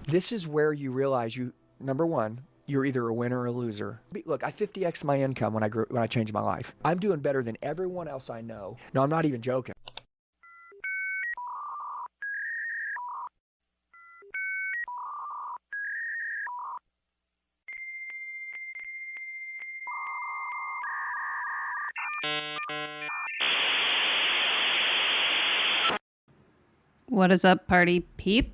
This is where you realize number one, you're either a winner or a loser. Look, I 50x my income when I changed my life. I'm doing better than everyone else I know. No, I'm not even joking. What is up, party people?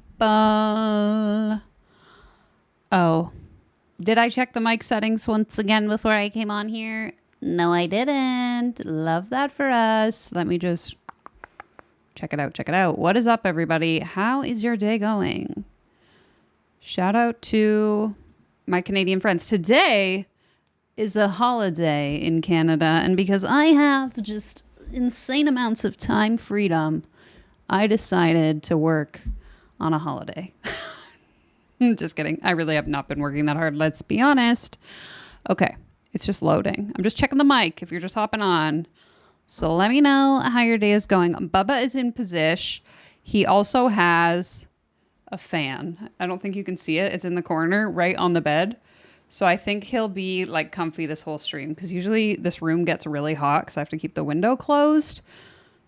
Oh, did I check the mic settings once again before I came on here? No, I didn't. Love that for us. Let me just check it out. Check it out. What is up, everybody? How is your day going? Shout out to my Canadian friends. Today is a holiday in Canada, and because I have just insane amounts of time freedom, I decided to work on a holiday. Just kidding. I really have not been working that hard. Let's be honest. Okay. It's just loading. I'm just checking the mic if you're just hopping on. So let me know how your day is going. Bubba is in position. He also has a fan. I don't think you can see it. It's in the corner right on the bed. So I think he'll be like comfy this whole stream because usually this room gets really hot because I have to keep the window closed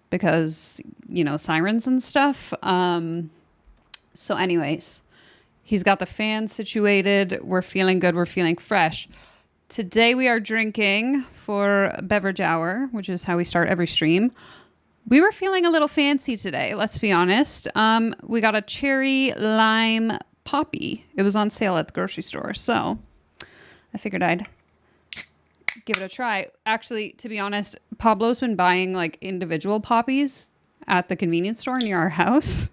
because, you know, sirens and stuff. So anyways, he's got the fan situated. We're feeling good. We're feeling fresh. Today we are drinking for beverage hour, which is how we start every stream. We were feeling a little fancy today. Let's be honest. We got a cherry lime poppy. It was on sale at the grocery store. So I figured I'd give it a try. Actually, to be honest, Pablo's been buying like individual poppies at the convenience store near our house.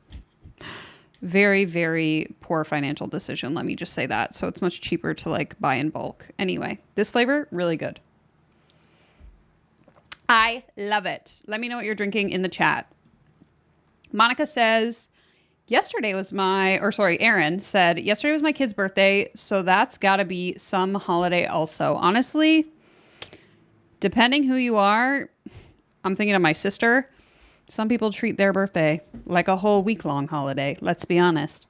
Very, very poor financial decision. Let me just say that. So it's much cheaper to like buy in bulk. Anyway, this flavor, really good. I love it. Let me know what you're drinking in the chat. Monica says, Aaron said, yesterday was my kid's birthday. So that's gotta be some holiday also. Honestly, depending who you are, I'm thinking of my sister. Some people treat their birthday like a whole week-long holiday. Let's be honest.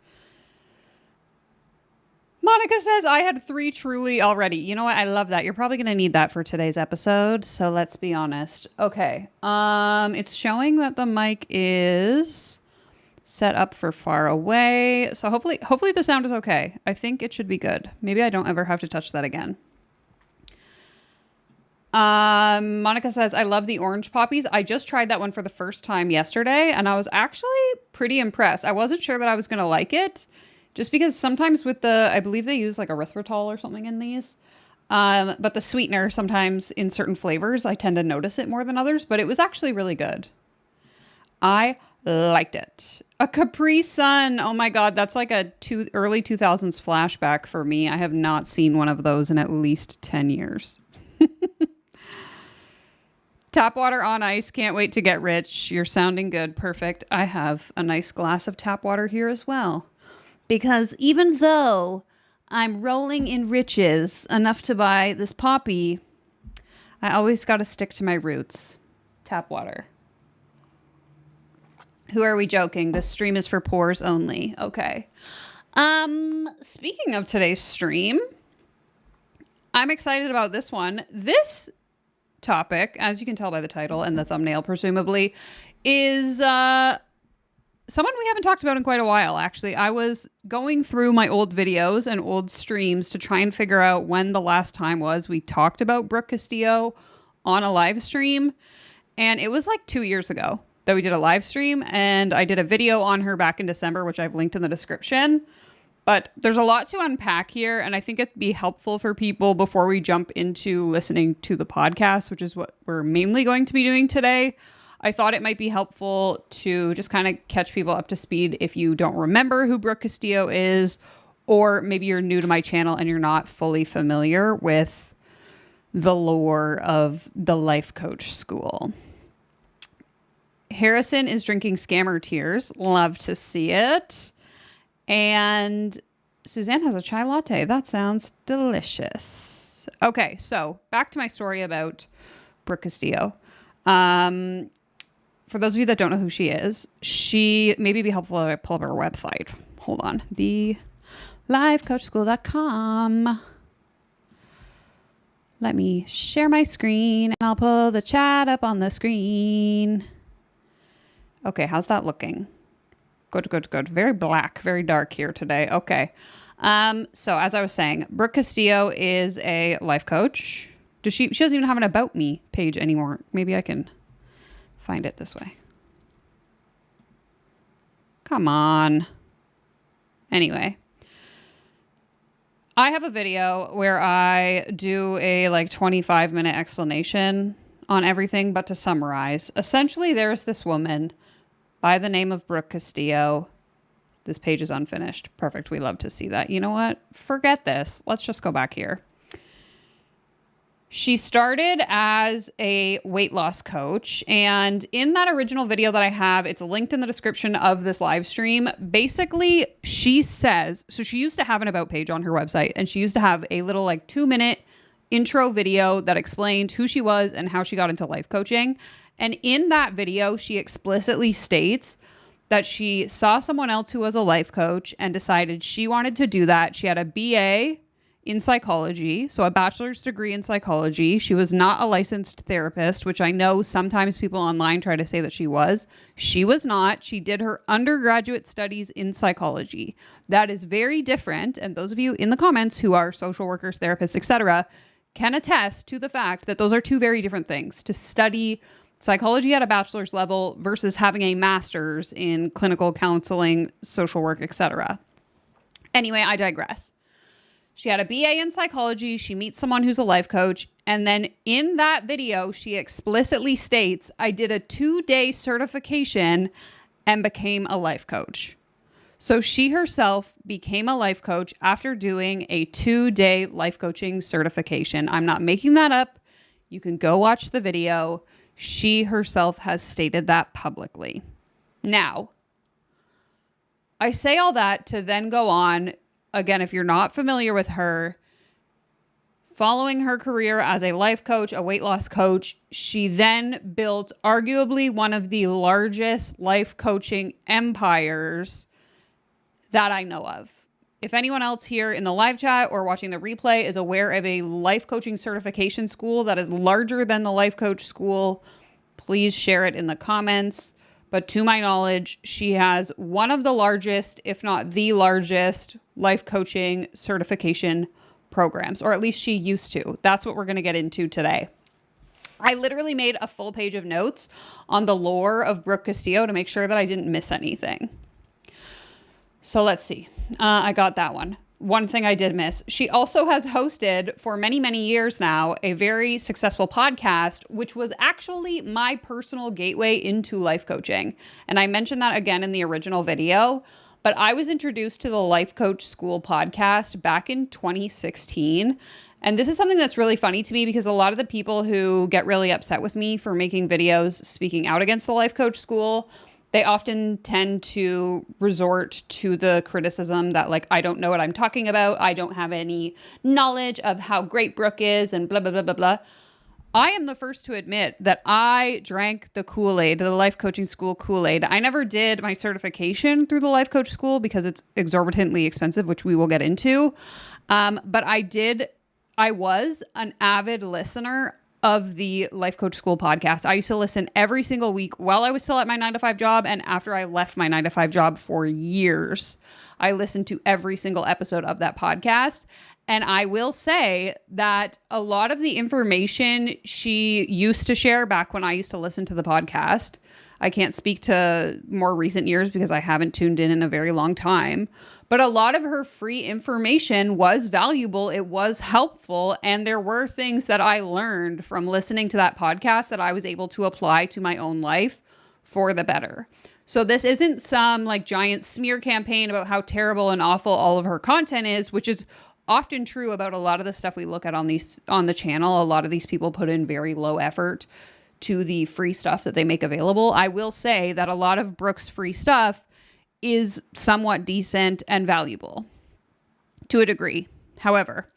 Monica says, I had 3 truly already. You know what? I love that. You're probably going to need that for today's episode. So let's be honest. Okay. It's showing that the mic is set up for far away. So hopefully the sound is okay. I think it should be good. Maybe I don't ever have to touch that again. Monica says, I love the orange poppies. I just tried that one for the first time yesterday, and I was actually pretty impressed. I wasn't sure that I was going to like it, just because sometimes with I believe they use like erythritol or something in these. But the sweetener, sometimes in certain flavors, I tend to notice it more than others, but it was actually really good. I liked it. A Capri Sun. Oh my God. That's like a early 2000s flashback for me. I have not seen one of those in at least 10 years. Tap water on ice. Can't wait to get rich. You're sounding good. Perfect. I have a nice glass of tap water here as well. Because even though I'm rolling in riches enough to buy this poppy, I always got to stick to my roots. Tap water. Who are we joking? This stream is for poors only. Okay. Speaking of today's stream, I'm excited about this one. This topic, as you can tell by the title and the thumbnail, presumably, is someone we haven't talked about in quite a while, actually. I was going through my old videos and old streams to try and figure out when the last time was we talked about Brooke Castillo on a live stream. And it was like 2 years ago that we did a live stream, and I did a video on her back in December, which I've linked in the description. But there's a lot to unpack here, and I think it'd be helpful for people before we jump into listening to the podcast, which is what we're mainly going to be doing today. I thought it might be helpful to just kind of catch people up to speed if you don't remember who Brooke Castillo is, or maybe you're new to my channel and you're not fully familiar with the lore of the life coach school. Harrison is drinking Scammer Tears. Love to see it. And Suzanne has a chai latte. That sounds delicious. Okay, so back to my story about Brooke Castillo. For those of you that don't know who she is, she maybe be helpful if I pull up her website. Hold on. The Lifecoachschool.com. Let me share my screen and I'll pull the chat up on the screen. Okay, how's that looking? Good, good, good. Very black, very dark here today. Okay. So as I was saying, Brooke Castillo is a life coach. She doesn't even have an About Me page anymore. Maybe I can find it this way. Come on. Anyway. I have a video where I do a 25-minute explanation on everything, but to summarize, essentially there's this woman by the name of Brooke Castillo. This page is unfinished. Perfect. We love to see that. You know what? Forget this. Let's just go back here. She started as a weight loss coach, and in that original video that I have, it's linked in the description of this live stream. Basically, she says, so she used to have an About page on her website, and she used to have a little 2-minute intro video that explained who she was and how she got into life coaching. And in that video, she explicitly states that she saw someone else who was a life coach and decided she wanted to do that. She had a BA in psychology, so a bachelor's degree in psychology. She was not a licensed therapist, which I know sometimes people online try to say that she was. She was not. She did her undergraduate studies in psychology. That is very different, and those of you in the comments who are social workers, therapists, etc., can attest to the fact that those are two very different things. To study psychology at a bachelor's level versus having a master's in clinical counseling, social work, etc. Anyway, I digress. She had a BA in psychology. She meets someone who's a life coach. And then in that video, she explicitly states, I did a 2-day certification and became a life coach. So she herself became a life coach after doing a 2-day life coaching certification. I'm not making that up. You can go watch the video. She herself has stated that publicly. Now, I say all that to then go on. Again, if you're not familiar with her, following her career as a life coach, a weight loss coach, she then built arguably one of the largest life coaching empires that I know of. If anyone else here in the live chat or watching the replay is aware of a life coaching certification school that is larger than the life coach school, please share it in the comments. But to my knowledge, she has one of the largest, if not the largest, life coaching certification programs, or at least she used to. That's what we're going to get into today. I literally made a full page of notes on the lore of Brooke Castillo to make sure that I didn't miss anything. So let's see. I got that one. One thing I did miss. She also has hosted for many, many years now a very successful podcast, which was actually my personal gateway into life coaching. And I mentioned that again in the original video, but I was introduced to the Life Coach School podcast back in 2016. And this is something that's really funny to me because a lot of the people who get really upset with me for making videos speaking out against the Life Coach School, they often tend to resort to the criticism that I don't know what I'm talking about. I don't have any knowledge of how great Brooke is and blah, blah, blah, blah, blah. I am the first to admit that I drank the Kool-Aid, the Life Coaching School Kool-Aid. I never did my certification through the Life Coach School because it's exorbitantly expensive, which we will get into. But I was an avid listener of the Life Coach School podcast. I used to listen every single week while I was still at my 9-to-5 job and after I left my 9-to-5 job for years. I listened to every single episode of that podcast. And I will say that a lot of the information she used to share back when I used to listen to the podcast, I can't speak to more recent years because I haven't tuned in a very long time. But a lot of her free information was valuable. It was helpful. And there were things that I learned from listening to that podcast that I was able to apply to my own life for the better. So this isn't some giant smear campaign about how terrible and awful all of her content is, which is often true about a lot of the stuff we look at on the channel. A lot of these people put in very low effort to the free stuff that they make available. I will say that a lot of Brooke's free stuff is somewhat decent and valuable to a degree. However,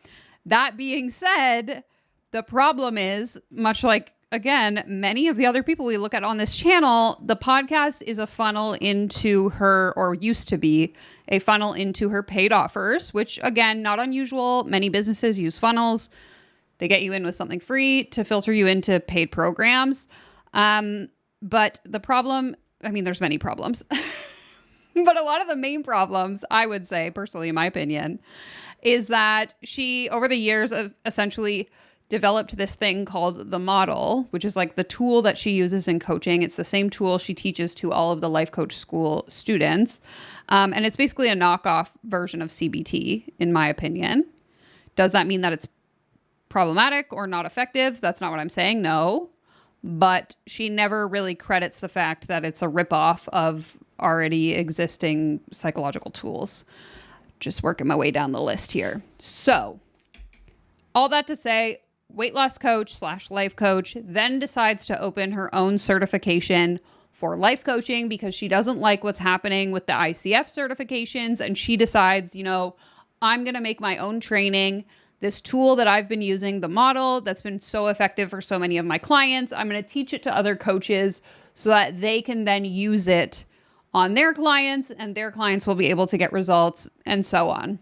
that being said, the problem is, much like again, many of the other people we look at on this channel, the podcast is a funnel into her, or used to be a funnel into her paid offers, which again, not unusual. Many businesses use funnels. They get you in with something free to filter you into paid programs. But the problem, I mean, there's many problems, but a lot of the main problems, I would say, personally, in my opinion, is that she, over the years, essentially developed this thing called the model, which is like the tool that she uses in coaching. It's the same tool she teaches to all of the Life Coach School students. And it's basically a knockoff version of CBT, in my opinion. Does that mean that it's problematic or not effective? That's not what I'm saying. No. But she never really credits the fact that it's a ripoff of already existing psychological tools. Just working my way down the list here. So all that to say, weight loss coach / life coach then decides to open her own certification for life coaching because she doesn't like what's happening with the ICF certifications. And she decides, I'm going to make my own training. This tool that I've been using, the model that's been so effective for so many of my clients, I'm going to teach it to other coaches so that they can then use it on their clients and their clients will be able to get results and so on.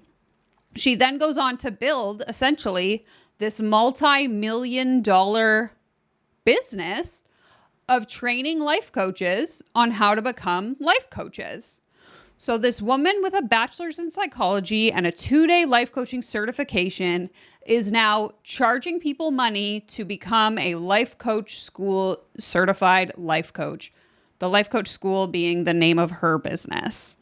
She then goes on to build essentially this multi-million-dollar business of training life coaches on how to become life coaches. So this woman with a bachelor's in psychology and a 2-day life coaching certification is now charging people money to become a life coach school certified life coach. The Life Coach School being the name of her business.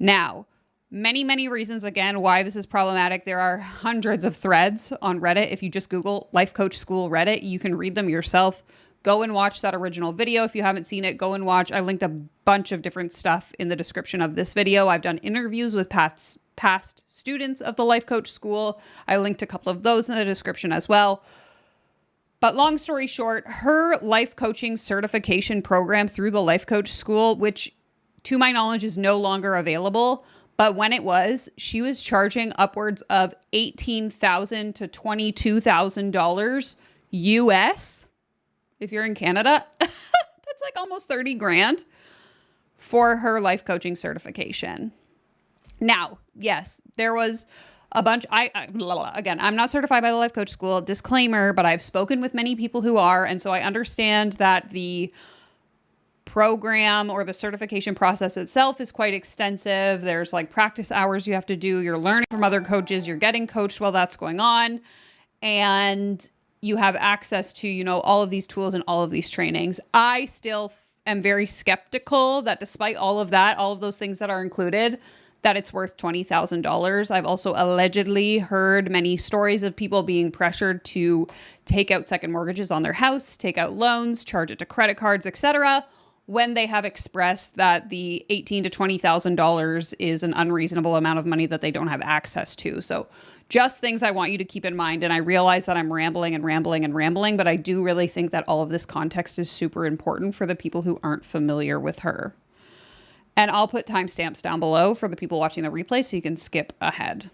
Now, many reasons, again, why this is problematic. There are hundreds of threads on Reddit. If you just Google Life Coach School Reddit, you can read them yourself. Go and watch that original video. If you haven't seen it, go and watch. I linked a bunch of different stuff in the description of this video. I've done interviews with past students of the Life Coach School. I linked a couple of those in the description as well. But long story short, her life coaching certification program through the Life Coach School, which to my knowledge is no longer available, but when it was, she was charging upwards of $18,000 to $22,000 US. If you're in Canada, that's like almost 30 grand for her life coaching certification. Now, yes, there was a bunch. Again, I'm not certified by the Life Coach School, disclaimer, but I've spoken with many people who are. And so I understand that the program or the certification process itself is quite extensive. There's like practice hours you have to do. You're learning from other coaches. You're getting coached while that's going on. And you have access to, all of these tools and all of these trainings. I still am very skeptical that despite all of that, all of those things that are included, that it's worth $20,000. I've also allegedly heard many stories of people being pressured to take out second mortgages on their house, take out loans, charge it to credit cards, etc., when they have expressed that the $18,000 to $20,000 is an unreasonable amount of money that they don't have access to. So just things I want you to keep in mind. And I realize that I'm rambling, but I do really think that all of this context is super important for the people who aren't familiar with her. And I'll put timestamps down below for the people watching the replay so you can skip ahead.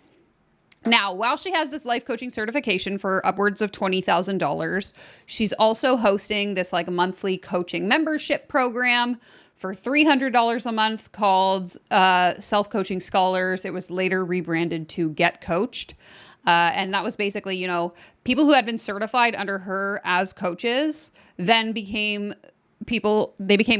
Now, while she has this life coaching certification for upwards of $20,000, she's also hosting this like monthly coaching membership program for $300 a month called Self-Coaching Scholars. It was later rebranded to Get Coached. And that was basically, people who had been certified under her as coaches then became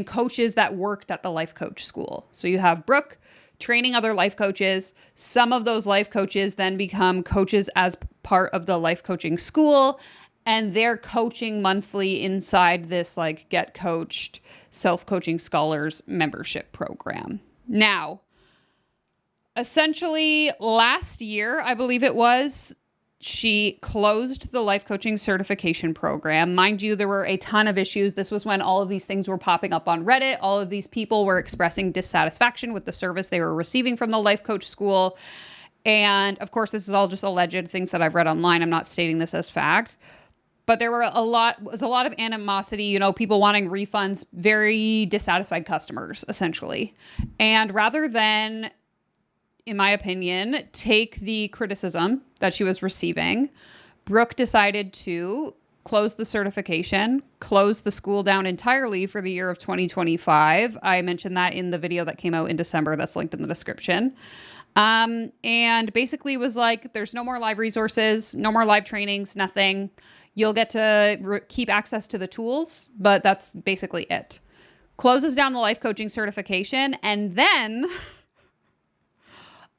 coaches that worked at the Life Coach School. So you have Brooke training other life coaches. Some of those life coaches then become coaches as part of the Life Coaching School, and they're coaching monthly inside this like Get Coached Self-Coaching Scholars membership program. Now, essentially last year, I believe it was, she closed the life coaching certification program. Mind you, there were a ton of issues. This was when all of these things were popping up on Reddit. All of these people were expressing dissatisfaction with the service they were receiving from the Life Coach School. And of course, this is all just alleged things that I've read online. I'm not stating this as fact. But there was a lot of animosity, people wanting refunds, very dissatisfied customers, essentially. And rather than, in my opinion, take the criticism that she was receiving, Brooke decided to closed the certification, closed the school down entirely for the year of 2025. I mentioned that in the video that came out in December that's linked in the description. And basically was like, there's no more live resources, no more live trainings, nothing. You'll get to keep access to the tools, but that's basically it. Closes down the life coaching certification and then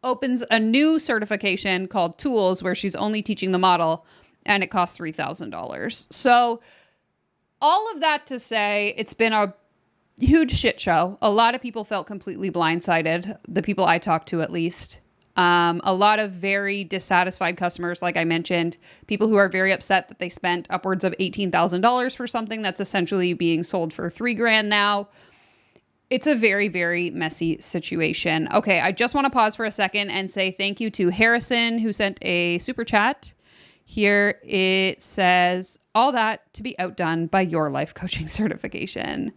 opens a new certification called Tools where she's only teaching the model and it costs $3,000. So all of that to say, it's been a huge shit show. A lot of people felt completely blindsided, the people I talked to at least. A lot of very dissatisfied customers, like I mentioned, people who are very upset that they spent upwards of $18,000 for something that's essentially being sold for $3,000 now. It's a very, very messy situation. Okay, I just want to pause for a second and say thank you to Harrison, who sent a super chat. Here it says, all that to be outdone by your life coaching certification.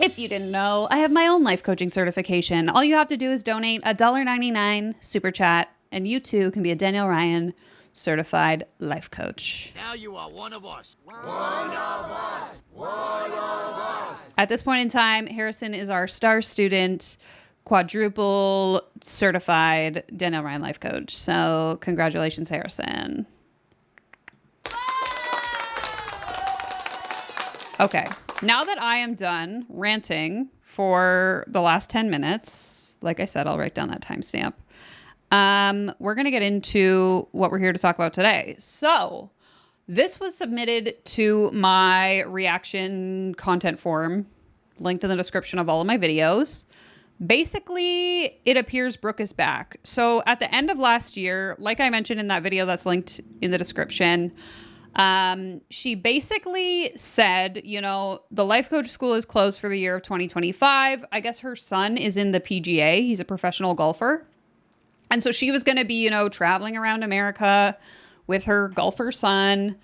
If you didn't know, I have my own life coaching certification. All you have to do is donate $1.99 super chat, and you too can be a Danielle Ryan certified life coach. Now you are one of us. One of us. One of us. At this point in time, Harrison is our star student, quadruple certified Danielle Ryan life coach. So congratulations, Harrison. Okay, now that I am done ranting for the last 10 minutes, like I said, I'll write down that timestamp. We're going to get into what we're here to talk about today. So this was submitted to my reaction content form, linked in the description of all of my videos. Basically, it appears Brooke is back. So at the end of last year, like I mentioned in that video that's linked in the description, she basically said, you know, the life coach school is closed for the year of 2025. I guess her son is in the PGA. He's a professional golfer. And so she was going to be, you know, traveling around America with her golfer son,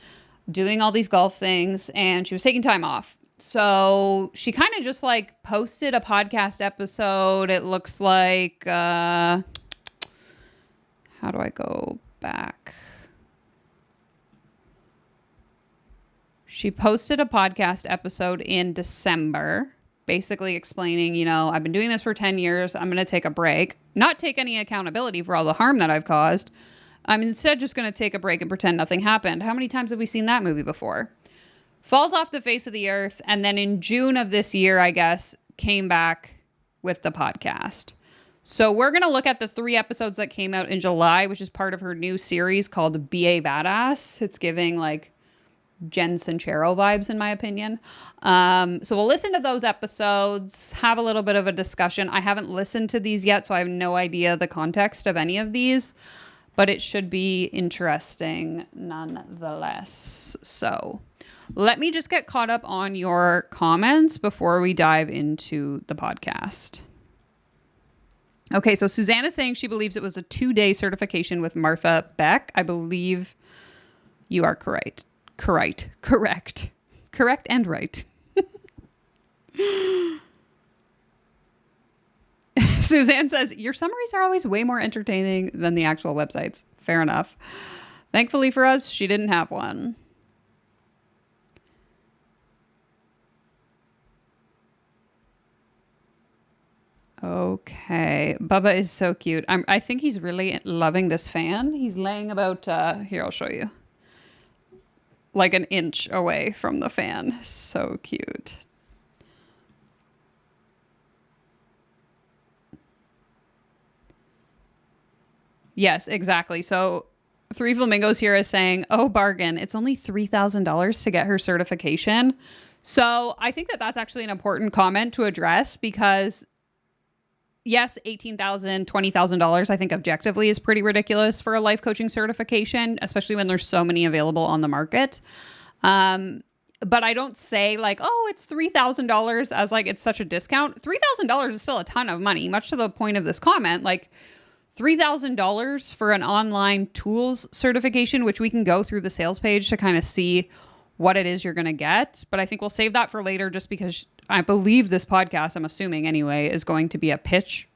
doing all these golf things, and she was taking time off. So she kind of just like posted a podcast episode. It looks like, how do I go back? She posted a podcast episode in December, basically explaining, you know, I've been doing this for 10 years. I'm going to take a break, not take any accountability for all the harm that I've caused. I'm instead just going to take a break and pretend nothing happened. How many times have we seen that movie before? Falls off the face of the earth. And then in June of this year, I guess, came back with the podcast. So we're going to look at the 3 episodes that came out in July, which is part of her new series called Be a Badass. It's giving like Jen Sincero vibes, in my opinion. So we'll listen to those episodes, have a little bit of a discussion. I haven't listened to these yet, so I have no idea the context of any of these, but it should be interesting nonetheless. So let me just get caught up on your comments before we dive into the podcast. Okay, so Suzanne is saying she believes it was a 2-day certification with Martha Beck. I believe you are correct. Correct and right. Suzanne says, your summaries are always way more entertaining than the actual websites. Fair enough. Thankfully for us, she didn't have one. Okay. Bubba is so cute. I think he's really loving this fan. He's laying about, here, I'll show you. Like an inch away from the fan. So cute. Yes, exactly. So 3 Flamingos here is saying, oh, bargain. It's only $3,000 to get her certification. So I think that that's actually an important comment to address because yes, $18,000, $20,000, I think objectively is pretty ridiculous for a life coaching certification, especially when there's so many available on the market. But I don't say like, oh, it's $3,000 as like, it's such a discount. $3,000 is still a ton of money, much to the point of this comment. Like $3,000 for an online tools certification, which we can go through the sales page to kind of see what it is you're going to get. But I think we'll save that for later just because I believe this podcast, I'm assuming anyway, is going to be a pitch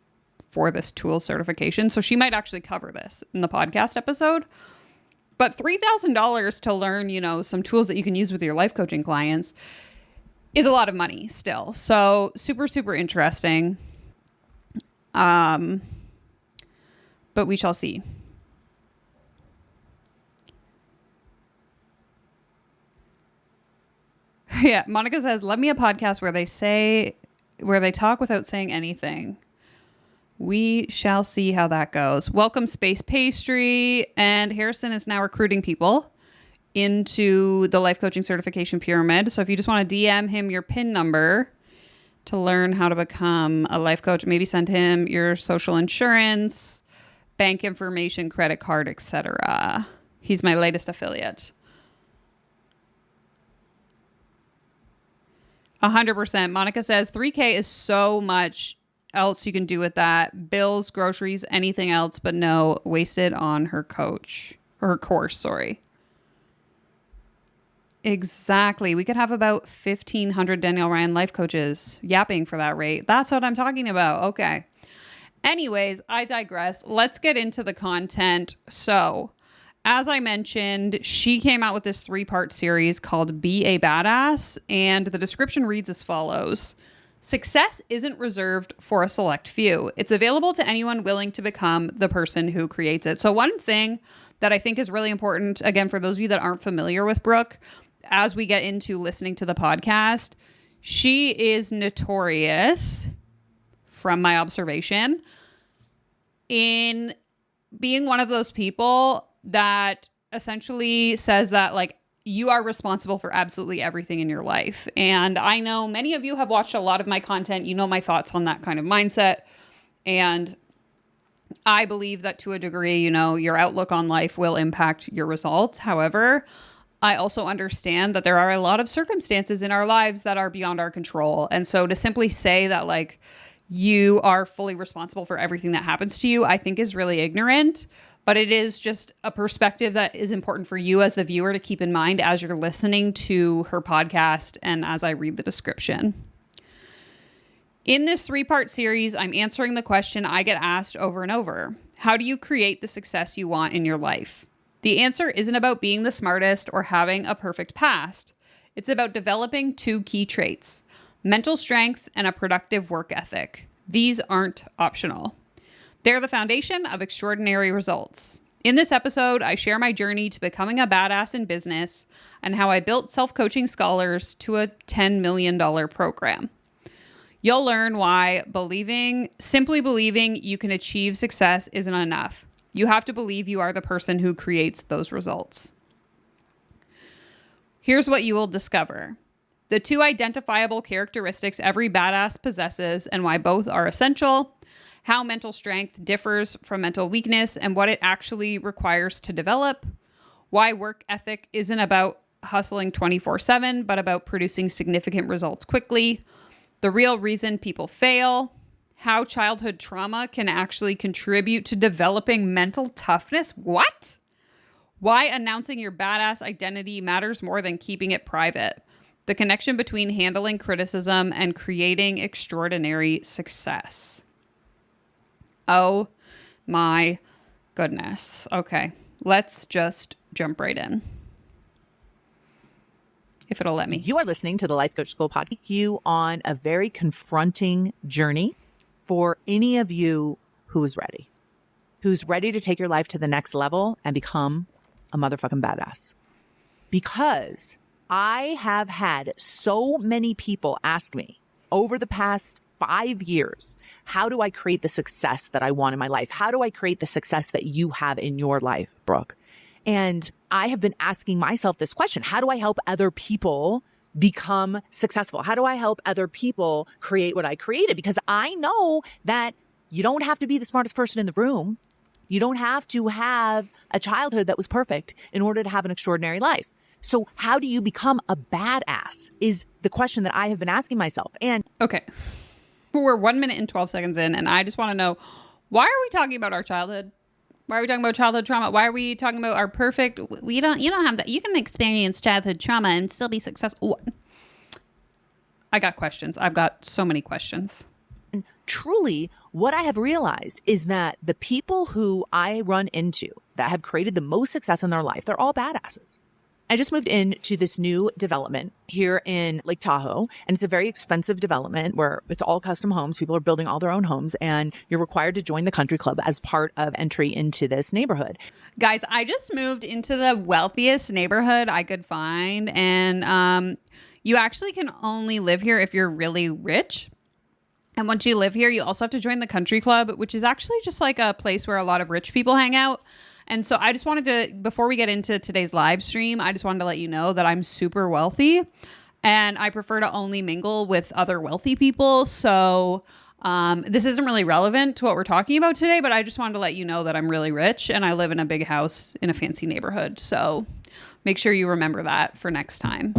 for this tool certification. So she might actually cover this in the podcast episode. But $3,000 to learn, you know, some tools that you can use with your life coaching clients is a lot of money still. So super, super interesting. But we shall see. Yeah, Monica says, "Love me a podcast where they talk without saying anything." We shall see how that goes. Welcome, Space Pastry. And Harrison is now recruiting people into the life coaching certification pyramid. So if you just want to DM him your PIN number to learn how to become a life coach, maybe send him your social insurance, bank information, credit card, etc. He's my latest affiliate. 100%. Monica says $3,000 is so much else you can do with that. Bills, groceries, anything else, but no, wasted on her coach or her course. Sorry. Exactly. We could have about 1,500 Danielle Ryan life coaches yapping for that rate. That's what I'm talking about. Okay. Anyways, I digress. Let's get into the content. So, as I mentioned, she came out with this 3-part series called Be a Badass, and the description reads as follows. Success isn't reserved for a select few. It's available to anyone willing to become the person who creates it. So one thing that I think is really important, again, for those of you that aren't familiar with Brooke, as we get into listening to the podcast, she is notorious, from my observation, in being one of those people that essentially says that, like, you are responsible for absolutely everything in your life. And I know many of you have watched a lot of my content. You know my thoughts on that kind of mindset. And I believe that to a degree, you know, your outlook on life will impact your results. However, I also understand that there are a lot of circumstances in our lives that are beyond our control. And so to simply say that, like, you are fully responsible for everything that happens to you, I think is really ignorant. But it is just a perspective that is important for you as the viewer to keep in mind as you're listening to her podcast and as I read the description. In this 3-part series, I'm answering the question I get asked over and over. How do you create the success you want in your life? The answer isn't about being the smartest or having a perfect past. It's about developing 2 key traits: mental strength and a productive work ethic. These aren't optional. They're the foundation of extraordinary results. In this episode, I share my journey to becoming a badass in business and how I built Self-Coaching Scholars to a $10 million program. You'll learn why simply believing you can achieve success isn't enough. You have to believe you are the person who creates those results. Here's what you will discover. The 2 identifiable characteristics every badass possesses and why both are essential. How mental strength differs from mental weakness and what it actually requires to develop. Why work ethic isn't about hustling 24/7, but about producing significant results quickly. The real reason people fail. How childhood trauma can actually contribute to developing mental toughness. What? Why announcing your badass identity matters more than keeping it private. The connection between handling criticism and creating extraordinary success. Oh my goodness. Okay, let's just jump right in. If it'll let me. You are listening to the Life Coach School podcast. You on a very confronting journey for any of you who's ready to take your life to the next level and become a motherfucking badass. Because I have had so many people ask me over the past 5 years, how do I create the success that I want in my life? How do I create the success that you have in your life, Brooke? And I have been asking myself this question. How do I help other people become successful? How do I help other people create what I created? Because I know that you don't have to be the smartest person in the room. You don't have to have a childhood that was perfect in order to have an extraordinary life. So how do you become a badass is the question that I have been asking myself. And okay. We're 1 minute and 12 seconds in, and I just want to know, why are we talking about our childhood? Why are we talking about childhood trauma? Why are we talking about our perfect? You don't have that. You can experience childhood trauma and still be successful. I got questions. I've got so many questions. truly, what I have realized is that the people who I run into that have created the most success in their life, they're all badasses. I just moved into this new development here in Lake Tahoe, and it's a very expensive development where it's all custom homes. People are building all their own homes, and you're required to join the country club as part of entry into this neighborhood. Guys, I just moved into the wealthiest neighborhood I could find, and you actually can only live here if you're really rich. And once you live here, you also have to join the country club, which is actually just like a place where a lot of rich people hang out. And so I just wanted to, before we get into today's live stream, I just wanted to let you know that I'm super wealthy and I prefer to only mingle with other wealthy people. So this isn't really relevant to what we're talking about today, but I just wanted to let you know that I'm really rich and I live in a big house in a fancy neighborhood. So make sure you remember that for next time.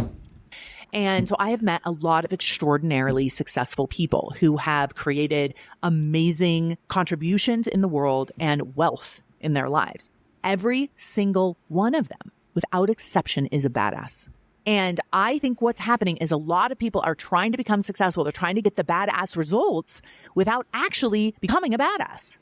And so I have met a lot of extraordinarily successful people who have created amazing contributions in the world and wealth in their lives. Every single one of them, without exception, is a badass. And I think what's happening is a lot of people are trying to become successful. They're trying to get the badass results without actually becoming a badass.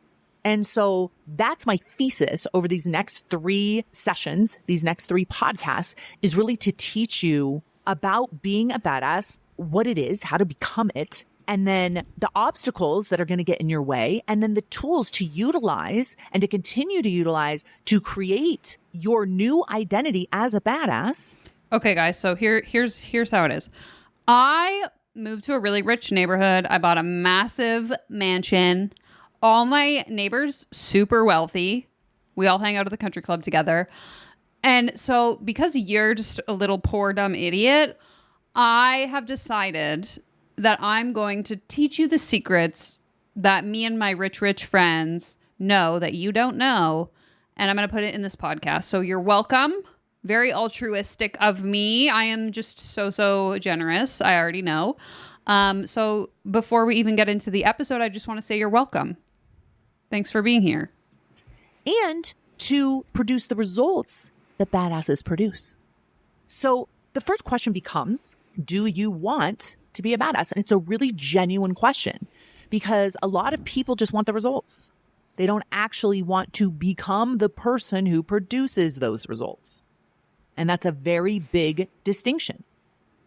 And so that's my thesis over these next 3 sessions, these next 3 podcasts, is really to teach you about being a badass, what it is, how to become it, and then the obstacles that are going to get in your way, and then the tools to utilize and to continue to utilize to create your new identity as a badass. Okay, guys, so here's how it is. I moved to a really rich neighborhood. I bought a massive mansion. All my neighbors, super wealthy. We all hang out at the country club together. And so because you're just a little poor, dumb idiot, I have decided that I'm going to teach you the secrets that me and my rich friends know that you don't know. And I'm going to put it in this podcast. So you're welcome. Very altruistic of me. I am just so generous. I already know. So before we even get into the episode, I just want to say you're welcome. Thanks for being here. And to produce the results that badasses produce. So the first question becomes, do you want to be a badass? And it's a really genuine question because a lot of people just want the results. They don't actually want to become the person who produces those results. And that's a very big distinction.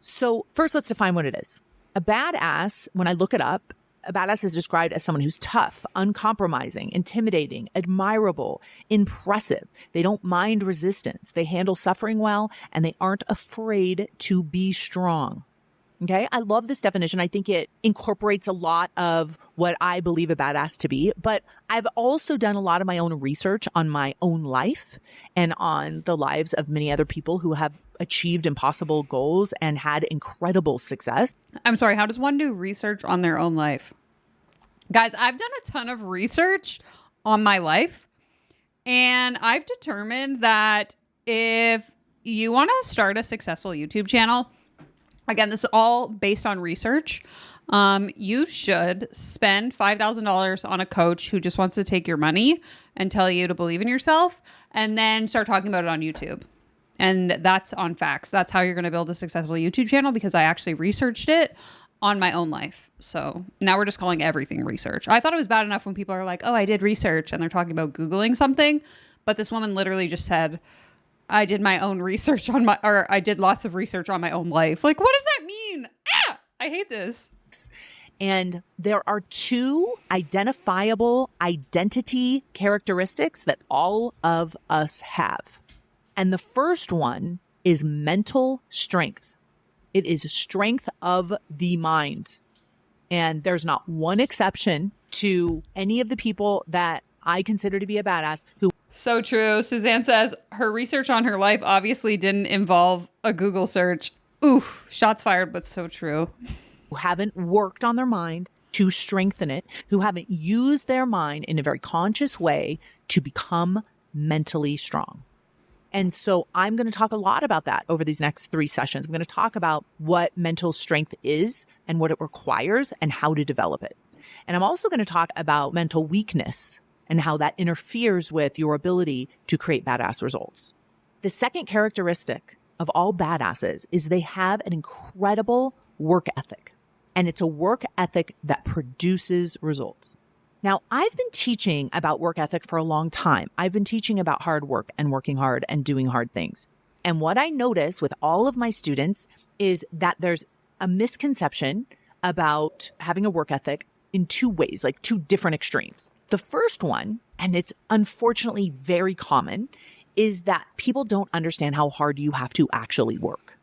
So first, let's define what it is. A badass, when I look it up, a badass is described as someone who's tough, uncompromising, intimidating, admirable, impressive. They don't mind resistance. They handle suffering well, and they aren't afraid to be strong. Okay, I love this definition. I think it incorporates a lot of what I believe a badass to be, but I've also done a lot of my own research on my own life and on the lives of many other people who have achieved impossible goals and had incredible success. I'm sorry, how does one do research on their own life? Guys, I've done a ton of research on my life, and I've determined that if you want to start a successful YouTube channel, again, this is all based on research. You should spend $5,000 on a coach who just wants to take your money and tell you to believe in yourself, and then start talking about it on YouTube. And that's on facts. That's how you're going to build a successful YouTube channel, because I actually researched it on my own life. So now we're just calling everything research. I thought it was bad enough when people are like, oh, I did research, and they're talking about Googling something. But this woman literally just said, I did my own research I did lots of research on my own life. Like, what does that mean? I hate this. And there are 2 identifiable identity characteristics that all of us have. And the first one is mental strength. It is strength of the mind. And there's not one exception to any of the people that I consider to be a badass who. So true. Suzanne says her research on her life obviously didn't involve a Google search. Oof, shots fired, but so true. Who haven't worked on their mind to strengthen it, who haven't used their mind in a very conscious way to become mentally strong. And so I'm going to talk a lot about that over these next 3 sessions. I'm going to talk about what mental strength is and what it requires and how to develop it. And I'm also going to talk about mental weakness and how that interferes with your ability to create badass results. The second characteristic of all badasses is they have an incredible work ethic. And it's a work ethic that produces results. Now, I've been teaching about work ethic for a long time. I've been teaching about hard work and working hard and doing hard things. And what I notice with all of my students is that there's a misconception about having a work ethic in two ways, like two different extremes. The first one, and it's unfortunately very common, is that people don't understand how hard you have to actually work.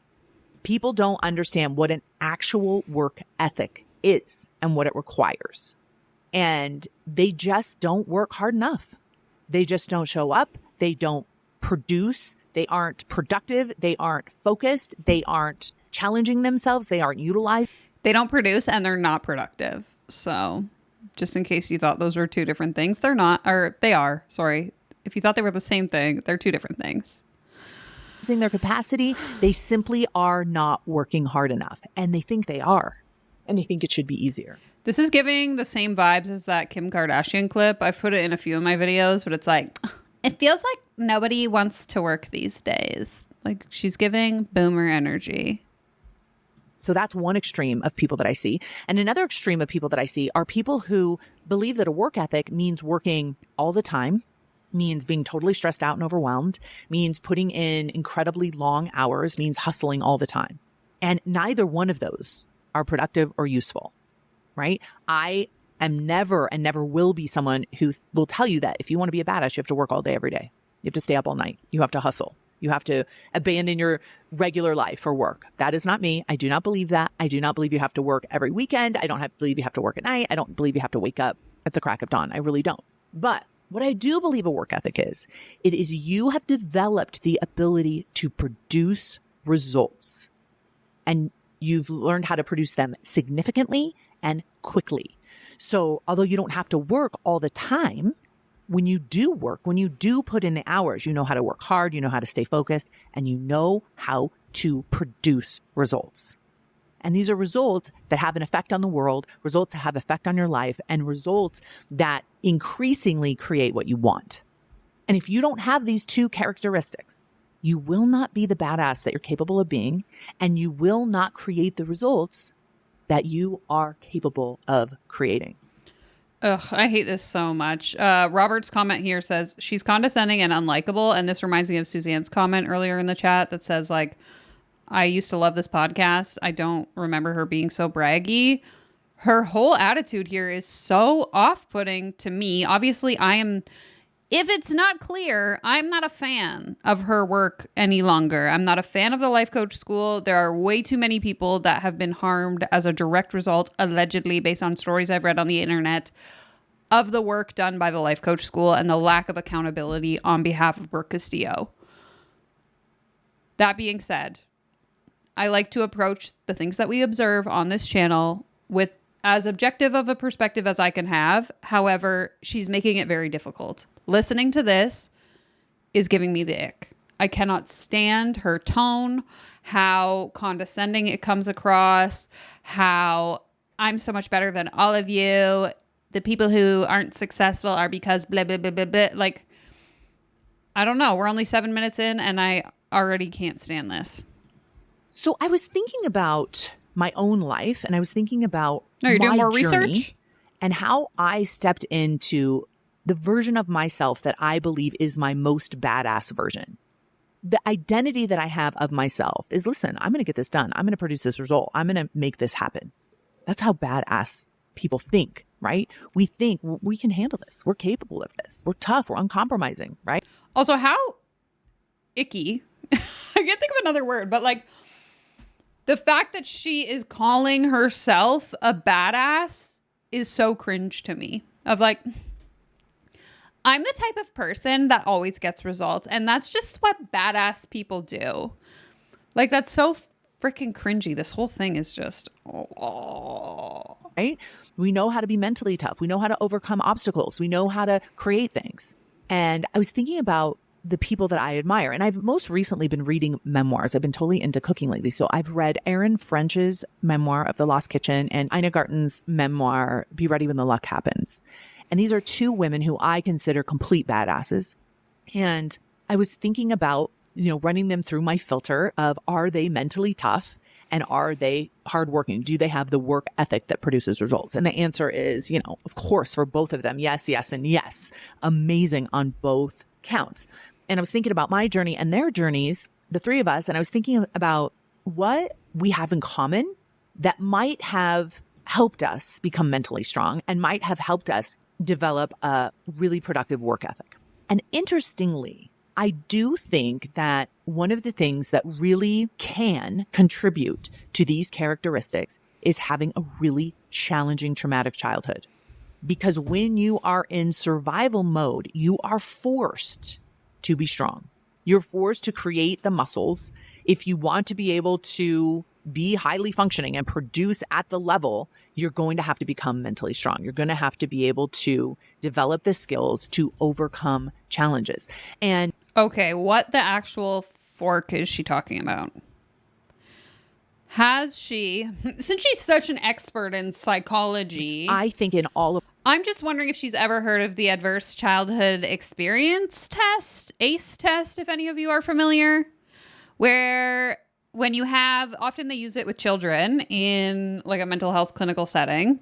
People don't understand what an actual work ethic is and what it requires. And they just don't work hard enough. They just don't show up. They don't produce. They aren't productive. They aren't focused. They aren't challenging themselves. They aren't utilized. They don't produce and they're not productive. So just in case you thought those were two different things, they're not, or they are, sorry. If you thought they were the same thing, they're two different things. Using their capacity, they simply are not working hard enough. And they think they are. And they think it should be easier. This is giving the same vibes as that Kim Kardashian clip. I've put it in a few of my videos, but it's like, it feels like nobody wants to work these days. Like she's giving boomer energy. So that's one extreme of people that I see. And another extreme of people that I see are people who believe that a work ethic means working all the time, means being totally stressed out and overwhelmed, means putting in incredibly long hours, means hustling all the time. And neither one of those are productive or useful, right? I am never and never will be someone who will tell you that if you want to be a badass, you have to work all day, every day. You have to stay up all night. You have to hustle. You have to abandon your regular life for work. That is not me. I do not believe that. I do not believe you have to work every weekend. I don't believe you have to work at night. I don't believe you have to wake up at the crack of dawn. I really don't. But what I do believe a work ethic is, it is you have developed the ability to produce results. And you've learned how to produce them significantly and quickly. So although you don't have to work all the time, when you do work, when you do put in the hours, you know how to work hard, you know how to stay focused, and you know how to produce results. And these are results that have an effect on the world, results that have effect on your life, and results that increasingly create what you want. And if you don't have these two characteristics, you will not be the badass that you're capable of being, and you will not create the results that you are capable of creating. Ugh, I hate this so much. Robert's comment here says, she's condescending and unlikable. And this reminds me of Suzanne's comment earlier in the chat that says, like, I used to love this podcast. I don't remember her being so braggy. Her whole attitude here is so off-putting to me. Obviously, if it's not clear, I'm not a fan of her work any longer. I'm not a fan of the life coach school. There are way too many people that have been harmed as a direct result, allegedly, based on stories I've read on the internet, of the work done by the life coach school and the lack of accountability on behalf of Brooke Castillo. That being said, I like to approach the things that we observe on this channel with as objective of a perspective as I can have. However, she's making it very difficult. Listening to this is giving me the ick. I cannot stand her tone, how condescending it comes across, how I'm so much better than all of you. The people who aren't successful are because blah, blah, blah, blah, blah. Like, I don't know. We're only 7 minutes in and I already can't stand this. So I was thinking about my own life and I was thinking about you're doing more journey research? And how I stepped into the version of myself that I believe is my most badass version. The identity that I have of myself is, listen, I'm going to get this done. I'm going to produce this result. I'm going to make this happen. That's how badass people think, right? We think we can handle this. We're capable of this. We're tough. We're uncompromising, right? Also, how icky. I can't think of another word, but like the fact that she is calling herself a badass is so cringe to me. Of like, I'm the type of person that always gets results, and that's just what badass people do. Like, that's so freaking cringy. This whole thing is just, right? We know how to be mentally tough. We know how to overcome obstacles. We know how to create things. And I was thinking about the people that I admire. And I've most recently been reading memoirs. I've been totally into cooking lately. So I've read Erin French's memoir of The Lost Kitchen and Ina Garten's memoir, Be Ready When the Luck Happens. And these are two women who I consider complete badasses. And I was thinking about, running them through my filter of, are they mentally tough? And are they hardworking? Do they have the work ethic that produces results? And the answer is, of course, for both of them, yes, yes, and yes. Amazing on both counts. And I was thinking about my journey and their journeys, the three of us, and I was thinking about what we have in common that might have helped us become mentally strong and might have helped us develop a really productive work ethic. And interestingly, I do think that one of the things that really can contribute to these characteristics is having a really challenging traumatic childhood. Because when you are in survival mode, you are forced to be strong. You're forced to create the muscles if you want to be able to be highly functioning and produce at the level. You're going to have to become mentally strong. You're going to have to be able to develop the skills to overcome challenges. And okay, what the actual fork is she talking about? Has she, since she's such an expert in psychology, I think in all of, I'm just wondering if she's ever heard of the Adverse Childhood Experience Test, ACE test, if any of you are familiar, where when you have, often they use it with children in like a mental health clinical setting,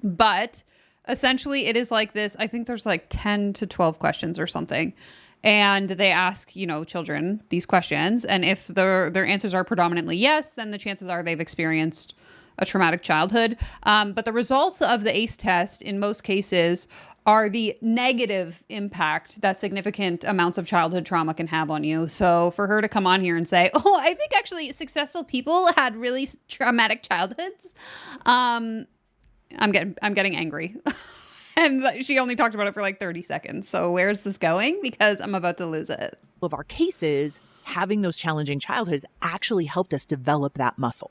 but essentially it is like this. I think there's like 10 to 12 questions or something. And they ask, children these questions. And if their answers are predominantly yes, then the chances are they've experienced a traumatic childhood. But the results of the ACE test in most cases are the negative impact that significant amounts of childhood trauma can have on you. So for her to come on here and say, oh, I think actually successful people had really traumatic childhoods, I'm getting angry. And she only talked about it for like 30 seconds. So where's this going? Because I'm about to lose it. of our cases, having those challenging childhoods actually helped us develop that muscle,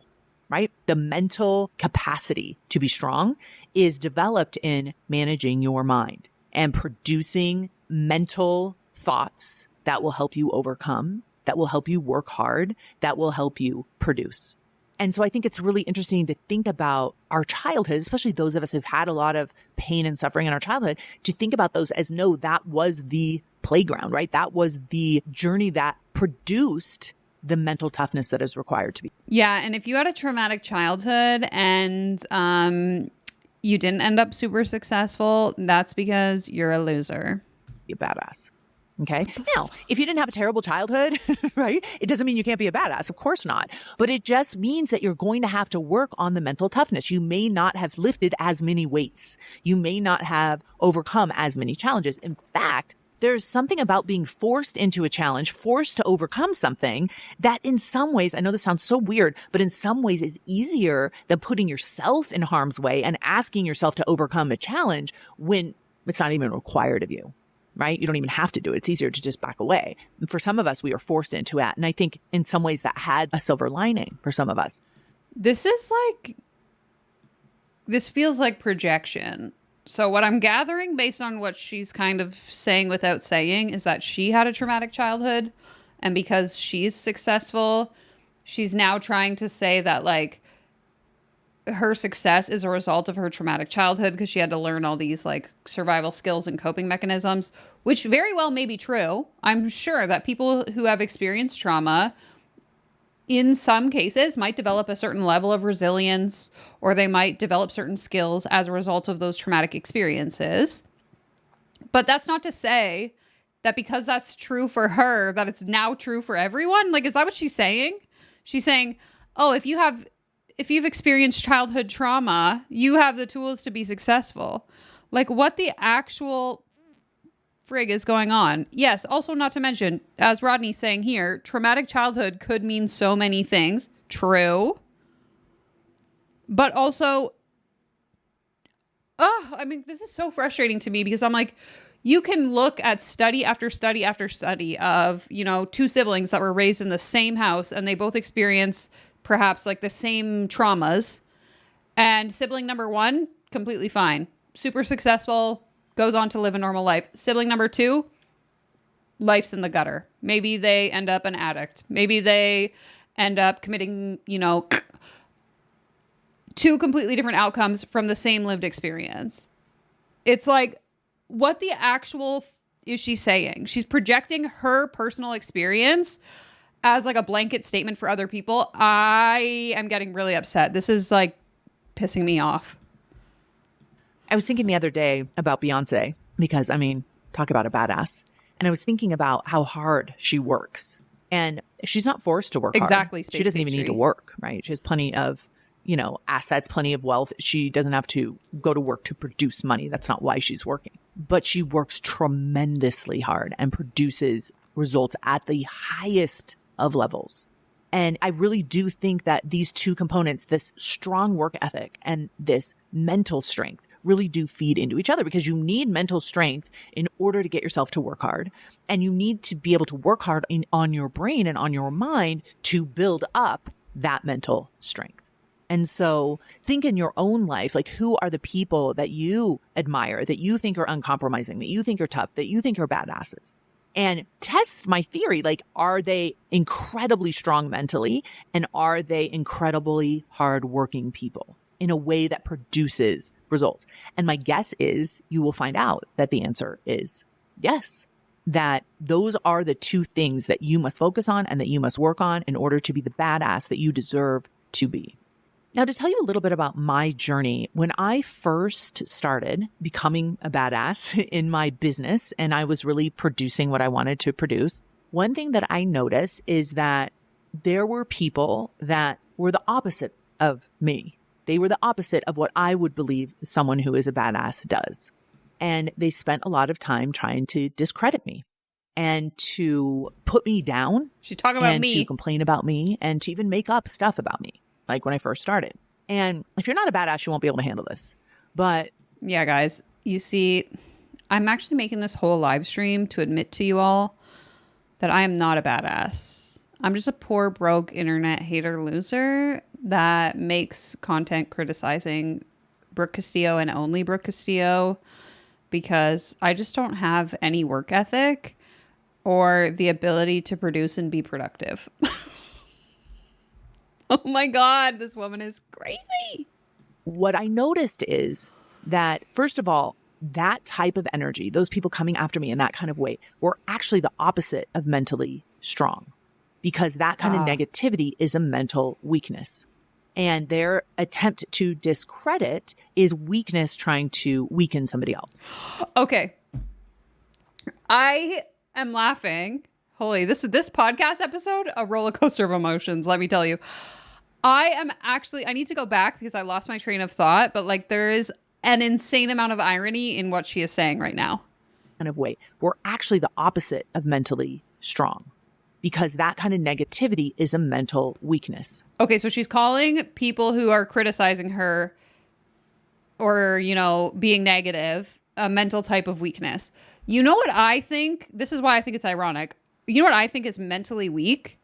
right? The mental capacity to be strong is developed in managing your mind and producing mental thoughts that will help you overcome, that will help you work hard, that will help you produce. And so I think it's really interesting to think about our childhood, especially those of us who've had a lot of pain and suffering in our childhood, to think about those as, no, that was the playground, right? That was the journey that produced the mental toughness that is required to be. Yeah. And if you had a traumatic childhood and you didn't end up super successful, that's because you're a loser. Be a badass. Okay. Now, if you didn't have a terrible childhood, right, it doesn't mean you can't be a badass. Of course not. But it just means that you're going to have to work on the mental toughness. You may not have lifted as many weights. You may not have overcome as many challenges. In fact, there's something about being forced into a challenge, forced to overcome something that in some ways, I know this sounds so weird, but in some ways is easier than putting yourself in harm's way and asking yourself to overcome a challenge when it's not even required of you. Right? You don't even have to do it. It's easier to just back away. And for some of us, we are forced into it. And I think in some ways that had a silver lining for some of us. This feels like projection. So what I'm gathering based on what she's kind of saying without saying is that she had a traumatic childhood. And because she's successful, she's now trying to say that like her success is a result of her traumatic childhood because she had to learn all these like survival skills and coping mechanisms, which very well may be true. I'm sure that people who have experienced trauma in some cases might develop a certain level of resilience, or they might develop certain skills as a result of those traumatic experiences. But that's not to say that because that's true for her, that it's now true for everyone. Like, is that what she's saying? She's saying, oh, if you've experienced childhood trauma, you have the tools to be successful. Like, what the actual frig is going on? Yes, also not to mention, as Rodney's saying here, traumatic childhood could mean so many things. True. But also, this is so frustrating to me because I'm like, you can look at study after study after study of, two siblings that were raised in the same house and they both experience perhaps like the same traumas, and sibling number one, completely fine, super successful, goes on to live a normal life. Sibling number two, life's in the gutter. Maybe they end up an addict. Maybe they end up committing, two completely different outcomes from the same lived experience. It's like, what the actual is she saying? She's projecting her personal experience as like a blanket statement for other people, I am getting really upset. This is like pissing me off. I was thinking the other day about Beyonce because, I mean, talk about a badass. And I was thinking about how hard she works. And she's not forced to work Exactly. hard. She doesn't even need to work, right? She has plenty of, assets, plenty of wealth. She doesn't have to go to work to produce money. That's not why she's working. But she works tremendously hard and produces results at the highest of levels. And I really do think that these two components, this strong work ethic and this mental strength, really do feed into each other, because you need mental strength in order to get yourself to work hard. And you need to be able to work hard on your brain and on your mind to build up that mental strength. And so think in your own life, like, who are the people that you admire, that you think are uncompromising, that you think are tough, that you think are badasses? And test my theory. Like, are they incredibly strong mentally? And are they incredibly hardworking people in a way that produces results? And my guess is you will find out that the answer is yes, that those are the two things that you must focus on and that you must work on in order to be the badass that you deserve to be. Now, to tell you a little bit about my journey, when I first started becoming a badass in my business and I was really producing what I wanted to produce, one thing that I noticed is that there were people that were the opposite of me. They were the opposite of what I would believe someone who is a badass does. And they spent a lot of time trying to discredit me and to put me down. She's talking about me. And to complain about me and to even make up stuff about me, like when I first started. And if you're not a badass, you won't be able to handle this. But yeah, guys, you see, I'm actually making this whole live stream to admit to you all that I am not a badass. I'm just a poor, broke internet hater loser that makes content criticizing Brooke Castillo and only Brooke Castillo, because I just don't have any work ethic or the ability to produce and be productive. Oh my God, this woman is crazy. What I noticed is that, first of all, that type of energy, those people coming after me in that kind of way, were actually the opposite of mentally strong, because that kind of negativity is a mental weakness. And their attempt to discredit is weakness trying to weaken somebody else. Okay. I am laughing. Holy, this podcast episode, a roller coaster of emotions, let me tell you. I need to go back because I lost my train of thought, but like, there is an insane amount of irony in what she is saying right now. Kind of way, we're actually the opposite of mentally strong, because that kind of negativity is a mental weakness. Okay, so she's calling people who are criticizing her or, being negative a mental type of weakness. You know what I think? This is why I think it's ironic. You know what I think is mentally weak?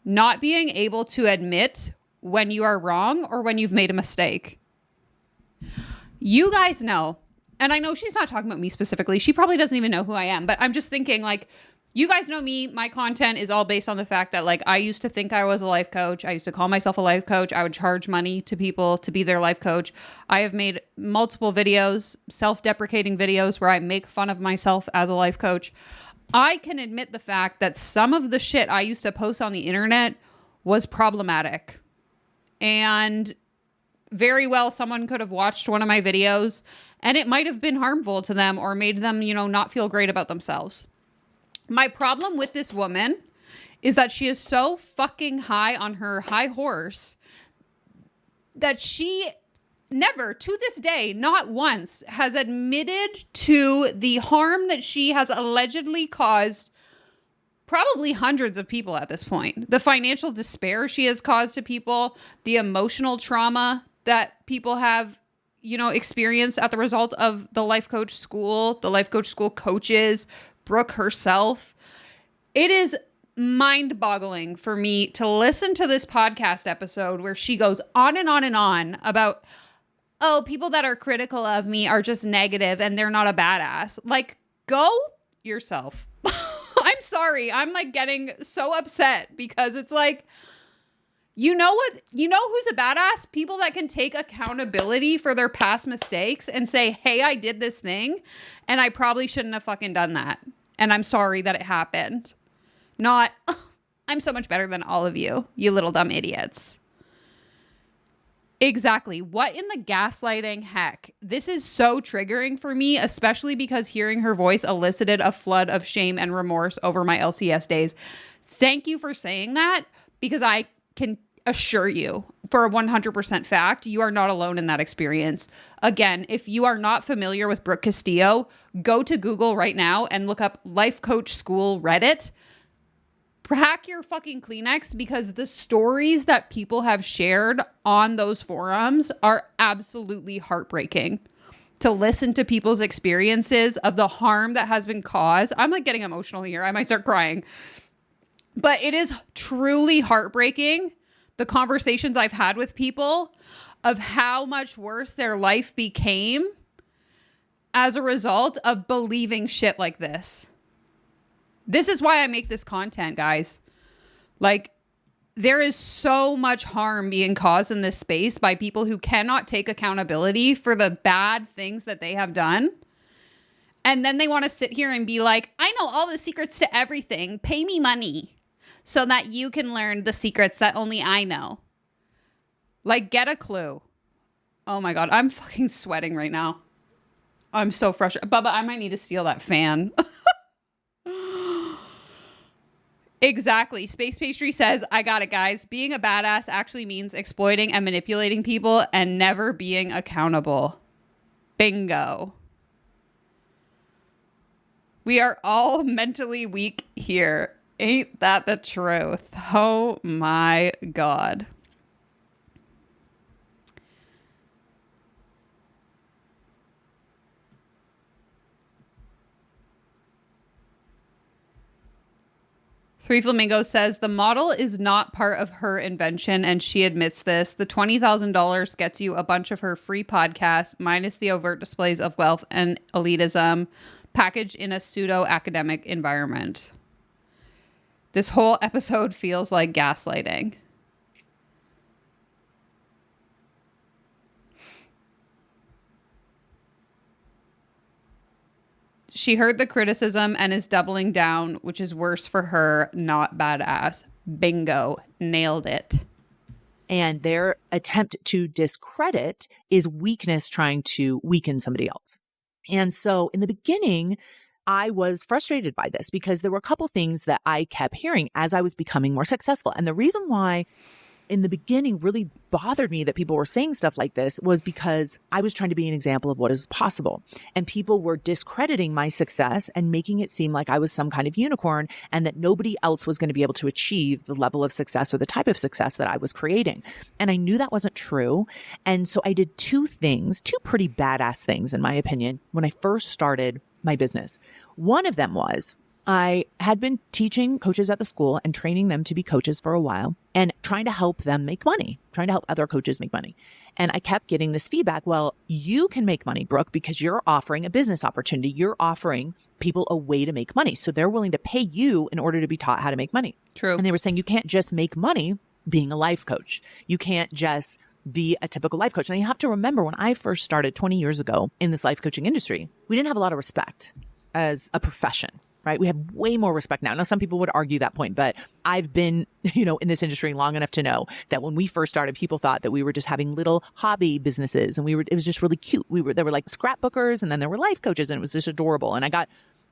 Not being able to admit when you are wrong or when you've made a mistake. You guys know, and I know she's not talking about me specifically. She probably doesn't even know who I am, but I'm just thinking, like, you guys know me. My content is all based on the fact that, like, I used to think I was a life coach. I used to call myself a life coach. I would charge money to people to be their life coach. I have made multiple videos, self-deprecating videos where I make fun of myself as a life coach. I can admit the fact that some of the shit I used to post on the internet was problematic. And very well, someone could have watched one of my videos and it might have been harmful to them or made them, not feel great about themselves. My problem with this woman is that she is so fucking high on her high horse that she never, to this day, not once, has admitted to the harm that she has allegedly caused probably hundreds of people at this point. The financial despair she has caused to people, the emotional trauma that people have, experienced at the result of the life coach school, the life coach school coaches, Brooke herself. It is mind-boggling for me to listen to this podcast episode where she goes on and on and on about, oh, people that are critical of me are just negative and they're not a badass. Like, go yourself. I'm sorry. I'm like getting so upset because it's like, you know what? You know who's a badass? People that can take accountability for their past mistakes and say, hey, I did this thing and I probably shouldn't have fucking done that. And I'm sorry that it happened. Not, I'm so much better than all of you, you little dumb idiots. Exactly. What in the gaslighting heck? This is so triggering for me, especially because hearing her voice elicited a flood of shame and remorse over my LCS days. Thank you for saying that, because I can assure you for a 100% fact, you are not alone in that experience. Again, if you are not familiar with Brooke Castillo, go to Google right now and look up Life Coach School Reddit. Pack your fucking Kleenex, because the stories that people have shared on those forums are absolutely heartbreaking. To listen to people's experiences of the harm that has been caused. I'm like getting emotional here. I might start crying. But it is truly heartbreaking, the conversations I've had with people of how much worse their life became as a result of believing shit like this. This is why I make this content, guys. Like, there is so much harm being caused in this space by people who cannot take accountability for the bad things that they have done. And then they want to sit here and be like, I know all the secrets to everything. Pay me money so that you can learn the secrets that only I know. Like, get a clue. Oh my God, I'm fucking sweating right now. I'm so frustrated. Bubba, I might need to steal that fan. Exactly. Space Pastry says, I got it, guys. Being a badass actually means exploiting and manipulating people and never being accountable. Bingo. We are all mentally weak here. Ain't that the truth? Oh my God. Three Flamingos says the model is not part of her invention, and she admits this. The $20,000 gets you a bunch of her free podcasts, minus the overt displays of wealth and elitism, packaged in a pseudo-academic environment. This whole episode feels like gaslighting. She heard the criticism and is doubling down, which is worse for her, not badass. Bingo. Nailed it. And their attempt to discredit is weakness trying to weaken somebody else. And so in the beginning, I was frustrated by this because there were a couple things that I kept hearing as I was becoming more successful. And the reason why in the beginning really bothered me that people were saying stuff like this was because I was trying to be an example of what is possible. And people were discrediting my success and making it seem like I was some kind of unicorn and that nobody else was going to be able to achieve the level of success or the type of success that I was creating. And I knew that wasn't true. And so I did two pretty badass things, in my opinion, when I first started my business. One of them was I had been teaching coaches at the school and training them to be coaches for a while and trying to help them make money, trying to help other coaches make money. And I kept getting this feedback. Well, you can make money, Brooke, because you're offering a business opportunity. You're offering people a way to make money. So they're willing to pay you in order to be taught how to make money. True. And they were saying you can't just make money being a life coach. You can't just be a typical life coach. And you have to remember when I first started 20 years ago in this life coaching industry, we didn't have a lot of respect as a profession. Right? We have way more respect now. Now, some people would argue that point, but I've been, in this industry long enough to know that when we first started, people thought that we were just having little hobby businesses and it was just really cute. There were like scrapbookers and then there were life coaches and it was just adorable. And I got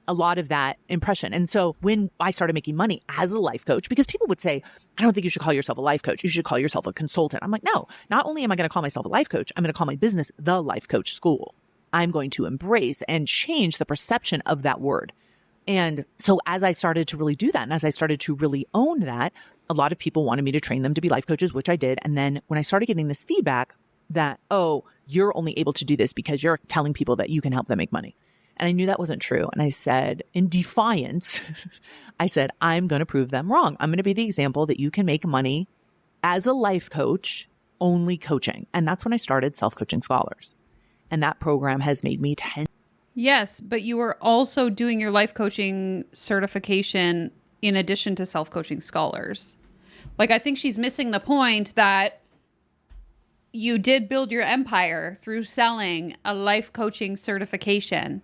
a lot of that impression. And so when I started making money as a life coach, because people would say, I don't think you should call yourself a life coach. You should call yourself a consultant. I'm like, no, not only am I going to call myself a life coach, I'm going to call my business the Life Coach School. I'm going to embrace and change the perception of that word. And so as I started to really do that, and as I started to really own that, a lot of people wanted me to train them to be life coaches, which I did. And then when I started getting this feedback that, oh, you're only able to do this because you're telling people that you can help them make money. And I knew that wasn't true. And I said, in defiance, I said, I'm going to prove them wrong. I'm going to be the example that you can make money as a life coach, only coaching. And that's when I started Self-Coaching Scholars. And that program has made me 10. Yes, but you were also doing your life coaching certification in addition to Self-Coaching Scholars. Like, I think she's missing the point that you did build your empire through selling a life coaching certification.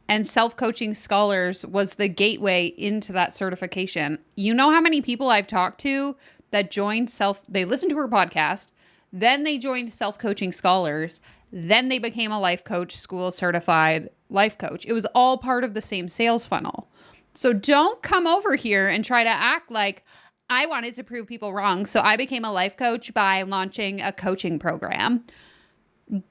And Self-Coaching Scholars was the gateway into that certification. You know how many people I've talked to that they listened to her podcast, then they joined Self-Coaching Scholars, then they became a life coach, school certified life coach. It was all part of the same sales funnel. So don't come over here and try to act like I wanted to prove people wrong. So I became a life coach by launching a coaching program.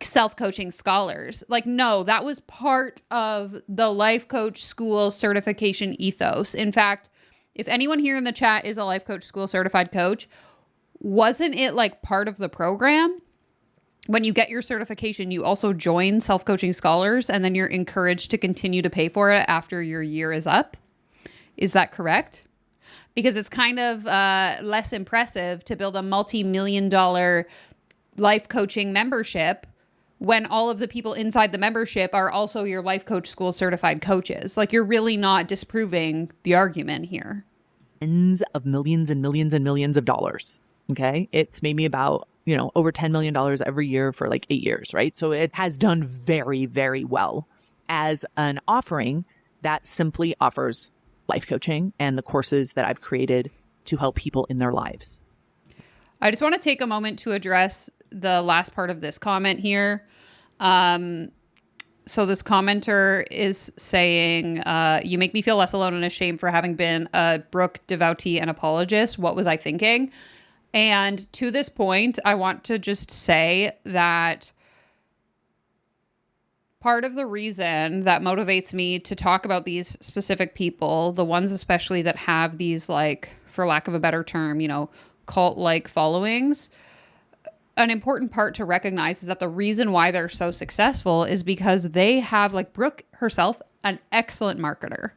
Self-Coaching Scholars. Like, no, that was part of the life coach school certification ethos. In fact, if anyone here in the chat is a life coach school certified coach, wasn't it like part of the program? When you get your certification, you also join Self-Coaching Scholars, and then you're encouraged to continue to pay for it after your year is up. Is that correct? Because it's kind of less impressive to build a multi-million-dollar life coaching membership when all of the people inside the membership are also your life coach school certified coaches. Like, you're really not disproving the argument here. Tens of millions and millions and millions of dollars. Okay. It's made me about, over $10 million every year for like 8 years, right? So it has done very, very well as an offering that simply offers life coaching and the courses that I've created to help people in their lives. I just want to take a moment to address the last part of this comment here. So this commenter is saying, you make me feel less alone and ashamed for having been a Brooke devotee and apologist. What was I thinking? And to this point, I want to just say that part of the reason that motivates me to talk about these specific people, the ones especially that have these, like, for lack of a better term, cult-like followings, an important part to recognize is that the reason why they're so successful is because they have, like Brooke herself, an excellent marketer.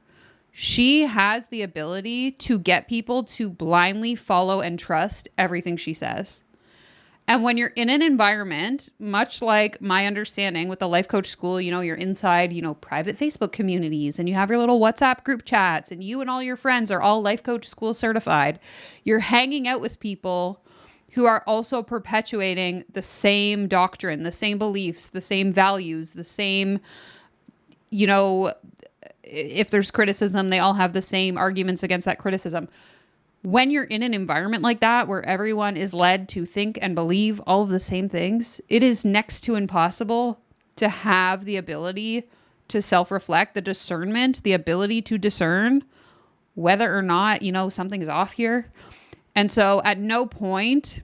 She has the ability to get people to blindly follow and trust everything she says. And when you're in an environment, much like my understanding with the life coach school, you're inside, private Facebook communities, and you have your little WhatsApp group chats, and you and all your friends are all life coach school certified. You're hanging out with people who are also perpetuating the same doctrine, the same beliefs, the same values, the same, if there's criticism, they all have the same arguments against that criticism. When you're in an environment like that, where everyone is led to think and believe all of the same things, it is next to impossible to have the ability to self-reflect, the discernment, the ability to discern whether or not, something's off here. And so at no point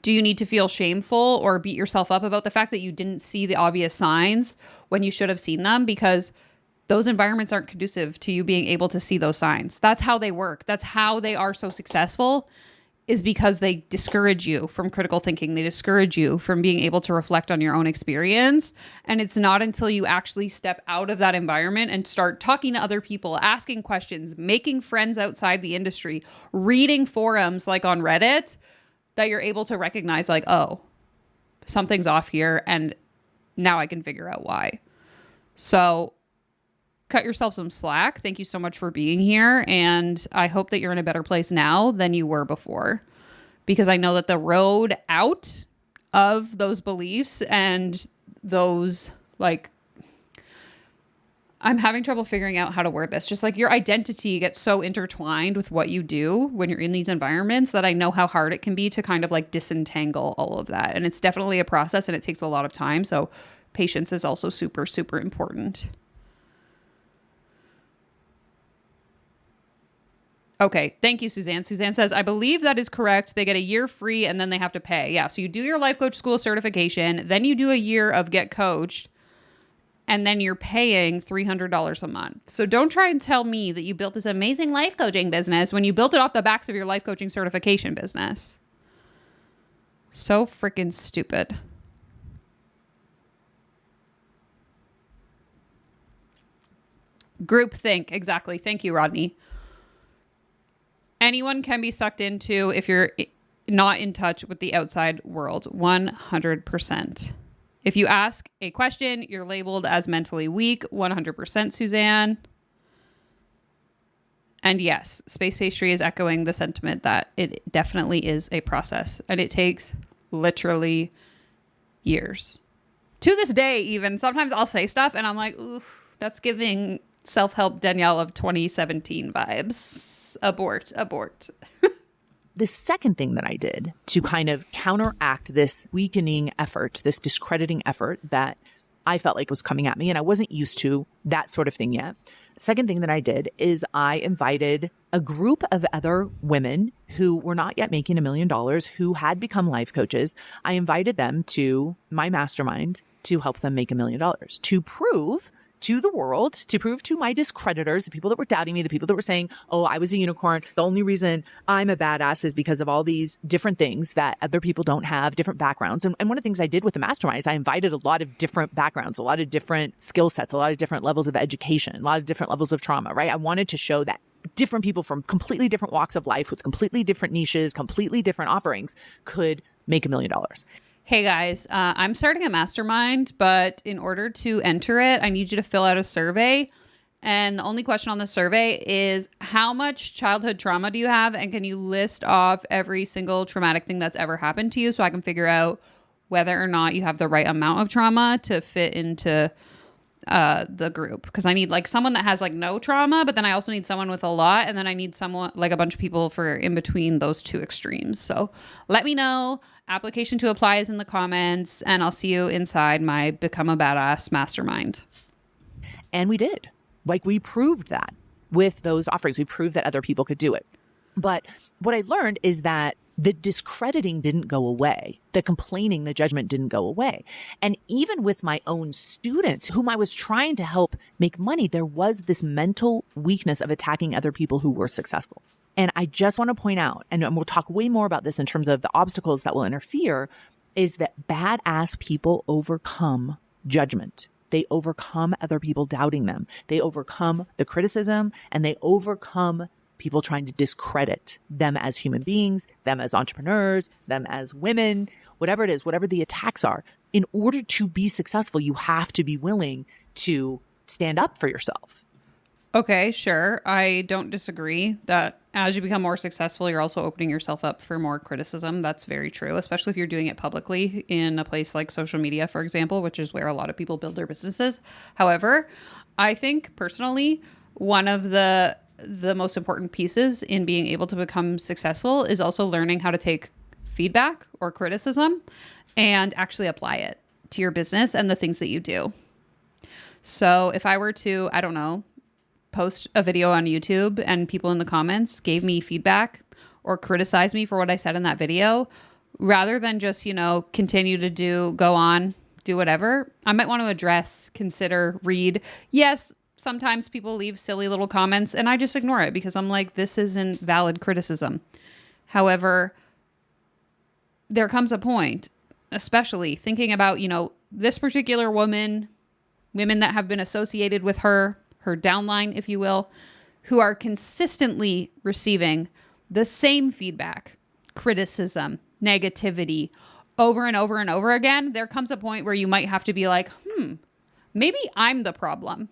do you need to feel shameful or beat yourself up about the fact that you didn't see the obvious signs when you should have seen them, because those environments aren't conducive to you being able to see those signs. That's how they work. That's how they are so successful, is because they discourage you from critical thinking. They discourage you from being able to reflect on your own experience. And it's not until you actually step out of that environment and start talking to other people, asking questions, making friends outside the industry, reading forums like on Reddit, that you're able to recognize, like, oh, something's off here, and now I can figure out why. So cut yourself some slack. Thank you so much for being here. And I hope that you're in a better place now than you were before, because I know that the road out of those beliefs and those, like, I'm having trouble figuring out how to word this. Just like your identity gets so intertwined with what you do when you're in these environments that I know how hard it can be to kind of like disentangle all of that. And it's definitely a process, and it takes a lot of time. So patience is also super, super important. Okay. Thank you, Suzanne. Suzanne says, I believe that is correct. They get a year free and then they have to pay. Yeah. So you do your life coach school certification, then you do a year of Get Coached, and then you're paying $300 a month. So don't try and tell me that you built this amazing life coaching business when you built it off the backs of your life coaching certification business. So freaking stupid. Groupthink. Exactly. Thank you, Rodney. Anyone can be sucked into if you're not in touch with the outside world. 100%. If you ask a question, you're labeled as mentally weak. 100%, Suzanne. And yes, Space Pastry is echoing the sentiment that it definitely is a process, and it takes literally years. To this day, even sometimes I'll say stuff and I'm like, oof, That's giving self-help Danielle of 2017 vibes. Abort. The second thing that I did to kind of counteract this weakening effort, this discrediting effort that I felt like was coming at me, and I wasn't used to that sort of thing yet. Second thing that I did is I invited a group of other women who were not yet making $1 million, who had become life coaches. I invited them to my mastermind to help them make $1 million, to prove to the world, to prove to my discreditors, the people that were doubting me, the people that were saying, oh, I was a unicorn. The only reason I'm a badass is because of all these different things that other people don't have, different backgrounds. And one of the things I did with the mastermind is I invited a lot of different backgrounds, a lot of different skill sets, a lot of different levels of education, a lot of different levels of trauma, right? I wanted to show that different people from completely different walks of life with completely different niches, completely different offerings could make $1 million. Hey guys, I'm starting a mastermind, but in order to enter it, I need you to fill out a survey. And the only question on the survey is, how much childhood trauma do you have? And can you list off every single traumatic thing that's ever happened to you so I can figure out whether or not you have the right amount of trauma to fit into the group? Because I need like someone that has like no trauma, but then I also need someone with a lot. And then I need someone like a bunch of people for in between those two extremes. So let me know. Application to apply is in the comments, and I'll see you inside my Become a Badass mastermind. And we did. Like, we proved that with those offerings. We proved that other people could do it. But what I learned is that the discrediting didn't go away. The complaining, the judgment didn't go away. And even with my own students, whom I was trying to help make money, there was this mental weakness of attacking other people who were successful. And I just want to point out, and we'll talk way more about this in terms of the obstacles that will interfere, is that badass people overcome judgment. They overcome other people doubting them. They overcome the criticism, and they overcome people trying to discredit them as human beings, them as entrepreneurs, them as women, whatever it is, whatever the attacks are. In order to be successful, you have to be willing to stand up for yourself. Okay, sure. I don't disagree that as you become more successful, you're also opening yourself up for more criticism. That's very true, especially if you're doing it publicly in a place like social media, for example, which is where a lot of people build their businesses. However, I think personally, one of the most important pieces in being able to become successful is also learning how to take feedback or criticism and actually apply it to your business and the things that you do. So if I were to, I don't know, post a video on YouTube and people in the comments gave me feedback or criticized me for what I said in that video, rather than just, continue to go on, do whatever, I might want to address, consider, read. Yes, sometimes people leave silly little comments and I just ignore it because I'm like, this isn't valid criticism. However, there comes a point, especially thinking about, this particular women that have been associated with her downline, if you will, who are consistently receiving the same feedback, criticism, negativity over and over and over again. There comes a point where you might have to be like, maybe I'm the problem.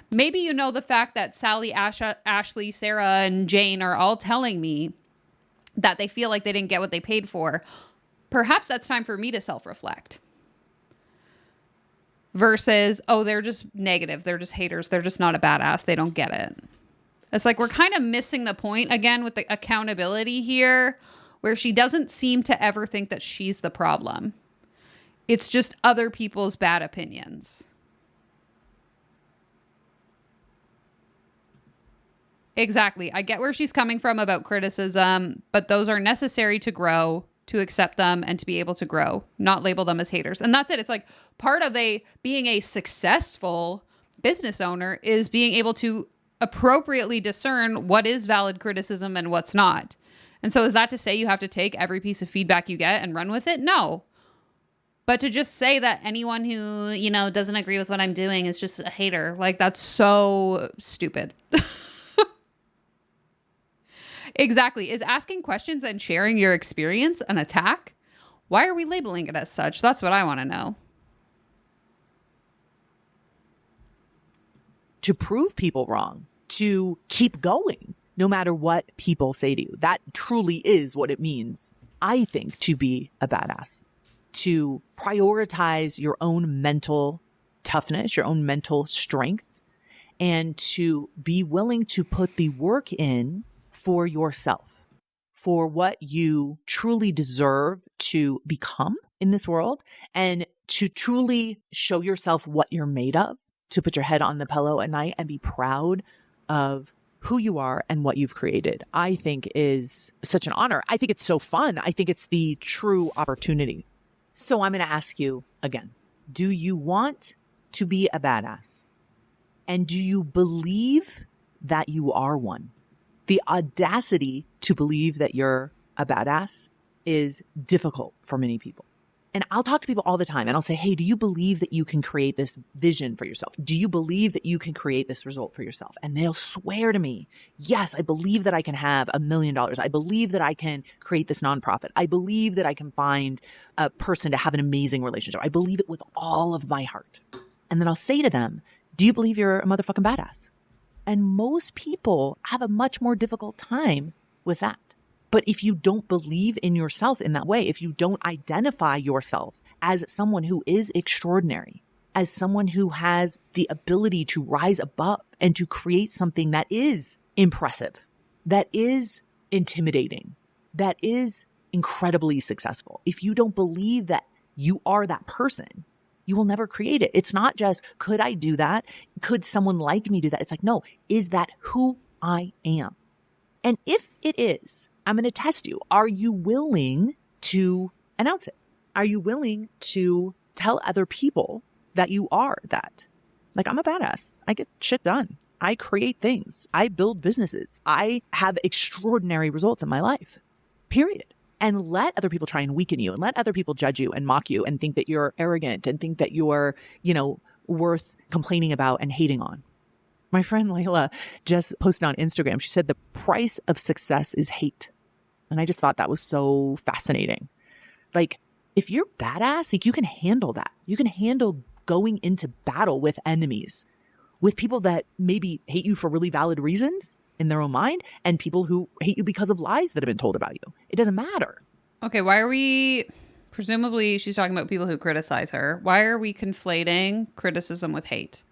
Maybe the fact that Sally, Ashley, Sarah, and Jane are all telling me that they feel like they didn't get what they paid for. Perhaps that's time for me to self-reflect. Versus, they're just negative. They're just haters. They're just not a badass. They don't get it. It's like we're kind of missing the point again with the accountability here, where she doesn't seem to ever think that she's the problem. It's just other people's bad opinions. Exactly. I get where she's coming from about criticism, but those are necessary to grow, to accept them, and to be able to grow, not label them as haters. And that's it. It's like part of being a successful business owner is being able to appropriately discern what is valid criticism and what's not. And so is that to say you have to take every piece of feedback you get and run with it? No. But to just say that anyone who, doesn't agree with what I'm doing is just a hater, like that's so stupid. Exactly. Is asking questions and sharing your experience an attack? Why are we labeling it as such? That's what I want to know. To prove people wrong, to keep going, no matter what people say to you. That truly is what it means, I think, to be a badass. To prioritize your own mental toughness, your own mental strength, and to be willing to put the work in for yourself, for what you truly deserve to become in this world, and to truly show yourself what you're made of, to put your head on the pillow at night and be proud of who you are and what you've created, I think is such an honor. I think it's so fun. I think it's the true opportunity. So I'm going to ask you again, do you want to be a badass? And do you believe that you are one? The audacity to believe that you're a badass is difficult for many people. And I'll talk to people all the time and I'll say, hey, do you believe that you can create this vision for yourself? Do you believe that you can create this result for yourself? And they'll swear to me, yes, I believe that I can have $1 million. I believe that I can create this nonprofit. I believe that I can find a person to have an amazing relationship. I believe it with all of my heart. And then I'll say to them, do you believe you're a motherfucking badass? And most people have a much more difficult time with that. But if you don't believe in yourself in that way, if you don't identify yourself as someone who is extraordinary, as someone who has the ability to rise above and to create something that is impressive, that is intimidating, that is incredibly successful, if you don't believe that you are that person, you will never create it. It's not just, could I do that? Could someone like me do that? It's like, no, is that who I am? And if it is, I'm going to test you. Are you willing to announce it? Are you willing to tell other people that you are that? Like, I'm a badass. I get shit done. I create things. I build businesses. I have extraordinary results in my life, period. And let other people try and weaken you and let other people judge you and mock you and think that you're arrogant and think that you're, worth complaining about and hating on. My friend Layla just posted on Instagram. She said the price of success is hate. And I just thought that was so fascinating. Like, if you're badass, like, you can handle that. You can handle going into battle with enemies, with people that maybe hate you for really valid reasons in their own mind, and people who hate you because of lies that have been told about you. It doesn't matter. Okay, why are we... Presumably, she's talking about people who criticize her. Why are we conflating criticism with hate?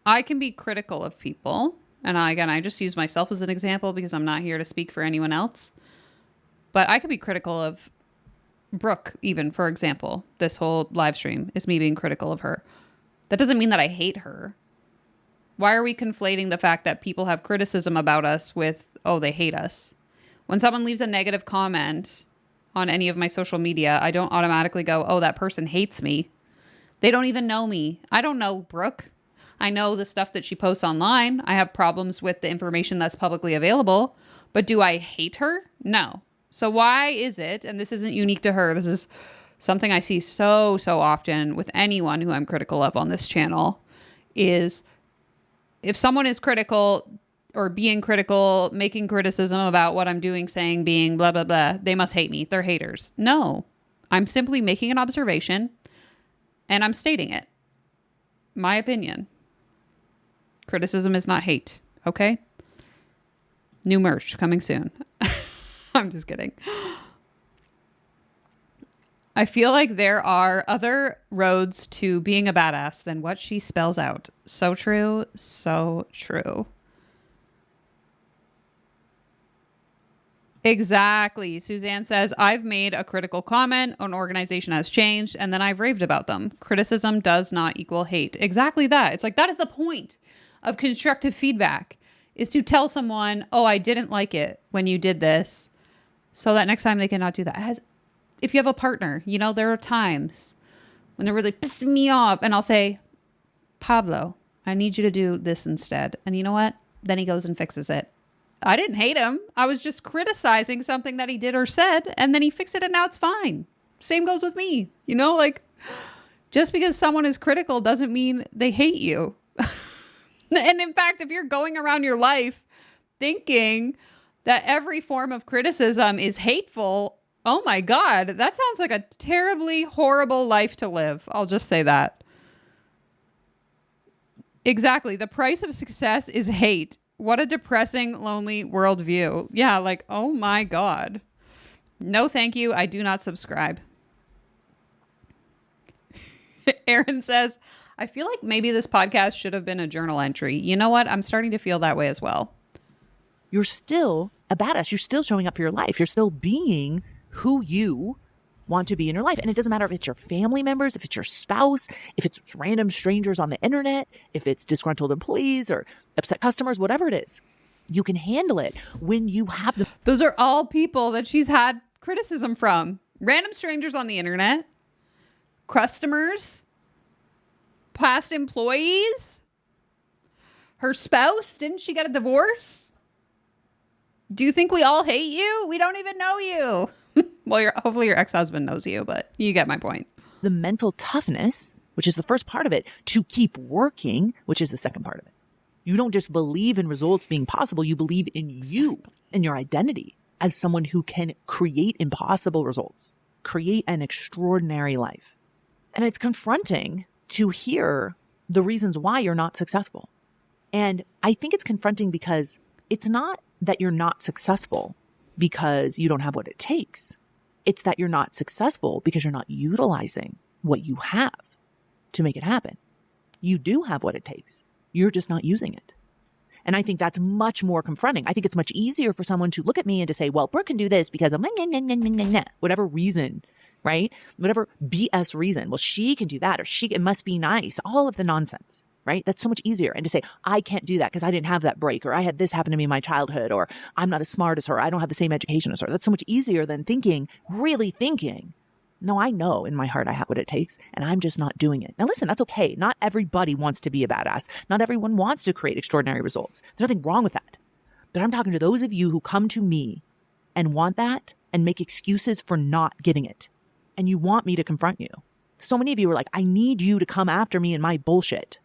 I can be critical of people. And I just use myself as an example because I'm not here to speak for anyone else. But I could be critical of Brooke, even, for example. This whole live stream is me being critical of her. That doesn't mean that I hate her. Why are we conflating the fact that people have criticism about us with, oh, they hate us? When someone leaves a negative comment on any of my social media, I don't automatically go, oh, that person hates me. They don't even know me. I don't know Brooke. I know the stuff that she posts online. I have problems with the information that's publicly available. But do I hate her? No. So why is it, and this isn't unique to her, this is something I see so often with anyone who I'm critical of on this channel, is if someone is critical or being critical, making criticism about what I'm doing, saying, being, blah, blah, blah, they must hate me. They're haters. No. I'm simply making an observation and I'm stating it. My opinion. Criticism is not hate. Okay? New merch coming soon. I'm just kidding. I feel like there are other roads to being a badass than what she spells out. So true. So true. Exactly. Suzanne says, I've made a critical comment, an organization has changed, and then I've raved about them. Criticism does not equal hate. Exactly that. It's like, that is the point of constructive feedback, is to tell someone, oh, I didn't like it when you did this, so that next time they cannot do that. If you have a partner, there are times when they're really pissing me off, and I'll say, Pablo, I need you to do this instead. And you know what? Then he goes and fixes it. I didn't hate him. I was just criticizing something that he did or said, and then he fixed it and now it's fine. Same goes with me. Just because someone is critical doesn't mean they hate you. And in fact, if you're going around your life thinking that every form of criticism is hateful, oh my God, that sounds like a terribly horrible life to live. I'll just say that. Exactly. The price of success is hate. What a depressing, lonely worldview. Yeah, oh my God. No, thank you. I do not subscribe. Aaron says, I feel like maybe this podcast should have been a journal entry. You know what? I'm starting to feel that way as well. You're still a badass. You're still showing up for your life. You're still being who you want to be in your life. And it doesn't matter if it's your family members, if it's your spouse, if it's random strangers on the internet, if it's disgruntled employees or upset customers, whatever it is. You can handle it when you have the... Those are all people that she's had criticism from. Random strangers on the internet, customers, past employees, her spouse. Didn't she get a divorce? Do you think we all hate you? We don't even know you. Well, hopefully your ex-husband knows you, but you get my point. The mental toughness, which is the first part of it, to keep working, which is the second part of it. You don't just believe in results being possible. You believe in you and your identity as someone who can create impossible results, create an extraordinary life. And it's confronting to hear the reasons why you're not successful. And I think it's confronting because it's not that you're not successful because you don't have what it takes. It's that you're not successful because you're not utilizing what you have to make it happen. You do have what it takes. You're just not using it. And I think that's much more confronting. I think it's much easier for someone to look at me and to say, well, Brooke can do this because of whatever reason, right? Whatever BS reason. Well, she can do that, or it must be nice. All of the nonsense, right? That's so much easier. And to say, I can't do that because I didn't have that break, or I had this happen to me in my childhood, or I'm not as smart as her. I don't have the same education as her. That's so much easier than really thinking, no, I know in my heart I have what it takes, and I'm just not doing it. Now listen, that's okay. Not everybody wants to be a badass. Not everyone wants to create extraordinary results. There's nothing wrong with that. But I'm talking to those of you who come to me and want that and make excuses for not getting it. And you want me to confront you. So many of you are like, I need you to come after me in my bullshit.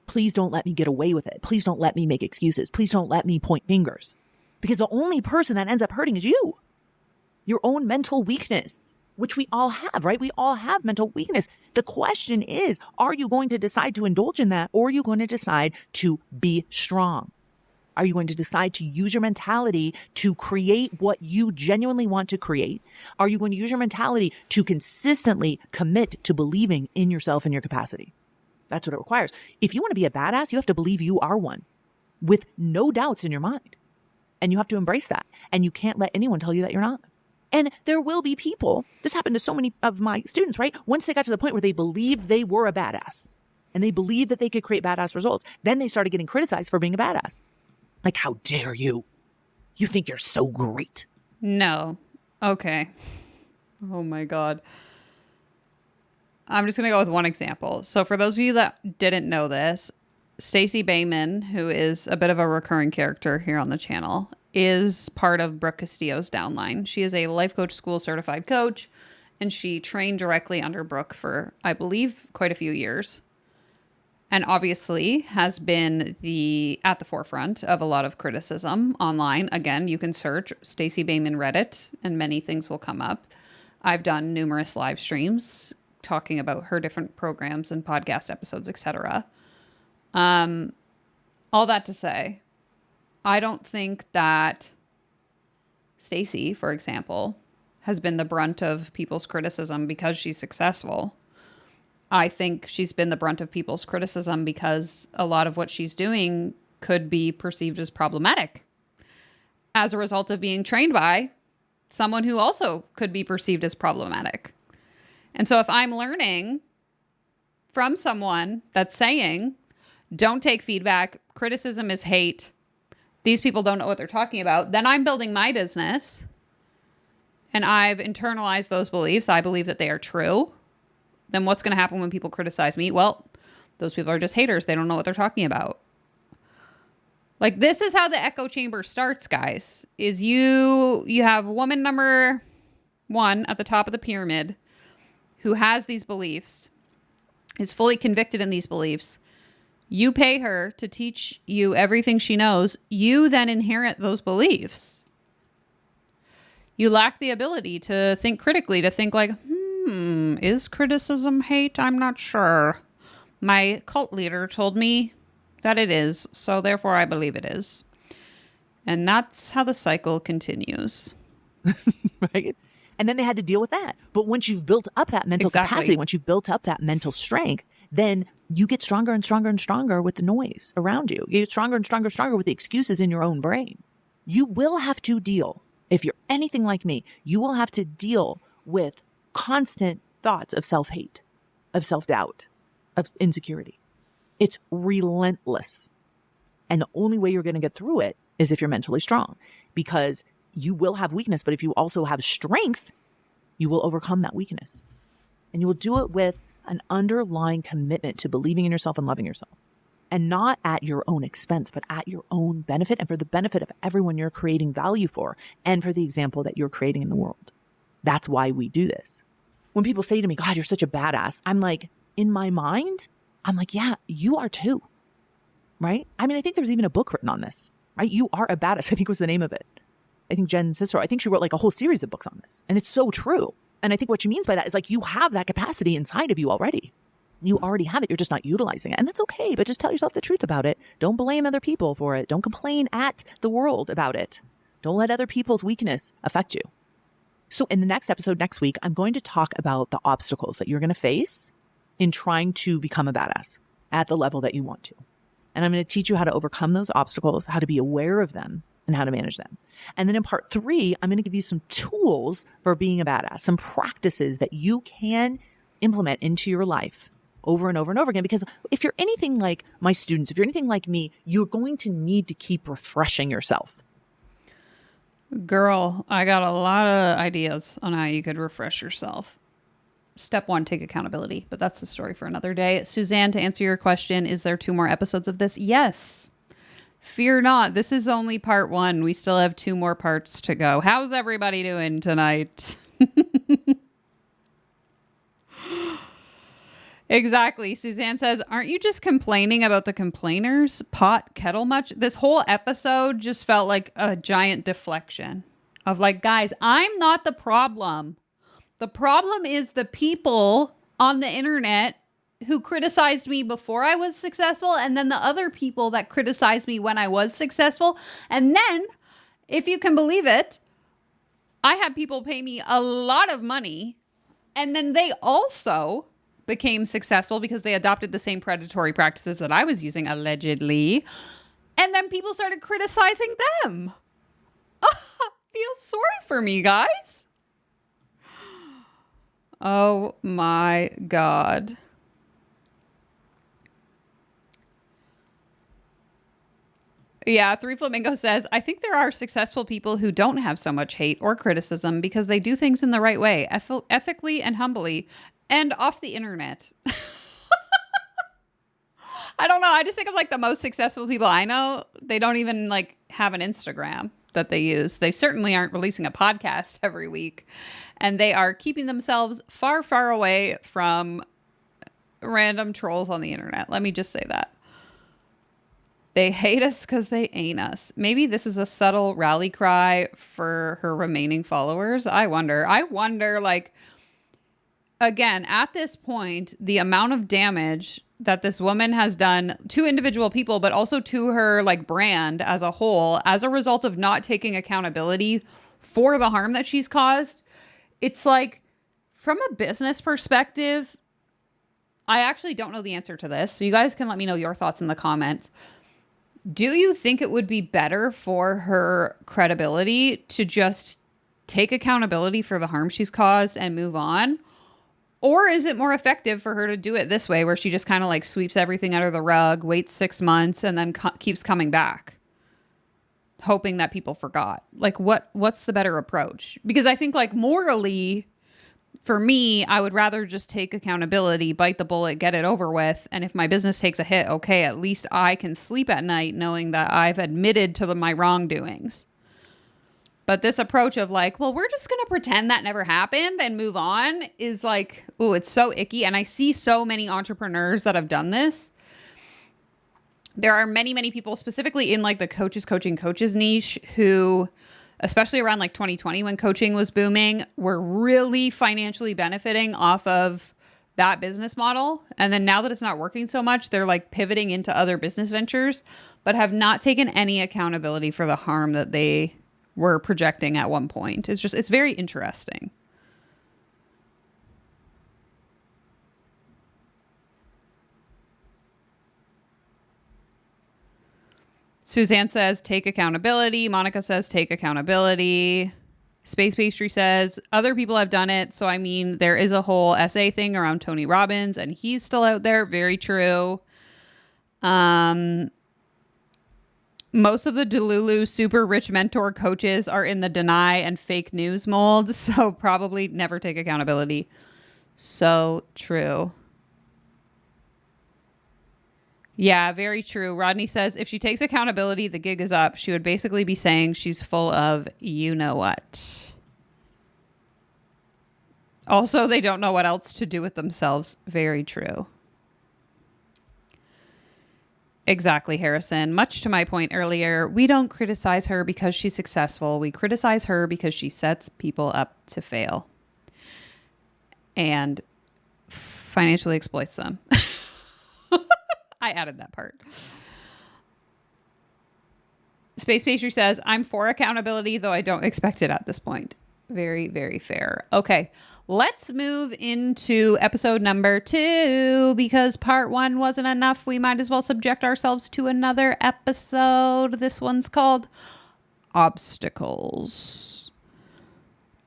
Please don't let me get away with it. Please don't let me make excuses. Please don't let me point fingers. Because the only person that ends up hurting is you. Your own mental weakness. Which we all have, right? We all have mental weakness. The question is, are you going to decide to indulge in that, or are you going to decide to be strong? Are you going to decide to use your mentality to create what you genuinely want to create? Are you going to use your mentality to consistently commit to believing in yourself and your capacity? That's what it requires. If you want to be a badass, you have to believe you are one with no doubts in your mind. And you have to embrace that. And you can't let anyone tell you that you're not. And there will be people, this happened to so many of my students, right? Once they got to the point where they believed they were a badass and they believed that they could create badass results, then they started getting criticized for being a badass. Like, how dare you? You think you're so great. No. Okay. Oh my God. I'm just going to go with one example. So for those of you that didn't know this, Stacey Bayman, who is a bit of a recurring character here on the channel, is part of Brooke Castillo's downline. She is a life coach school certified coach, and she trained directly under Brooke for, I believe, quite a few years. And obviously has been at the forefront of a lot of criticism online. Again, you can search Stacey Bayman Reddit and many things will come up. I've done numerous live streams talking about her different programs and podcast episodes, etc. All that to say, I don't think that Stacey, for example, has been the brunt of people's criticism because she's successful. I think she's been the brunt of people's criticism because a lot of what she's doing could be perceived as problematic as a result of being trained by someone who also could be perceived as problematic. And so if I'm learning from someone that's saying, don't take feedback, criticism is hate, these people don't know what they're talking about, then I'm building my business and I've internalized those beliefs. I believe that they are true. Then what's going to happen when people criticize me? Well, those people are just haters. They don't know what they're talking about. Like, this is how the echo chamber starts, guys, is you have woman number one at the top of the pyramid who has these beliefs, is fully convicted in these beliefs. You pay her to teach you everything she knows. You then inherit those beliefs. You lack the ability to think critically, to think like, is criticism hate? I'm not sure. My cult leader told me that it is, so therefore I believe it is. And that's how the cycle continues. Right? And then they had to deal with that. But once you've built up that mental capacity, once you've built up that mental strength, then you get stronger and stronger and stronger with the noise around you. You get stronger and stronger and stronger with the excuses in your own brain. You will have to deal, if you're anything like me, you will have to deal with constant thoughts of self-hate, of self-doubt, of insecurity. It's relentless. And the only way you're going to get through it is if you're mentally strong, because you will have weakness, but if you also have strength, you will overcome that weakness. And you will do it with an underlying commitment to believing in yourself and loving yourself. And not at your own expense, but at your own benefit and for the benefit of everyone you're creating value for and for the example that you're creating in the world. That's why we do this. When people say to me, God, you're such a badass, I'm like, in my mind, I'm like, yeah, you are too. Right? I mean, I think there's even a book written on this, right? You are a badass, I think was the name of it. I think Jen Cicero, I think she wrote like a whole series of books on this. And it's so true. And I think what she means by that is like, you have that capacity inside of you already. You already have it. You're just not utilizing it. And that's okay. But just tell yourself the truth about it. Don't blame other people for it. Don't complain at the world about it. Don't let other people's weakness affect you. So in the next episode next week, I'm going to talk about the obstacles that you're going to face in trying to become a badass at the level that you want to. And I'm going to teach you how to overcome those obstacles, how to be aware of them, and how to manage them. And then in part 3, I'm going to give you some tools for being a badass, some practices that you can implement into your life over and over and over again. Because if you're anything like my students, if you're anything like me, you're going to need to keep refreshing yourself. Girl, I got a lot of ideas on how you could refresh yourself. Step 1, take accountability, but that's the story for another day. Suzanne, to answer your question, is there 2 more episodes of this? Yes. Fear not. This is only part 1. We still have 2 more parts to go. How's everybody doing tonight? Exactly. Suzanne says, aren't you just complaining about the complainers? Pot kettle much? This whole episode just felt like a giant deflection of like, guys, I'm not the problem. The problem is the people on the internet who criticized me before I was successful, and then the other people that criticized me when I was successful. And then, if you can believe it, I had people pay me a lot of money, and then they also became successful because they adopted the same predatory practices that I was using, allegedly. And then people started criticizing them. Feel sorry for me, guys. Oh my God. Yeah, 3 Flamingo says, I think there are successful people who don't have so much hate or criticism because they do things in the right way, ethically and humbly, and off the internet. I don't know. I just think of like the most successful people I know. They don't even like have an Instagram that they use. They certainly aren't releasing a podcast every week. And they are keeping themselves far, far away from random trolls on the internet. Let me just say that. They hate us because they ain't us. Maybe this is a subtle rally cry for her remaining followers. I wonder, like, again, at this point, the amount of damage that this woman has done to individual people, but also to her like brand as a whole, as a result of not taking accountability for the harm that she's caused. It's like, from a business perspective, I actually don't know the answer to this. So you guys can let me know your thoughts in the comments. Do you think it would be better for her credibility to just take accountability for the harm she's caused and move on? Or is it more effective for her to do it this way, where she just kind of like sweeps everything under the rug, waits 6 months, and then keeps coming back, hoping that people forgot? Like, what's the better approach? Because I think like morally, for me, I would rather just take accountability, bite the bullet, get it over with. And if my business takes a hit, okay, at least I can sleep at night knowing that I've admitted to my wrongdoings. But this approach of like, well, we're just going to pretend that never happened and move on is like, oh, it's so icky. And I see so many entrepreneurs that have done this. There are many, many people specifically in like the coaches niche who, especially around like 2020 when coaching was booming, were really financially benefiting off of that business model. And then now that it's not working so much, they're like pivoting into other business ventures, but have not taken any accountability for the harm that they were projecting at one point. It's very interesting. Suzanne says, take accountability. Monica says, take accountability. Space Pastry says, other people have done it. So, I mean, there is a whole essay thing around Tony Robbins, and he's still out there. Very true. Most of the Delulu super rich mentor coaches are in the deny and fake news mold. So, probably never take accountability. So true. Yeah, very true. Rodney says, if she takes accountability, the gig is up. She would basically be saying she's full of you know what. Also, they don't know what else to do with themselves. Very true. Exactly, Harrison. Much to my point earlier, we don't criticize her because she's successful. We criticize her because she sets people up to fail and financially exploits them. I added that part. Space Pastry says, I'm for accountability, though I don't expect it at this point. Very, very fair. Okay, let's move into episode number 2 because part 1 wasn't enough. We might as well subject ourselves to another episode. This one's called Obstacles.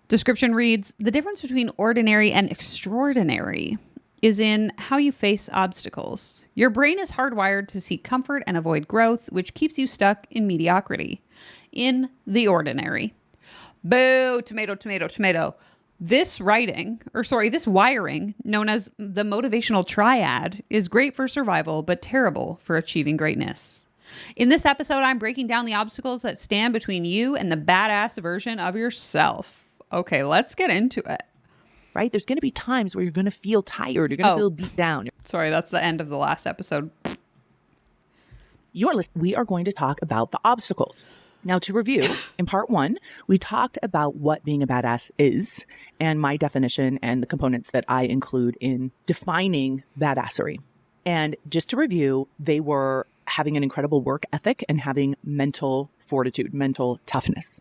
Description reads, the difference between ordinary and extraordinary is in how you face obstacles. Your brain is hardwired to seek comfort and avoid growth, which keeps you stuck in mediocrity, in the ordinary. Boo, tomato, tomato, tomato. This wiring, known as the motivational triad, is great for survival, but terrible for achieving greatness. In this episode, I'm breaking down the obstacles that stand between you and the badass version of yourself. Okay, let's get into it. Right? There's going to be times where you're going to feel tired. You're going to feel beat down. Sorry, that's the end of the last episode. You're listening. We are going to talk about the obstacles. Now, to review, in part 1, we talked about what being a badass is and my definition and the components that I include in defining badassery. And just to review, they were having an incredible work ethic and having mental fortitude, mental toughness.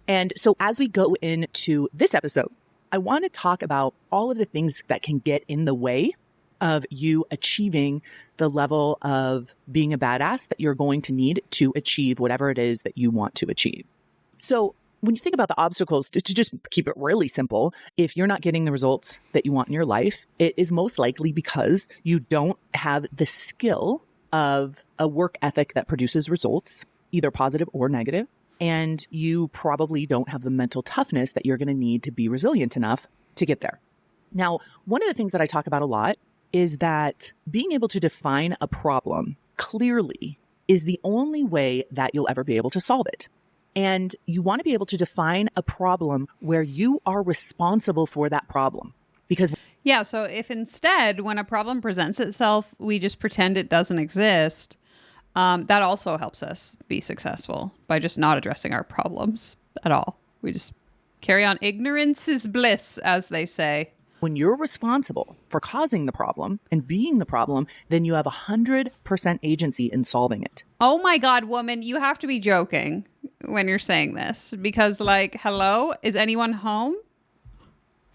And so as we go into this episode, I want to talk about all of the things that can get in the way of you achieving the level of being a badass that you're going to need to achieve whatever it is that you want to achieve. So when you think about the obstacles, to just keep it really simple, if you're not getting the results that you want in your life, it is most likely because you don't have the skill of a work ethic that produces results, either positive or negative. And you probably don't have the mental toughness that you're going to need to be resilient enough to get there. Now, one of the things that I talk about a lot is that being able to define a problem clearly is the only way that you'll ever be able to solve it. And you want to be able to define a problem where you are responsible for that problem. Because yeah, so if instead, when a problem presents itself, we just pretend it doesn't exist, that also helps us be successful by just not addressing our problems at all. We just carry on. Ignorance is bliss, as they say. When you're responsible for causing the problem and being the problem, then you have 100% agency in solving it. Oh my God, woman, you have to be joking when you're saying this because, like, hello, is anyone home?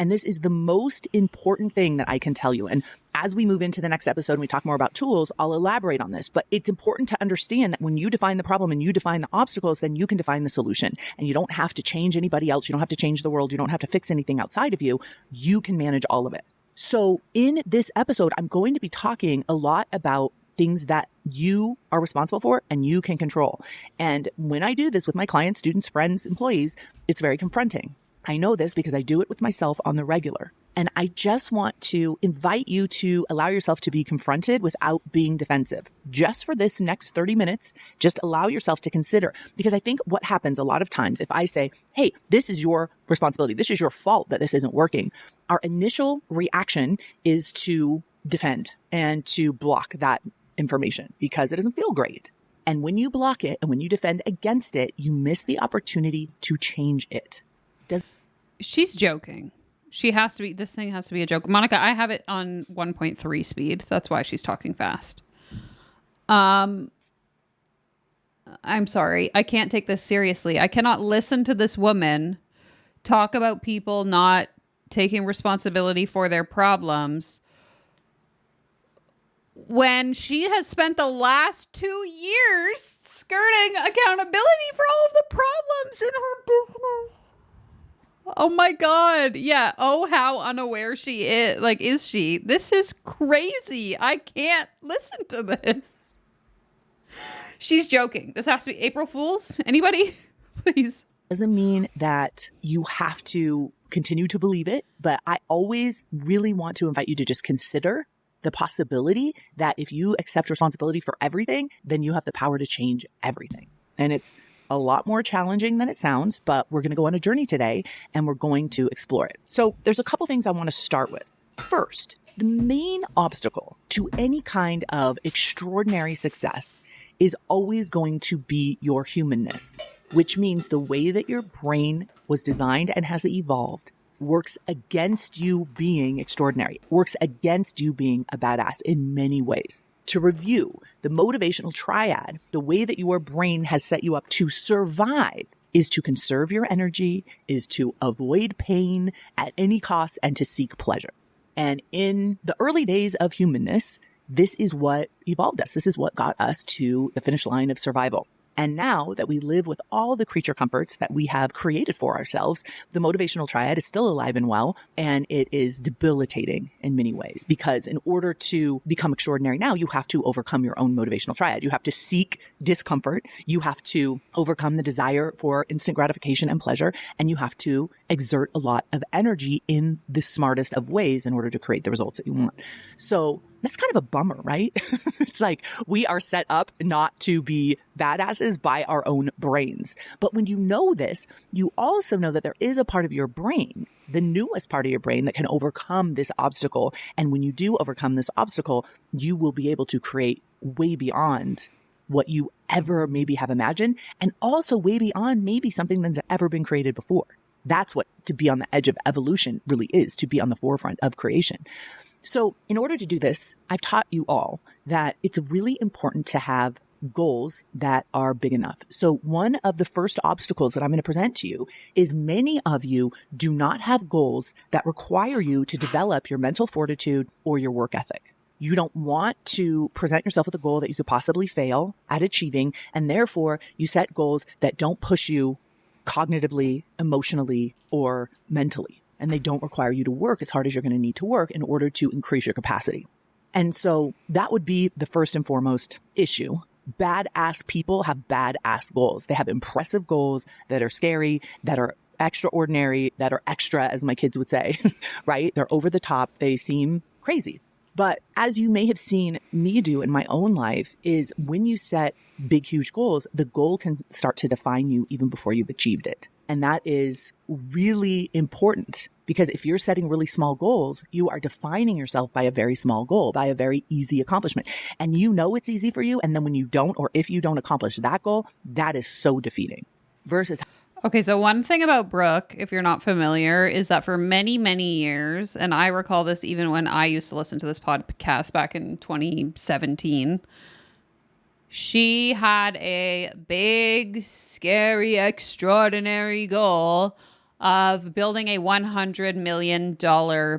And this is the most important thing that I can tell you. And as we move into the next episode and we talk more about tools, I'll elaborate on this. But it's important to understand that when you define the problem and you define the obstacles, then you can define the solution. And you don't have to change anybody else. You don't have to change the world. You don't have to fix anything outside of you. You can manage all of it. So in this episode, I'm going to be talking a lot about things that you are responsible for and you can control. And when I do this with my clients, students, friends, employees, it's very confronting. I know this because I do it with myself on the regular. And I just want to invite you to allow yourself to be confronted without being defensive. Just for this next 30 minutes, just allow yourself to consider. Because I think what happens a lot of times, if I say, hey, this is your responsibility, this is your fault that this isn't working, our initial reaction is to defend and to block that information because it doesn't feel great. And when you block it and when you defend against it, you miss the opportunity to change it. She's joking. This thing has to be a joke. Monica, I have it on 1.3 speed. That's why she's talking fast. I'm sorry. I can't take this seriously. I cannot listen to this woman talk about people not taking responsibility for their problems when she has spent the last 2 years skirting accountability for all of the problems in her business. Oh my God. Yeah. Oh, how unaware she is. Like, is she? This is crazy. I can't listen to this. She's joking. This has to be April Fool's. Anybody? Please. Doesn't mean that you have to continue to believe it, but I always really want to invite you to just consider the possibility that if you accept responsibility for everything, then you have the power to change everything. And it's a lot more challenging than it sounds, but we're going to go on a journey today and we're going to explore it. So there's a couple things I want to start with. First, the main obstacle to any kind of extraordinary success is always going to be your humanness, which means the way that your brain was designed and has evolved works against you being extraordinary, works against you being a badass in many ways. To review, the motivational triad, the way that your brain has set you up to survive is to conserve your energy, is to avoid pain at any cost, and to seek pleasure. And in the early days of humanness, this is what evolved us. This is what got us to the finish line of survival. And now that we live with all the creature comforts that we have created for ourselves, the motivational triad is still alive and well, and it is debilitating in many ways, because in order to become extraordinary now, you have to overcome your own motivational triad. You have to seek discomfort. You have to overcome the desire for instant gratification and pleasure, and you have to exert a lot of energy in the smartest of ways in order to create the results that you want. So that's kind of a bummer, right? It's like we are set up not to be badasses by our own brains. But when you know this, you also know that there is a part of your brain, the newest part of your brain, that can overcome this obstacle. And when you do overcome this obstacle, you will be able to create way beyond what you ever maybe have imagined, and also way beyond maybe something that's ever been created before. That's what to be on the edge of evolution really is, to be on the forefront of creation. So in order to do this, I've taught you all that it's really important to have goals that are big enough. So one of the first obstacles that I'm going to present to you is many of you do not have goals that require you to develop your mental fortitude or your work ethic. You don't want to present yourself with a goal that you could possibly fail at achieving, and therefore you set goals that don't push you cognitively, emotionally, or mentally. And they don't require you to work as hard as you're going to need to work in order to increase your capacity. And so that would be the first and foremost issue. Badass people have badass goals. They have impressive goals that are scary, that are extraordinary, that are extra, as my kids would say, right? They're over the top. They seem crazy. But as you may have seen me do in my own life, is when you set big, huge goals, the goal can start to define you even before you've achieved it. And that is really important, because if you're setting really small goals, you are defining yourself by a very small goal, by a very easy accomplishment. And you know it's easy for you. And then when you don't, or if you don't accomplish that goal, that is so defeating. Versus. Okay, so one thing about Brooke, if you're not familiar, is that for many, many years, and I recall this even when I used to listen to this podcast back in 2017, she had a big, scary, extraordinary goal of building a $100 million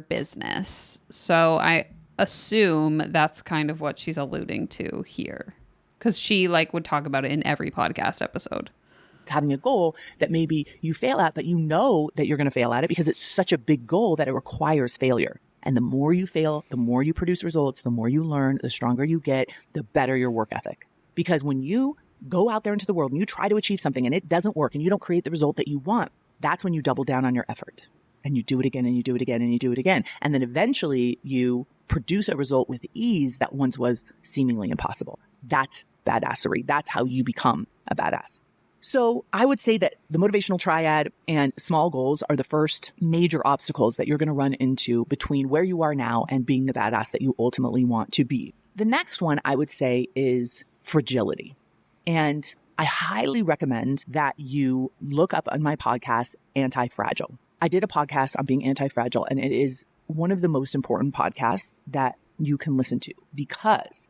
business. So I assume that's kind of what she's alluding to here, because she would talk about it in every podcast episode. Having a goal that maybe you fail at, but you know that you're going to fail at it because it's such a big goal that it requires failure. And the more you fail, the more you produce results, the more you learn, the stronger you get, the better your work ethic. Because when you go out there into the world and you try to achieve something and it doesn't work and you don't create the result that you want, that's when you double down on your effort and you do it again and you do it again and you do it again. And then eventually you produce a result with ease that once was seemingly impossible. That's badassery. That's how you become a badass. So I would say that the motivational triad and small goals are the first major obstacles that you're going to run into between where you are now and being the badass that you ultimately want to be. The next one I would say is fragility. And I highly recommend that you look up on my podcast, Anti-Fragile. I did a podcast on being anti-fragile, and it is one of the most important podcasts that you can listen to because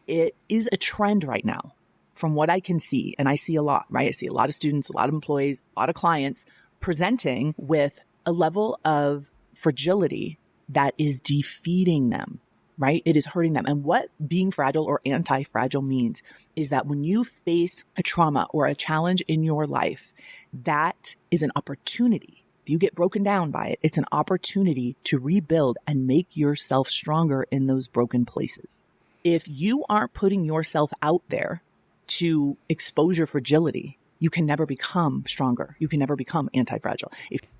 it is a trend right now. From what I can see, and I see a lot, right? I see a lot of students, a lot of employees, a lot of clients presenting with a level of fragility that is defeating them. right? It is hurting them. And what being fragile or anti-fragile means is that when you face a trauma or a challenge in your life, that is an opportunity. If you get broken down by it, it's an opportunity to rebuild and make yourself stronger in those broken places. If you aren't putting yourself out there to expose your fragility, you can never become stronger. You can never become anti-fragile.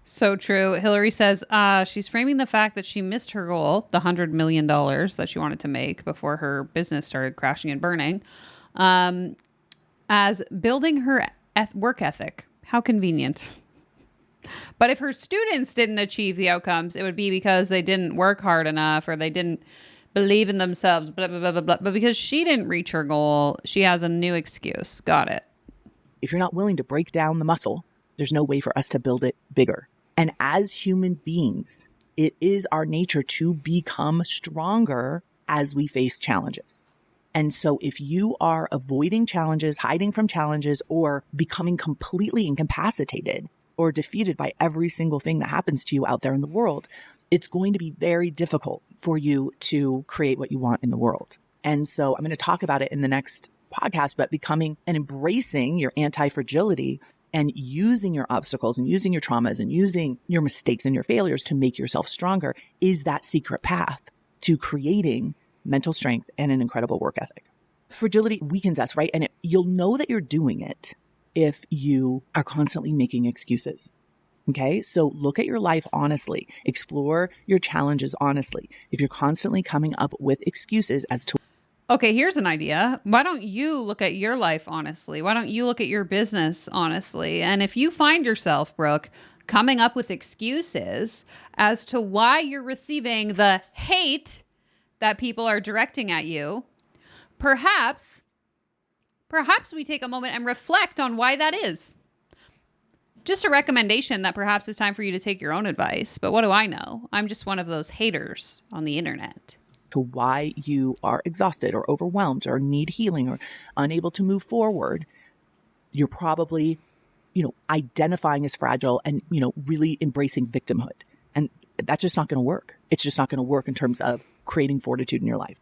So true. Hillary says she's framing the fact that she missed her goal, the $100 million that she wanted to make before her business started crashing and burning, as building her work ethic. How convenient. But if her students didn't achieve the outcomes, it would be because they didn't work hard enough or they didn't believe in themselves, blah, blah, blah, blah, blah. But because she didn't reach her goal, she has a new excuse. Got it. If you're not willing to break down the muscle, there's no way for us to build it bigger. And as human beings, it is our nature to become stronger as we face challenges. And so if you are avoiding challenges, hiding from challenges, or becoming completely incapacitated or defeated by every single thing that happens to you out there in the world, it's going to be very difficult for you to create what you want in the world. And so I'm going to talk about it in the next podcast, but becoming and embracing your anti-fragility and using your obstacles and using your traumas and using your mistakes and your failures to make yourself stronger is that secret path to creating mental strength and an incredible work ethic. Fragility weakens us, right? And you'll know that you're doing it if you are constantly making excuses. Okay. So look at your life honestly, explore your challenges honestly. If you're constantly coming up with excuses as to Okay, here's an idea. Why don't you look at your life honestly? Why don't you look at your business honestly? And if you find yourself, Brooke, coming up with excuses as to why you're receiving the hate that people are directing at you, perhaps we take a moment and reflect on why that is. Just a recommendation that perhaps it's time for you to take your own advice. But what do I know? I'm just one of those haters on the internet. To why you are exhausted or overwhelmed or need healing or unable to move forward, you're probably, identifying as fragile and, really embracing victimhood. And that's just not going to work. It's just not going to work in terms of creating fortitude in your life.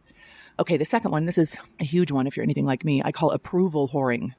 Okay, the second one, this is a huge one if you're anything like me. I call approval whoring,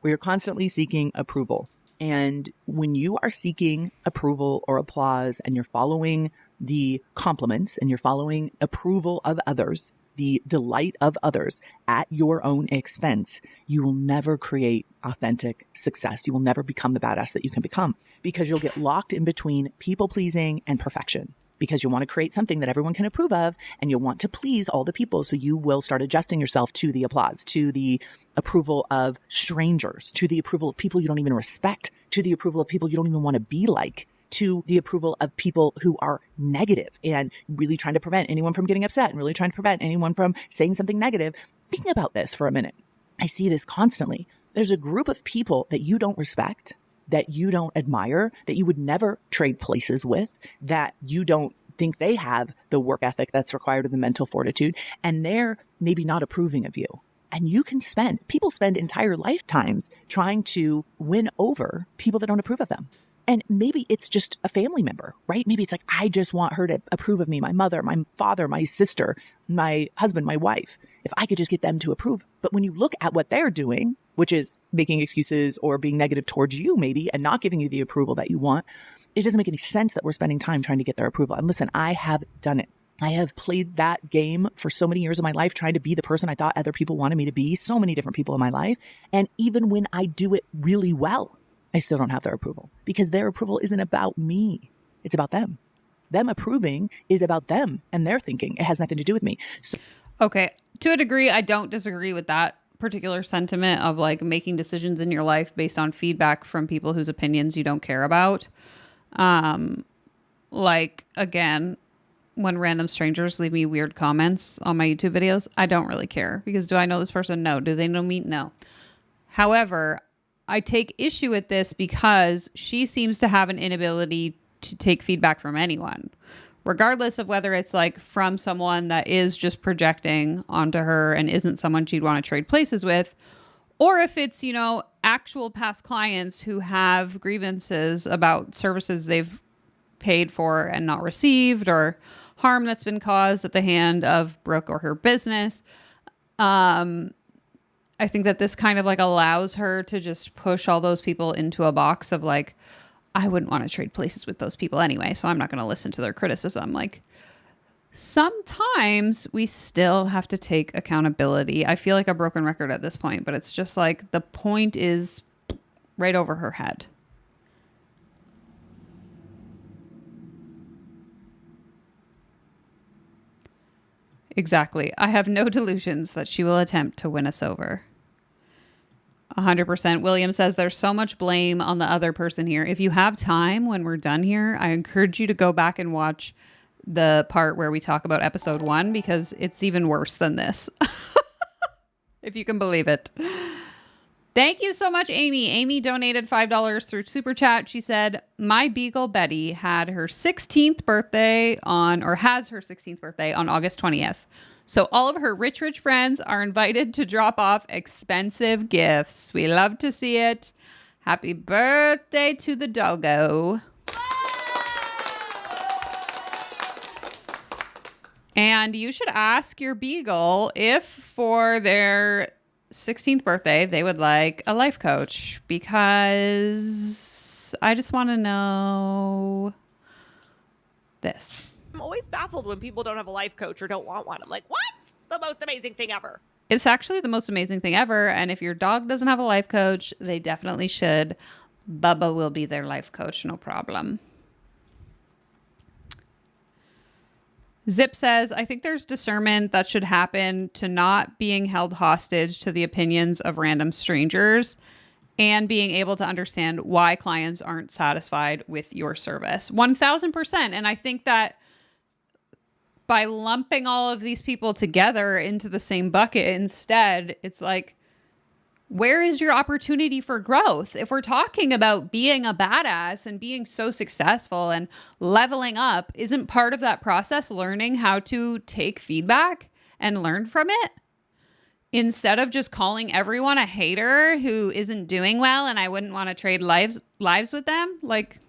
where you're constantly seeking approval. And when you are seeking approval or applause and you're following the compliments and you're following approval of others, the delight of others at your own expense, you will never create authentic success. You will never become the badass that you can become because you'll get locked in between people pleasing and perfection because you want to create something that everyone can approve of and you'll want to please all the people. So you will start adjusting yourself to the applause, to the approval of strangers, to the approval of people you don't even respect, to the approval of people you don't even want to be like, to the approval of people who are negative and really trying to prevent anyone from getting upset and really trying to prevent anyone from saying something negative. Think about this for a minute. I see this constantly. There's a group of people that you don't respect, that you don't admire, that you would never trade places with, that you don't think they have the work ethic that's required of the mental fortitude, and they're maybe not approving of you. And people spend entire lifetimes trying to win over people that don't approve of them. And maybe it's just a family member, right? Maybe it's like, I just want her to approve of me, my mother, my father, my sister, my husband, my wife, if I could just get them to approve. But when you look at what they're doing, which is making excuses or being negative towards you maybe, and not giving you the approval that you want, it doesn't make any sense that we're spending time trying to get their approval. And listen, I have done it. I have played that game for so many years of my life, trying to be the person I thought other people wanted me to be, so many different people in my life. And even when I do it really well, I still don't have their approval because their approval isn't about me. It's about them. Them approving is about them and their thinking. It has nothing to do with me. So, okay. To a degree, I don't disagree with that particular sentiment of like making decisions in your life based on feedback from people whose opinions you don't care about. Like again, when random strangers leave me weird comments on my YouTube videos, I don't really care because do I know this person? No. Do they know me? No. However, I take issue with this because she seems to have an inability to take feedback from anyone, regardless of whether it's like from someone that is just projecting onto her and isn't someone she'd want to trade places with, or if it's, actual past clients who have grievances about services they've paid for and not received or harm that's been caused at the hand of Brooke or her business. I think that this kind of like allows her to just push all those people into a box of like, I wouldn't want to trade places with those people anyway, so I'm not going to listen to their criticism. Like, sometimes we still have to take accountability. I feel like a broken record at this point, but it's just like the point is right over her head. Exactly. I have no delusions that she will attempt to win us over. 100%. William says there's so much blame on the other person here. If you have time when we're done here, I encourage you to go back and watch the part where we talk about episode 1 because it's even worse than this. If you can believe it. Thank you so much, Amy. Amy donated $5 through Super Chat. She said, my Beagle Betty had her 16th birthday has her 16th birthday on August 20th. So all of her rich friends are invited to drop off expensive gifts. We love to see it. Happy birthday to the doggo. And you should ask your Beagle if for their 16th birthday they would like a life coach, because I just want to know this. I'm always baffled when people don't have a life coach or don't want one. I'm like, what? It's the most amazing thing ever. It's actually the most amazing thing ever. And if your dog doesn't have a life coach, they definitely should. Bubba will be their life coach, no problem. Zip says, I think there's discernment that should happen to not being held hostage to the opinions of random strangers and being able to understand why clients aren't satisfied with your service. 1000%. And I think that by lumping all of these people together into the same bucket instead, it's like, where is your opportunity for growth? If we're talking about being a badass and being so successful and leveling up, isn't part of that process learning how to take feedback and learn from it? Instead of just calling everyone a hater who isn't doing well and I wouldn't want to trade lives with them. Like,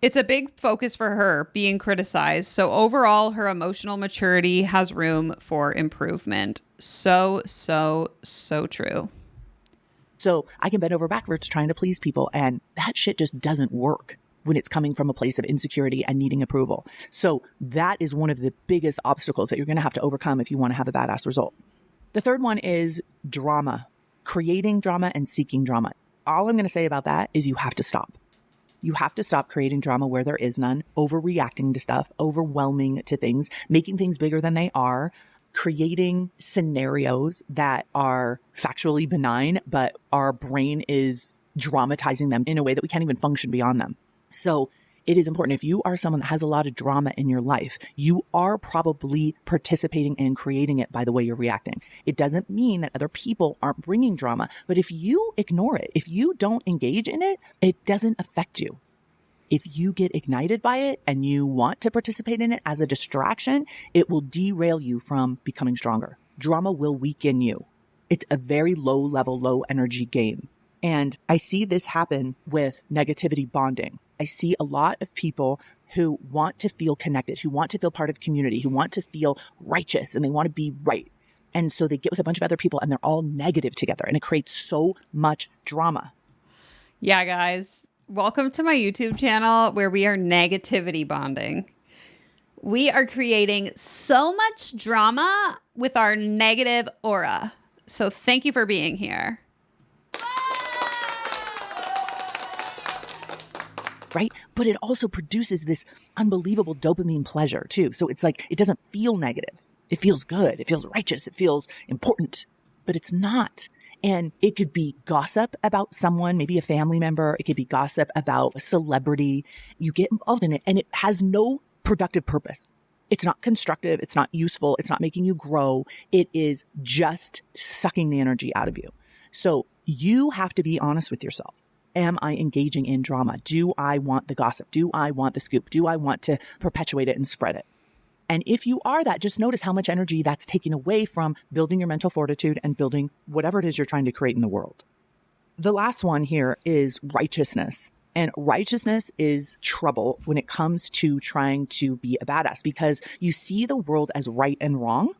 it's a big focus for her being criticized. So overall, her emotional maturity has room for improvement. So true. So I can bend over backwards trying to please people, and that shit just doesn't work when it's coming from a place of insecurity and needing approval. So that is one of the biggest obstacles that you're going to have to overcome if you want to have a badass result. The third one is drama, creating drama and seeking drama. All I'm going to say about that is you have to stop. You have to stop creating drama where there is none, overreacting to stuff, overwhelming to things, making things bigger than they are, creating scenarios that are factually benign, but our brain is dramatizing them in a way that we can't even function beyond them. So it is important. If you are someone that has a lot of drama in your life, you are probably participating in creating it by the way you're reacting. It doesn't mean that other people aren't bringing drama, but if you ignore it, if you don't engage in it, it doesn't affect you. If you get ignited by it and you want to participate in it as a distraction, it will derail you from becoming stronger. Drama will weaken you. It's a very low level, low energy game. And I see this happen with negativity bonding. I see a lot of people who want to feel connected, who want to feel part of community, who want to feel righteous, and they want to be right. And so they get with a bunch of other people and they're all negative together, and it creates so much drama. Yeah, guys, welcome to my YouTube channel where we are negativity bonding. We are creating so much drama with our negative aura. So thank you for being here. Right? But it also produces this unbelievable dopamine pleasure too. So it's like, it doesn't feel negative. It feels good. It feels righteous. It feels important, but it's not. And it could be gossip about someone, maybe a family member. It could be gossip about a celebrity. You get involved in it and it has no productive purpose. It's not constructive. It's not useful. It's not making you grow. It is just sucking the energy out of you. So you have to be honest with yourself. Am I engaging in drama? Do I want the gossip? Do I want the scoop? Do I want to perpetuate it and spread it? And if you are that, just notice how much energy that's taking away from building your mental fortitude and building whatever it is you're trying to create in the world. The last one here is righteousness. And righteousness is trouble when it comes to trying to be a badass, because you see the world as right and wrong.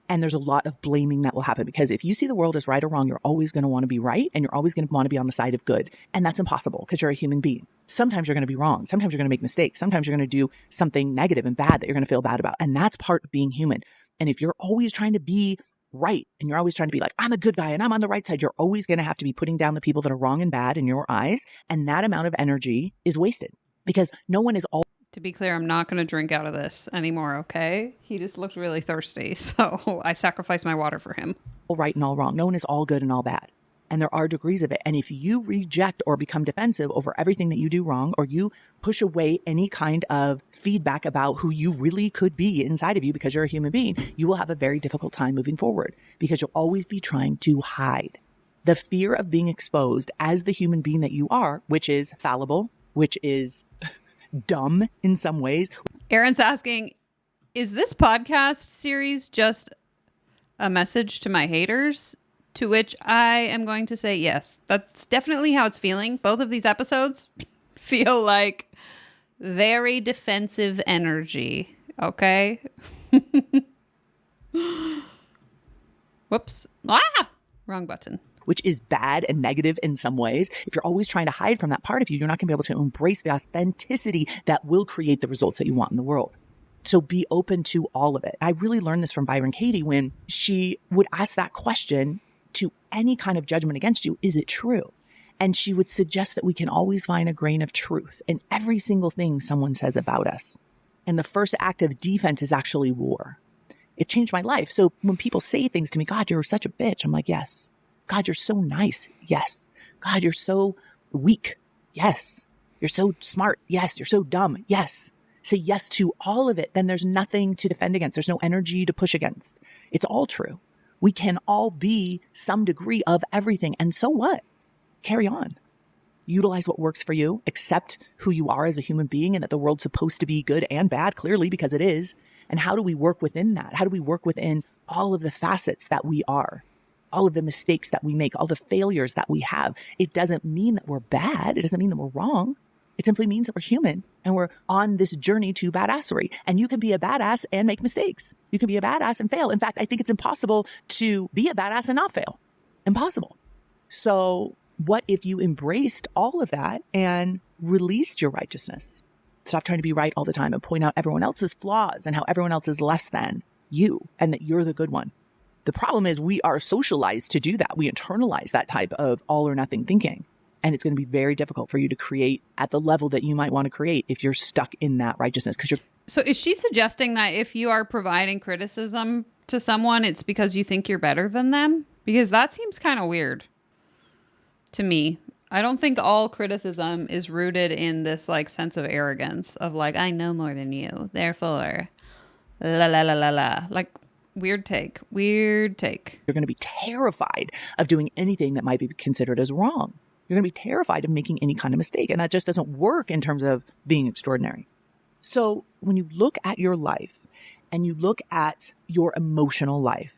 And there's a lot of blaming that will happen, because if you see the world as right or wrong, you're always going to want to be right, and you're always going to want to be on the side of good. And that's impossible, because you're a human being. Sometimes you're going to be wrong. Sometimes you're going to make mistakes. Sometimes you're going to do something negative and bad that you're going to feel bad about. And that's part of being human. And if you're always trying to be right, and you're always trying to be like, I'm a good guy and I'm on the right side, you're always going to have to be putting down the people that are wrong and bad in your eyes. And that amount of energy is wasted, because no one is all. To be clear, I'm not going to drink out of this anymore, okay? He just looked really thirsty, so I sacrificed my water for him. All right and all wrong. No one is all good and all bad. And there are degrees of it. And if you reject or become defensive over everything that you do wrong, or you push away any kind of feedback about who you really could be inside of you because you're a human being, you will have a very difficult time moving forward, because you'll always be trying to hide. The fear of being exposed as the human being that you are, which is fallible, which is dumb in some ways. Aaron's asking, is this podcast series just a message to my haters? To which I am going to say yes. That's definitely how it's feeling. Both of these episodes feel like very defensive energy. Okay? Whoops. Ah! Wrong button. Which is bad and negative in some ways. If you're always trying to hide from that part of you, you're not going to be able to embrace the authenticity that will create the results that you want in the world. So be open to all of it. I really learned this from Byron Katie when she would ask that question to any kind of judgment against you. Is it true? And she would suggest that we can always find a grain of truth in every single thing someone says about us. And the first act of defense is actually war. It changed my life. So when people say things to me, God, you're such a bitch, I'm like, yes. God, you're so nice. Yes. God, you're so weak. Yes. You're so smart. Yes. You're so dumb. Yes. Say yes to all of it. Then there's nothing to defend against. There's no energy to push against. It's all true. We can all be some degree of everything. And so what? Carry on. Utilize what works for you. Accept who you are as a human being, and that the world's supposed to be good and bad, clearly, because it is. And how do we work within that? How do we work within all of the facets that we are? All of the mistakes that we make, all the failures that we have. It doesn't mean that we're bad. It doesn't mean that we're wrong. It simply means that we're human and we're on this journey to badassery. And you can be a badass and make mistakes. You can be a badass and fail. In fact, I think it's impossible to be a badass and not fail. Impossible. So what if you embraced all of that and released your righteousness? Stop trying to be right all the time and point out everyone else's flaws and how everyone else is less than you and that you're the good one. The problem is we are socialized to do that. We internalize that type of all or nothing thinking. And it's going to be very difficult for you to create at the level that you might want to create if you're stuck in that righteousness. So is she suggesting that if you are providing criticism to someone, it's because you think you're better than them? Because that seems kind of weird to me. I don't think all criticism is rooted in this like sense of arrogance of like, I know more than you, therefore, la la la la la. Like, weird take. You're going to be terrified of doing anything that might be considered as wrong. You're going to be terrified of making any kind of mistake. And that just doesn't work in terms of being extraordinary. So when you look at your life and you look at your emotional life,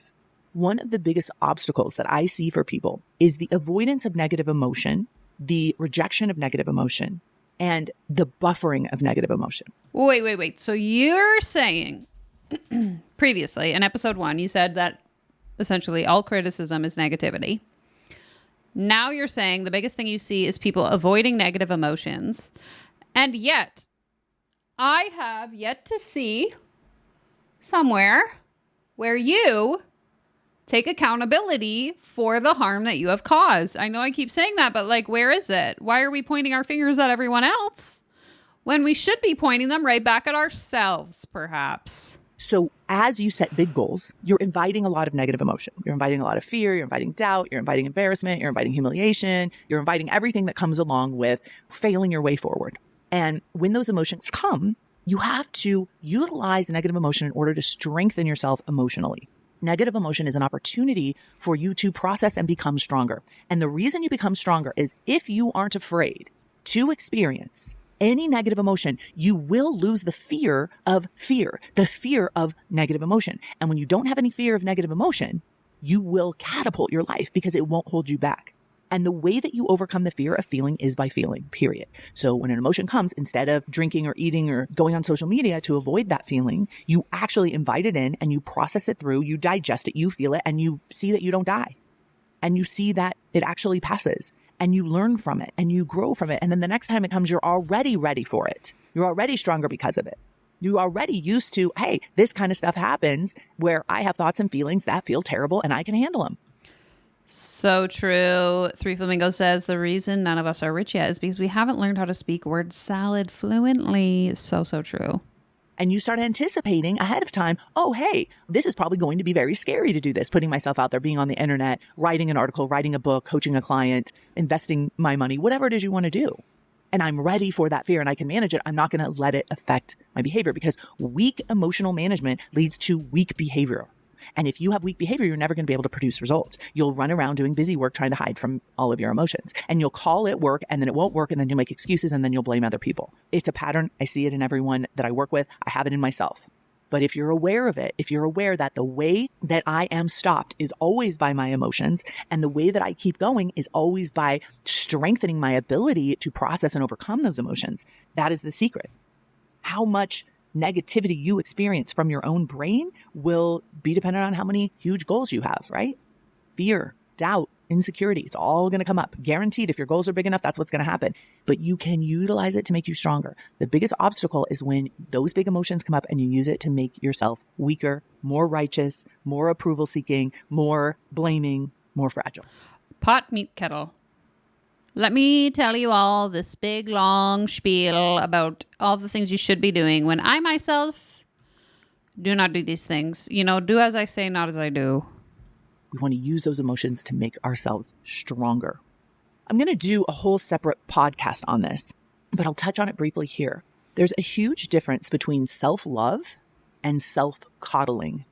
one of the biggest obstacles that I see for people is the avoidance of negative emotion, the rejection of negative emotion, and the buffering of negative emotion. Wait. So you're saying previously in episode 1, you said that essentially all criticism is negativity. Now you're saying the biggest thing you see is people avoiding negative emotions. And yet, I have yet to see somewhere where you take accountability for the harm that you have caused. I know I keep saying that, but like, where is it? Why are we pointing our fingers at everyone else when we should be pointing them right back at ourselves, perhaps? So as you set big goals, you're inviting a lot of negative emotion. You're inviting a lot of fear. You're inviting doubt. You're inviting embarrassment. You're inviting humiliation. You're inviting everything that comes along with failing your way forward. And when those emotions come, you have to utilize negative emotion in order to strengthen yourself emotionally. Negative emotion is an opportunity for you to process and become stronger. And the reason you become stronger is if you aren't afraid to experience any negative emotion, you will lose the fear of negative emotion. And when you don't have any fear of negative emotion, you will catapult your life because it won't hold you back. And the way that you overcome the fear of feeling is by feeling, period. So when an emotion comes, instead of drinking or eating or going on social media to avoid that feeling, you actually invite it in and you process it through, you digest it, you feel it, and you see that you don't die. And you see that it actually passes and you learn from it and you grow from it. And then the next time it comes, you're already ready for it. You're already stronger because of it. You're already used to, hey, this kind of stuff happens where I have thoughts and feelings that feel terrible and I can handle them. So true. Three Flamingo says the reason none of us are rich yet is because we haven't learned how to speak word salad fluently. So true. And you start anticipating ahead of time, oh, hey, this is probably going to be very scary to do this, putting myself out there, being on the internet, writing an article, writing a book, coaching a client, investing my money, whatever it is you want to do. And I'm ready for that fear and I can manage it. I'm not going to let it affect my behavior because weak emotional management leads to weak behavior. And if you have weak behavior, you're never going to be able to produce results. You'll run around doing busy work trying to hide from all of your emotions. And you'll call it work and then it won't work and then you'll make excuses and then you'll blame other people. It's a pattern. I see it in everyone that I work with. I have it in myself. But if you're aware of it, if you're aware that the way that I am stopped is always by my emotions and the way that I keep going is always by strengthening my ability to process and overcome those emotions, that is the secret. How much negativity you experience from your own brain will be dependent on how many huge goals you have, right? Fear, doubt, insecurity, it's all going to come up. Guaranteed, if your goals are big enough, that's what's going to happen. But you can utilize it to make you stronger. The biggest obstacle is when those big emotions come up and you use it to make yourself weaker, more righteous, more approval seeking, more blaming, more fragile. Pot meat kettle. Let me tell you all this big, long spiel about all the things you should be doing when I myself do not do these things. You know, do as I say, not as I do. We want to use those emotions to make ourselves stronger. I'm going to do a whole separate podcast on this, but I'll touch on it briefly here. There's a huge difference between self-love and self-coddling.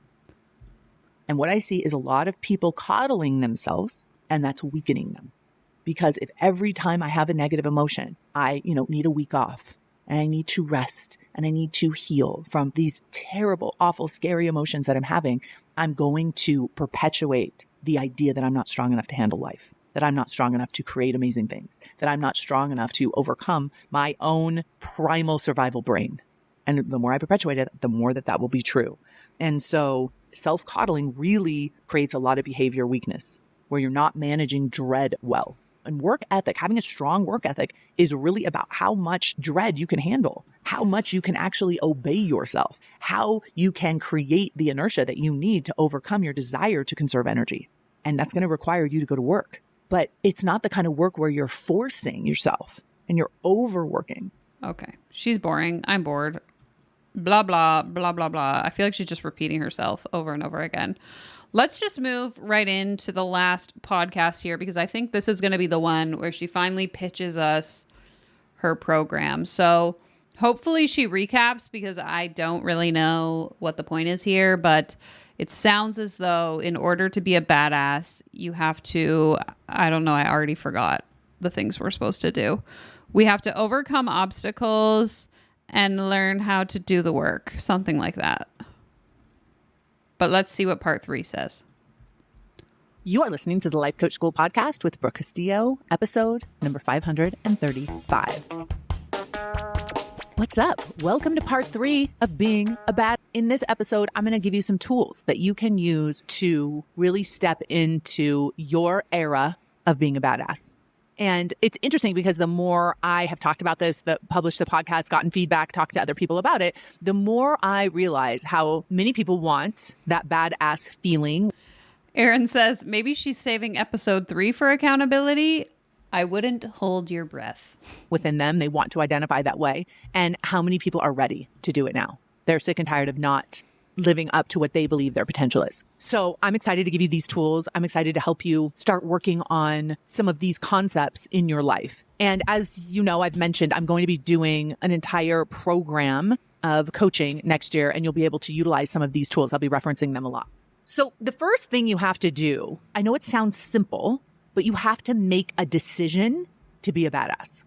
And what I see is a lot of people coddling themselves, and that's weakening them. Because if every time I have a negative emotion, I, need a week off and I need to rest and I need to heal from these terrible, awful, scary emotions that I'm having, I'm going to perpetuate the idea that I'm not strong enough to handle life, that I'm not strong enough to create amazing things, that I'm not strong enough to overcome my own primal survival brain. And the more I perpetuate it, the more that will be true. And so self-coddling really creates a lot of behavior weakness where you're not managing dread well. And work ethic, having a strong work ethic is really about how much dread you can handle, how much you can actually obey yourself, how you can create the inertia that you need to overcome your desire to conserve energy. And that's going to require you to go to work. But it's not the kind of work where you're forcing yourself and you're overworking. Okay. She's boring. I'm bored. Blah, blah, blah, blah, blah. I feel like she's just repeating herself over and over again. Let's just move right into the last podcast here because I think this is going to be the one where she finally pitches us her program. So hopefully she recaps because I don't really know what the point is here, but it sounds as though in order to be a badass, you have to, I don't know, I already forgot the things we're supposed to do. We have to overcome obstacles and learn how to do the work, something like that. But let's see what part 3 says. You are listening to the Life Coach School podcast with Brooke Castillo, episode number 535. What's up? Welcome to part 3 of being a bad. In this episode, I'm going to give you some tools that you can use to really step into your era of being a badass. And it's interesting because the more I have talked about this, published the podcast, gotten feedback, talked to other people about it, the more I realize how many people want that badass feeling. Erin says, maybe she's saving episode 3 for accountability. I wouldn't hold your breath. Within them, they want to identify that way. And how many people are ready to do it now? They're sick and tired of not living up to what they believe their potential is. So I'm excited to give you these tools. I'm excited to help you start working on some of these concepts in your life. And as you know, I've mentioned, I'm going to be doing an entire program of coaching next year, and you'll be able to utilize some of these tools. I'll be referencing them a lot. So the first thing you have to do, I know it sounds simple, but you have to make a decision to be a badass.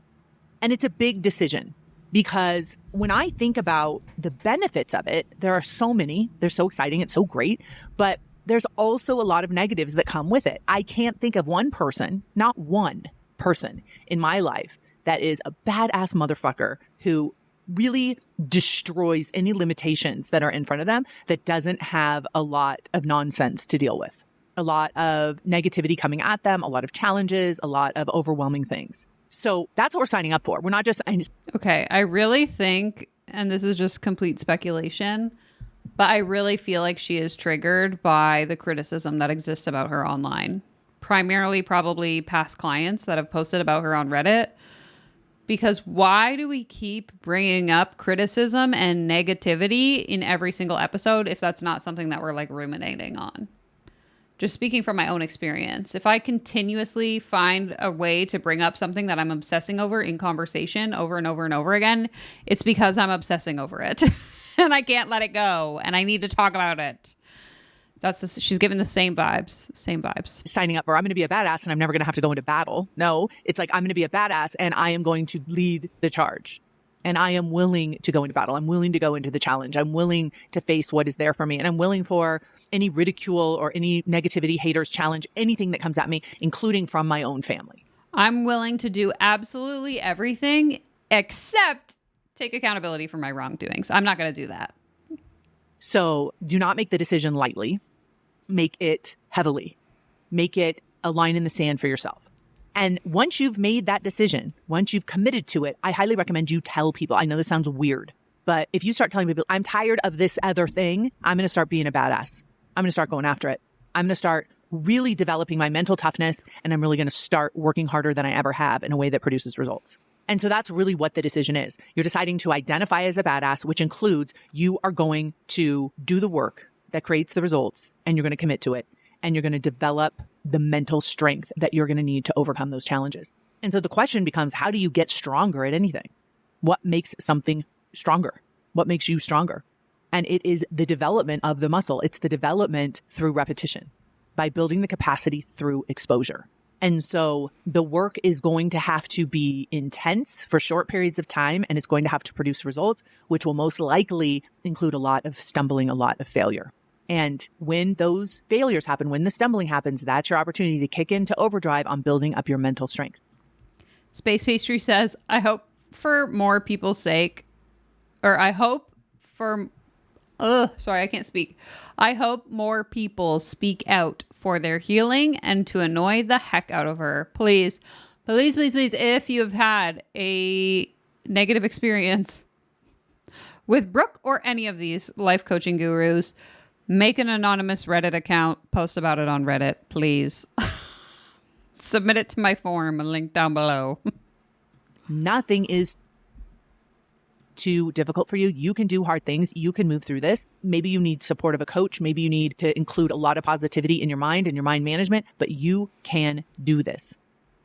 And it's a big decision. Because when I think about the benefits of it, there are so many. They're so exciting. It's so great. But there's also a lot of negatives that come with it. I can't think of one person, not one person in my life that is a badass motherfucker who really destroys any limitations that are in front of them, that doesn't have a lot of nonsense to deal with, a lot of negativity coming at them, a lot of challenges, a lot of overwhelming things. So that's what we're signing up for. We're not just... Okay, I really think, and this is just complete speculation, but I really feel like she is triggered by the criticism that exists about her online. Primarily probably past clients that have posted about her on Reddit. Because why do we keep bringing up criticism and negativity in every single episode if that's not something that we're like ruminating on? Just speaking from my own experience, if I continuously find a way to bring up something that I'm obsessing over in conversation over and over and over again, it's because I'm obsessing over it and I can't let it go and I need to talk about it. She's giving the same vibes. Signing up for, I'm going to be a badass and I'm never going to have to go into battle. No, it's like, I'm going to be a badass and I am going to lead the charge. And I am willing to go into battle. I'm willing to go into the challenge. I'm willing to face what is there for me. And I'm willing for any ridicule or any negativity, haters, challenge, anything that comes at me, including from my own family. I'm willing to do absolutely everything except take accountability for my wrongdoings. I'm not going to do that. So do not make the decision lightly. Make it heavily. Make it a line in the sand for yourself. And once you've made that decision, once you've committed to it, I highly recommend you tell people. I know this sounds weird, but if you start telling people, I'm tired of this other thing, I'm going to start being a badass. I'm going to start going after it. I'm going to start really developing my mental toughness, and I'm really going to start working harder than I ever have in a way that produces results. And so that's really what the decision is. You're deciding to identify as a badass, which includes you are going to do the work that creates the results, and you're going to commit to it, and you're going to develop the mental strength that you're going to need to overcome those challenges. And so the question becomes, how do you get stronger at anything? What makes something stronger? What makes you stronger? And it is the development of the muscle. It's the development through repetition, by building the capacity through exposure. And so the work is going to have to be intense for short periods of time, and it's going to have to produce results, which will most likely include a lot of stumbling, a lot of failure. And when those failures happen, when the stumbling happens, that's your opportunity to kick into overdrive on building up your mental strength. Space Pastry says, I hope for more people's sake, or I hope for... sorry, I can't speak. I hope more people speak out for their healing and to annoy the heck out of her. Please, please, please, please, if you've had a negative experience with Brooke or any of these life coaching gurus, make an anonymous Reddit account, post about it on Reddit, please. Submit it to my form, a link down below. Nothing is too difficult for you. You can do hard things. You can move through this. Maybe you need support of a coach. Maybe you need to include a lot of positivity in your mind and your mind management, but you can do this.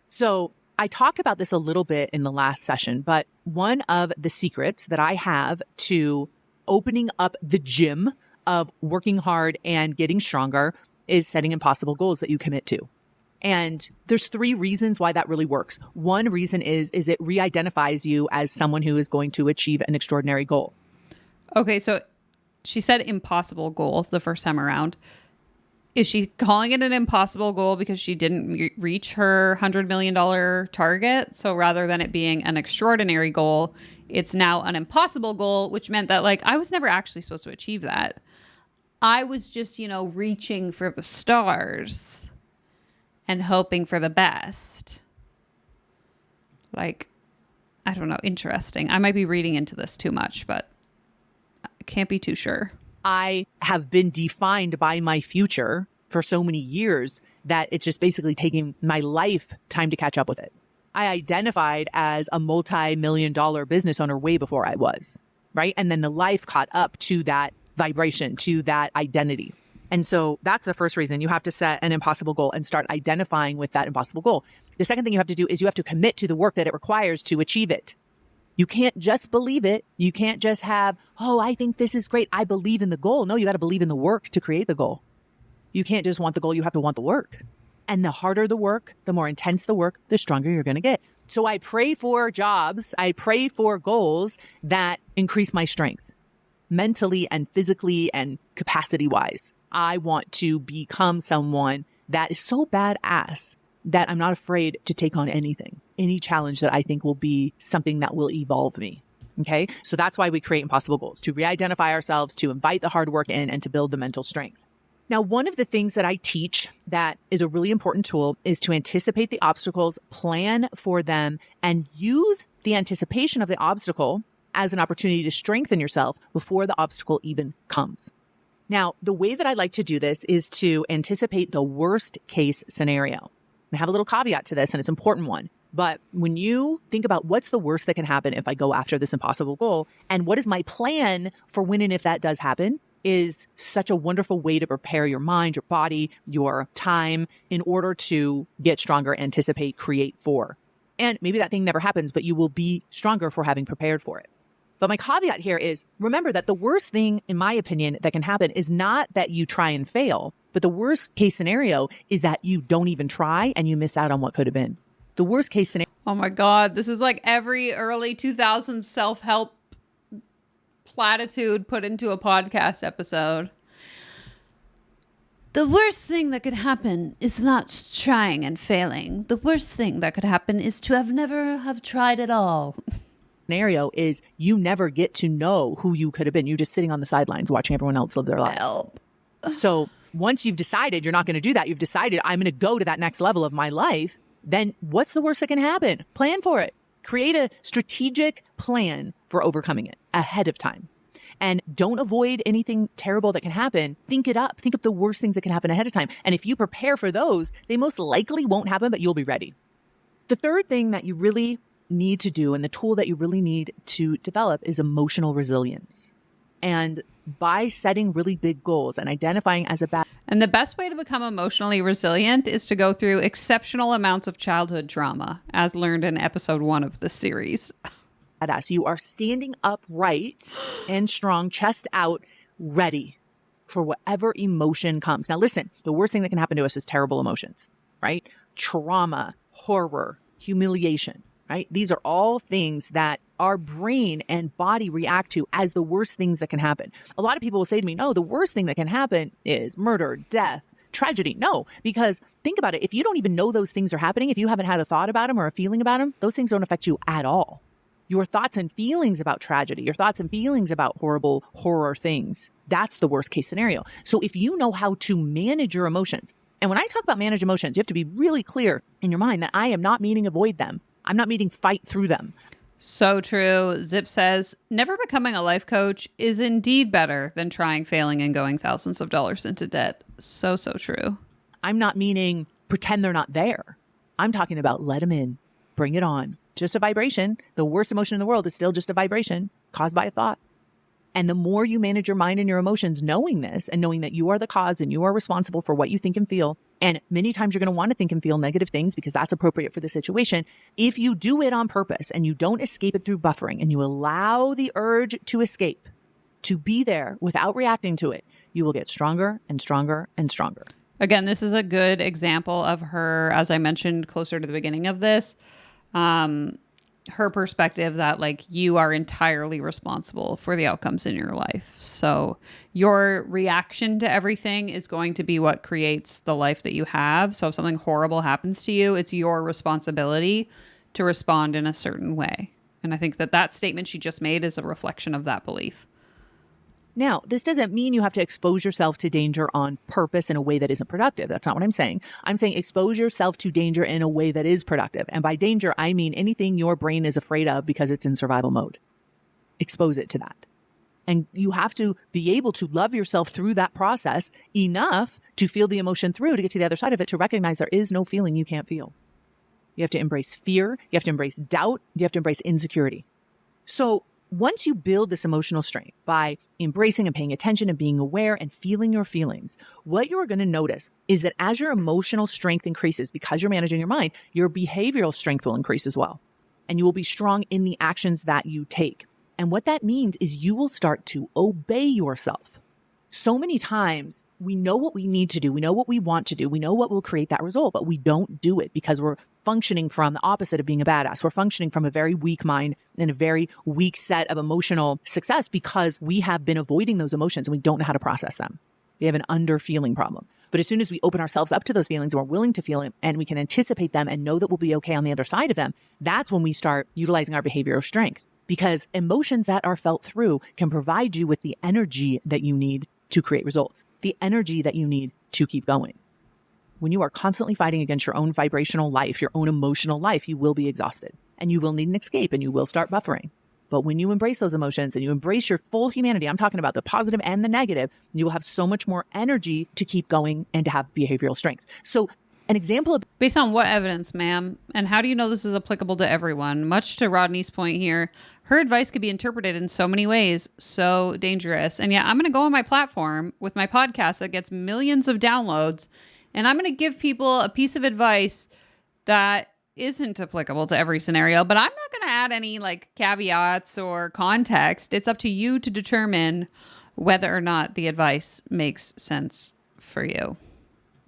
So I talked about this a little bit in the last session, but one of the secrets that I have to opening up the gym of working hard and getting stronger is setting impossible goals that you commit to. And there's 3 reasons why that really works. One reason is it re-identifies you as someone who is going to achieve an extraordinary goal. Okay, so she said impossible goal the first time around. Is she calling it an impossible goal because she didn't reach her $100 million target? So rather than it being an extraordinary goal, it's now an impossible goal, which meant that like I was never actually supposed to achieve that. I was just, reaching for the stars and hoping for the best. Like, I don't know, interesting. I might be reading into this too much, but I can't be too sure. I have been defined by my future for so many years that it's just basically taking my life time to catch up with it. I identified as a multi-million-dollar business owner way before I was, right? And then the life caught up to that vibration, to that identity. And so that's the first reason. You have to set an impossible goal and start identifying with that impossible goal. The second thing you have to do is you have to commit to the work that it requires to achieve it. You can't just believe it. You can't just have, I think this is great. I believe in the goal. No, you got to believe in the work to create the goal. You can't just want the goal. You have to want the work. And the harder the work, the more intense the work, the stronger you're going to get. So I pray for jobs. I pray for goals that increase my strength mentally and physically and capacity wise. I want to become someone that is so badass that I'm not afraid to take on anything, any challenge that I think will be something that will evolve me. Okay. So that's why we create impossible goals, to re-identify ourselves, to invite the hard work in, and to build the mental strength. Now, one of the things that I teach that is a really important tool is to anticipate the obstacles, plan for them, and use the anticipation of the obstacle as an opportunity to strengthen yourself before the obstacle even comes. Now, the way that I like to do this is to anticipate the worst case scenario. I have a little caveat to this, and it's an important one. But when you think about what's the worst that can happen if I go after this impossible goal, and what is my plan for when and if that does happen, is such a wonderful way to prepare your mind, your body, your time in order to get stronger, anticipate, create for. And maybe that thing never happens, but you will be stronger for having prepared for it. But my caveat here is, remember that the worst thing, in my opinion, that can happen is not that you try and fail, but the worst case scenario is that you don't even try and you miss out on what could have been. The worst case scenario. Oh my God. This is like every early 2000s self-help platitude put into a podcast episode. The worst thing that could happen is not trying and failing. The worst thing that could happen is to never have tried at all. Scenario is you never get to know who you could have been. You're just sitting on the sidelines watching everyone else live their lives. Help. So once you've decided you're not going to do that, you've decided I'm going to go to that next level of my life, then what's the worst that can happen? Plan for it. Create a strategic plan for overcoming it ahead of time. And don't avoid anything terrible that can happen. Think it up. Think of the worst things that can happen ahead of time. And if you prepare for those, they most likely won't happen, but you'll be ready. The third thing that you really need to do, and the tool that you really need to develop, is emotional resilience. And by setting really big goals and identifying as a bad. And the best way to become emotionally resilient is to go through exceptional amounts of childhood trauma, as learned in episode 1 of this series. Badass. You are standing upright and strong, chest out, ready for whatever emotion comes. Now, listen, the worst thing that can happen to us is terrible emotions, right? Trauma, horror, humiliation, right? These are all things that our brain and body react to as the worst things that can happen. A lot of people will say to me, no, the worst thing that can happen is murder, death, tragedy. No, because think about it. If you don't even know those things are happening, if you haven't had a thought about them or a feeling about them, those things don't affect you at all. Your thoughts and feelings about tragedy, your thoughts and feelings about horrible horror things, that's the worst case scenario. So if you know how to manage your emotions, and when I talk about manage emotions, you have to be really clear in your mind that I am not meaning avoid them. I'm not meaning fight through them. So true. Zip says, never becoming a life coach is indeed better than trying, failing, and going thousands of dollars into debt. So true. I'm not meaning pretend they're not there. I'm talking about let them in, bring it on. Just a vibration. The worst emotion in the world is still just a vibration caused by a thought. And the more you manage your mind and your emotions, knowing this and knowing that you are the cause and you are responsible for what you think and feel. And many times you're going to want to think and feel negative things because that's appropriate for the situation. If you do it on purpose and you don't escape it through buffering and you allow the urge to escape, to be there without reacting to it, you will get stronger and stronger and stronger. Again, this is a good example of her, as I mentioned closer to the beginning of this, her perspective that like you are entirely responsible for the outcomes in your life. So your reaction to everything is going to be what creates the life that you have. So if something horrible happens to you, it's your responsibility to respond in a certain way. And I think that that statement she just made is a reflection of that belief. Now, this doesn't mean you have to expose yourself to danger on purpose in a way that isn't productive. That's not what I'm saying. I'm saying expose yourself to danger in a way that is productive. And by danger, I mean anything your brain is afraid of because it's in survival mode. Expose it to that. And you have to be able to love yourself through that process enough to feel the emotion through to get to the other side of it, to recognize there is no feeling you can't feel. You have to embrace fear. You have to embrace doubt. You have to embrace insecurity. So once you build this emotional strength by embracing and paying attention and being aware and feeling your feelings, what you're going to notice is that as your emotional strength increases, because you're managing your mind, your behavioral strength will increase as well. And you will be strong in the actions that you take. And what that means is you will start to obey yourself. So many times we know what we need to do. We know what we want to do. We know what will create that result, but we don't do it because we're functioning from the opposite of being a badass. We're functioning from a very weak mind and a very weak set of emotional success because we have been avoiding those emotions and we don't know how to process them. They have an under feeling problem. But as soon as we open ourselves up to those feelings and we're willing to feel them and we can anticipate them and know that we'll be okay on the other side of them, that's when we start utilizing our behavioral strength. Because emotions that are felt through can provide you with the energy that you need to create results, the energy that you need to keep going. When you are constantly fighting against your own vibrational life, your own emotional life, you will be exhausted and you will need an escape and you will start buffering. But when you embrace those emotions and you embrace your full humanity, I'm talking about the positive and the negative, you will have so much more energy to keep going and to have behavioral strength. So an example of... Based on what evidence, ma'am? And how do you know this is applicable to everyone? Much to Rodney's point here, her advice could be interpreted in so many ways, so dangerous. And yeah, I'm going to go on my platform with my podcast that gets millions of downloads, and I'm going to give people a piece of advice that isn't applicable to every scenario, but I'm not going to add any like caveats or context. It's up to you to determine whether or not the advice makes sense for you.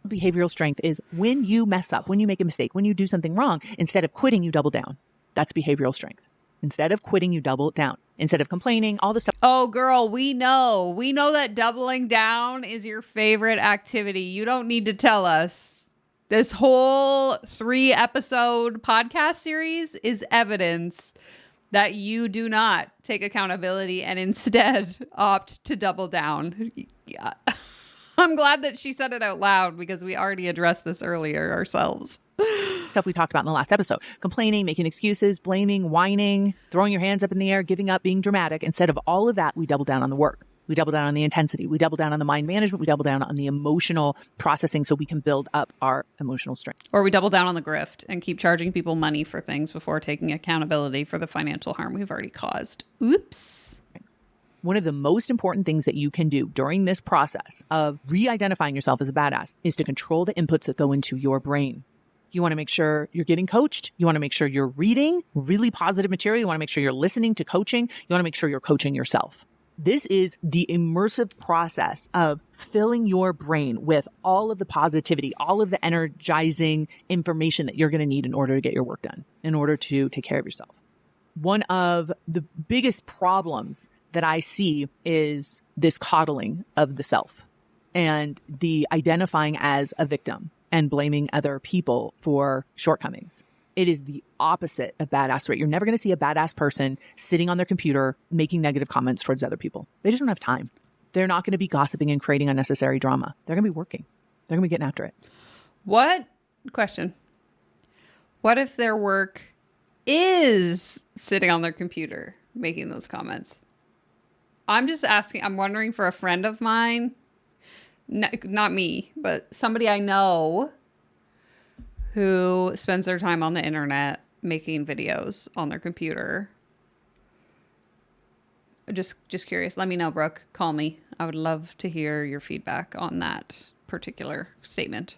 Behavioral strength is when you mess up, when you make a mistake, when you do something wrong, instead of quitting, you double down. That's behavioral strength. Instead of quitting, you double down. Instead of complaining, all the stuff. Oh, girl, we know that doubling down is your favorite activity. You don't need to tell us. This whole 3-episode podcast series is evidence that you do not take accountability and instead opt to double down. Yeah. I'm glad that she said it out loud because we already addressed this earlier ourselves. Stuff we talked about in the last episode. Complaining, making excuses, blaming, whining, throwing your hands up in the air, giving up, being dramatic. Instead of all of that, we double down on the work. We double down on the intensity. We double down on the mind management. We double down on the emotional processing so we can build up our emotional strength. Or we double down on the grift and keep charging people money for things before taking accountability for the financial harm we've already caused. Oops. One of the most important things that you can do during this process of re-identifying yourself as a badass is to control the inputs that go into your brain. You want to make sure you're getting coached. You want to make sure you're reading really positive material. You want to make sure you're listening to coaching. You want to make sure you're coaching yourself. This is the immersive process of filling your brain with all of the positivity, all of the energizing information that you're going to need in order to get your work done, in order to take care of yourself. One of the biggest problems that I see is this coddling of the self and the identifying as a victim and blaming other people for shortcomings. It is the opposite of badass, right? You're never going to see a badass person sitting on their computer making negative comments towards other people. They just don't have time. They're not going to be gossiping and creating unnecessary drama. They're going to be working. They're going to be getting after it. What if their work is sitting on their computer making those comments? I'm just asking, I'm wondering for a friend of mine, not me, but somebody I know who spends their time on the internet making videos on their computer. Just curious. Let me know, Brooke. Call me. I would love to hear your feedback on that particular statement.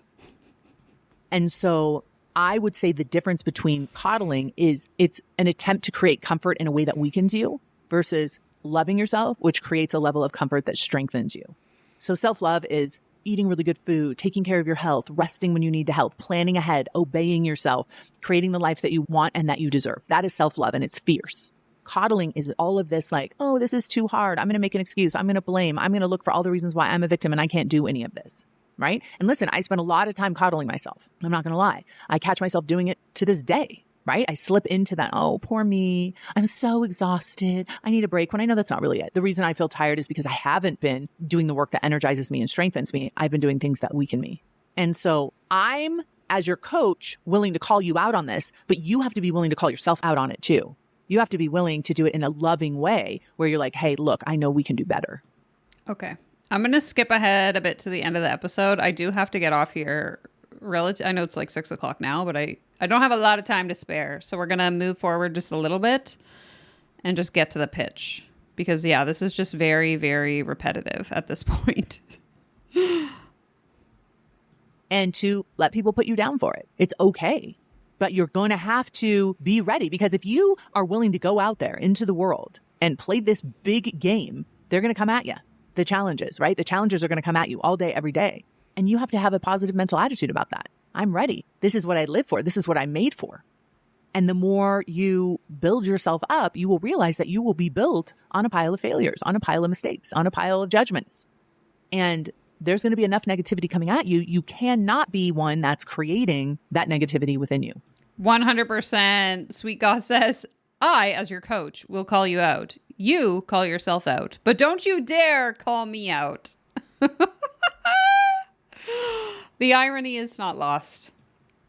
And so I would say the difference between coddling is it's an attempt to create comfort in a way that weakens you versus loving yourself, which creates a level of comfort that strengthens you. So self-love is eating really good food, taking care of your health, resting when you need to help, planning ahead, obeying yourself, creating the life that you want and that you deserve. That is self-love, and it's fierce. Coddling is all of this like, oh, this is too hard. I'm going to make an excuse. I'm going to blame. I'm going to look for all the reasons why I'm a victim and I can't do any of this. Right? And listen, I spend a lot of time coddling myself. I'm not going to lie. I catch myself doing it to this day. Right? I slip into that, oh, poor me. I'm so exhausted. I need a break, when I know that's not really it. The reason I feel tired is because I haven't been doing the work that energizes me and strengthens me. I've been doing things that weaken me. And so I'm, as your coach, willing to call you out on this, but you have to be willing to call yourself out on it too. You have to be willing to do it in a loving way where you're like, hey, look, I know we can do better. Okay. I'm going to skip ahead a bit to the end of the episode. I do have to get off here. I know it's like 6 o'clock now, but I don't have a lot of time to spare. So we're going to move forward just a little bit and just get to the pitch. Because, yeah, this is just very, very repetitive at this point. And to let people put you down for it. It's okay. But you're going to have to be ready. Because if you are willing to go out there into the world and play this big game, they're going to come at you. The challenges, right? The challenges are going to come at you all day, every day. And you have to have a positive mental attitude about that. I'm ready. This is what I live for. This is what I'm made for. And the more you build yourself up, you will realize that you will be built on a pile of failures, on a pile of mistakes, on a pile of judgments. And there's going to be enough negativity coming at you. You cannot be one that's creating that negativity within you. 100%. Sweet Goth says, I, as your coach, will call you out. You call yourself out. But don't you dare call me out. The irony is not lost.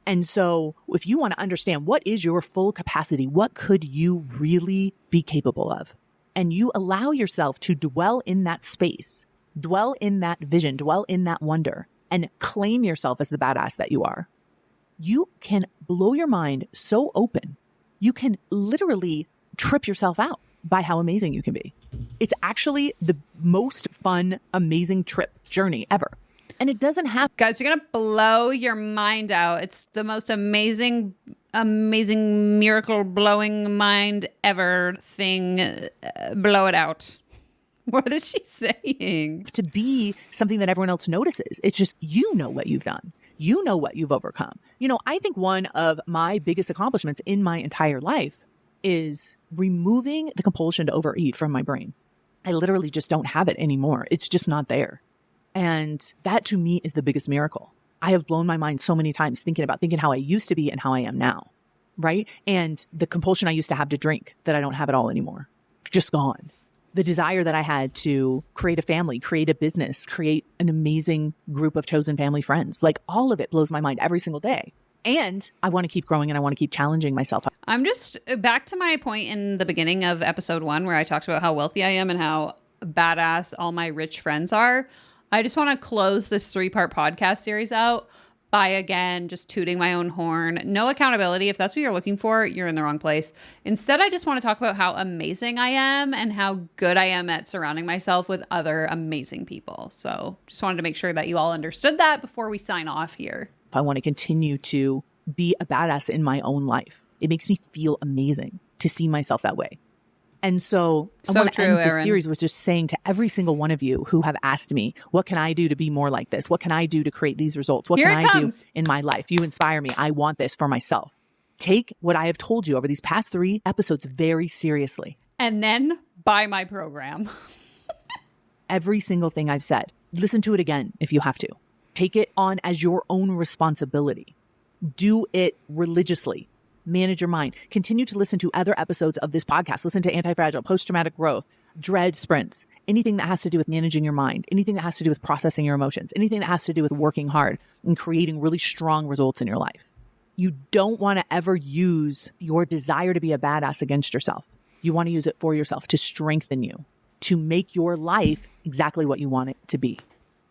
And so if you want to understand what is your full capacity, what could you really be capable of? And you allow yourself to dwell in that space, dwell in that vision, dwell in that wonder, and claim yourself as the badass that you are. You can blow your mind so open. You can literally trip yourself out by how amazing you can be. It's actually the most fun, amazing trip journey ever. And it doesn't have... Guys, you're going to blow your mind out. It's the most amazing, miracle blowing mind ever thing. Blow it out. What is she saying? To be something that everyone else notices. It's just, you know what you've done. You know what you've overcome. You know, I think one of my biggest accomplishments in my entire life is removing the compulsion to overeat from my brain. I literally just don't have it anymore. It's just not there. And that to me is the biggest miracle. I have blown my mind so many times thinking how I used to be and how I am now. Right? And the compulsion I used to have to drink, that I don't have it all anymore. Just gone. The desire that I had to create a family, create a business, create an amazing group of chosen family friends. Like, all of it blows my mind every single day. And I want to keep growing and I want to keep challenging myself. I'm just back to my point in the beginning of episode 1 where I talked about how wealthy I am and how badass all my rich friends are. I just want to close this 3-part podcast series out by, again, just tooting my own horn. No accountability. If that's what you're looking for, you're in the wrong place. Instead, I just want to talk about how amazing I am and how good I am at surrounding myself with other amazing people. So just wanted to make sure that you all understood that before we sign off here. I want to continue to be a badass in my own life. It makes me feel amazing to see myself that way. And so I want to end this series with just saying to every single one of you who have asked me, what can I do to be more like this? What can I do to create these results? What can I do in my life? You inspire me. I want this for myself. Take what I have told you over these past 3 episodes very seriously. And then buy my program. Every single thing I've said. Listen to it again if you have to. Take it on as your own responsibility. Do it religiously. Manage your mind. Continue to listen to other episodes of this podcast. Listen to Anti-Fragile, Post-Traumatic Growth, Dread Sprints, anything that has to do with managing your mind, anything that has to do with processing your emotions, anything that has to do with working hard and creating really strong results in your life. You don't want to ever use your desire to be a badass against yourself. You want to use it for yourself, to strengthen you, to make your life exactly what you want it to be.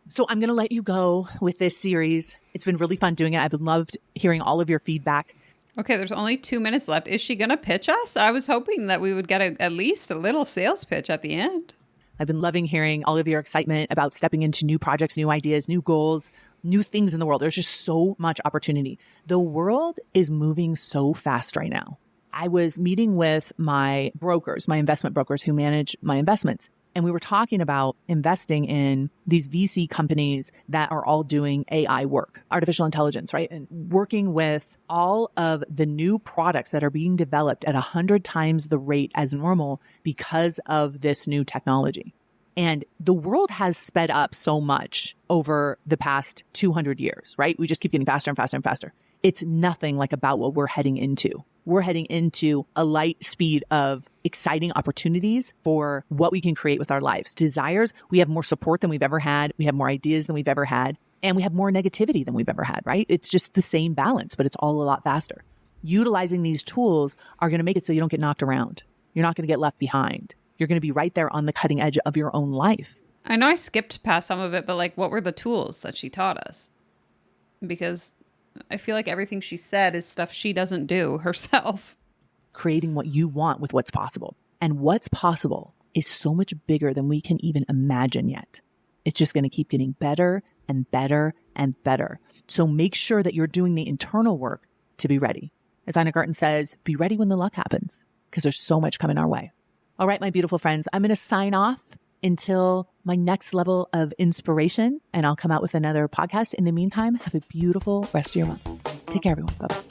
So I'm going to let you go with this series. It's been really fun doing it. I've loved hearing all of your feedback. Okay, there's only 2 minutes left. Is she going to pitch us? I was hoping that we would get at least a little sales pitch at the end. I've been loving hearing all of your excitement about stepping into new projects, new ideas, new goals, new things in the world. There's just so much opportunity. The world is moving so fast right now. I was meeting with my brokers, my investment brokers who manage my investments. And we were talking about investing in these VC companies that are all doing AI work, artificial intelligence, right? And working with all of the new products that are being developed at 100 times the rate as normal because of this new technology. And the world has sped up so much over the past 200 years, right? We just keep getting faster and faster and faster. It's nothing like about what we're heading into. We're heading into a light speed of exciting opportunities for what we can create with our lives. Desires, we have more support than we've ever had. We have more ideas than we've ever had. And we have more negativity than we've ever had, right? It's just the same balance, but it's all a lot faster. Utilizing these tools are going to make it so you don't get knocked around. You're not going to get left behind. You're going to be right there on the cutting edge of your own life. I know I skipped past some of it, but like, what were the tools that she taught us? Because I feel like everything she said is stuff she doesn't do herself. Creating what you want with what's possible. And what's possible is so much bigger than we can even imagine yet. It's just going to keep getting better and better and better. So make sure that you're doing the internal work to be ready. As Ina Garten says, be ready when the luck happens, because there's so much coming our way. All right, my beautiful friends, I'm going to sign off until my next level of inspiration, and I'll come out with another podcast. In the meantime, have a beautiful rest of your month. Take care, everyone. Bye-bye.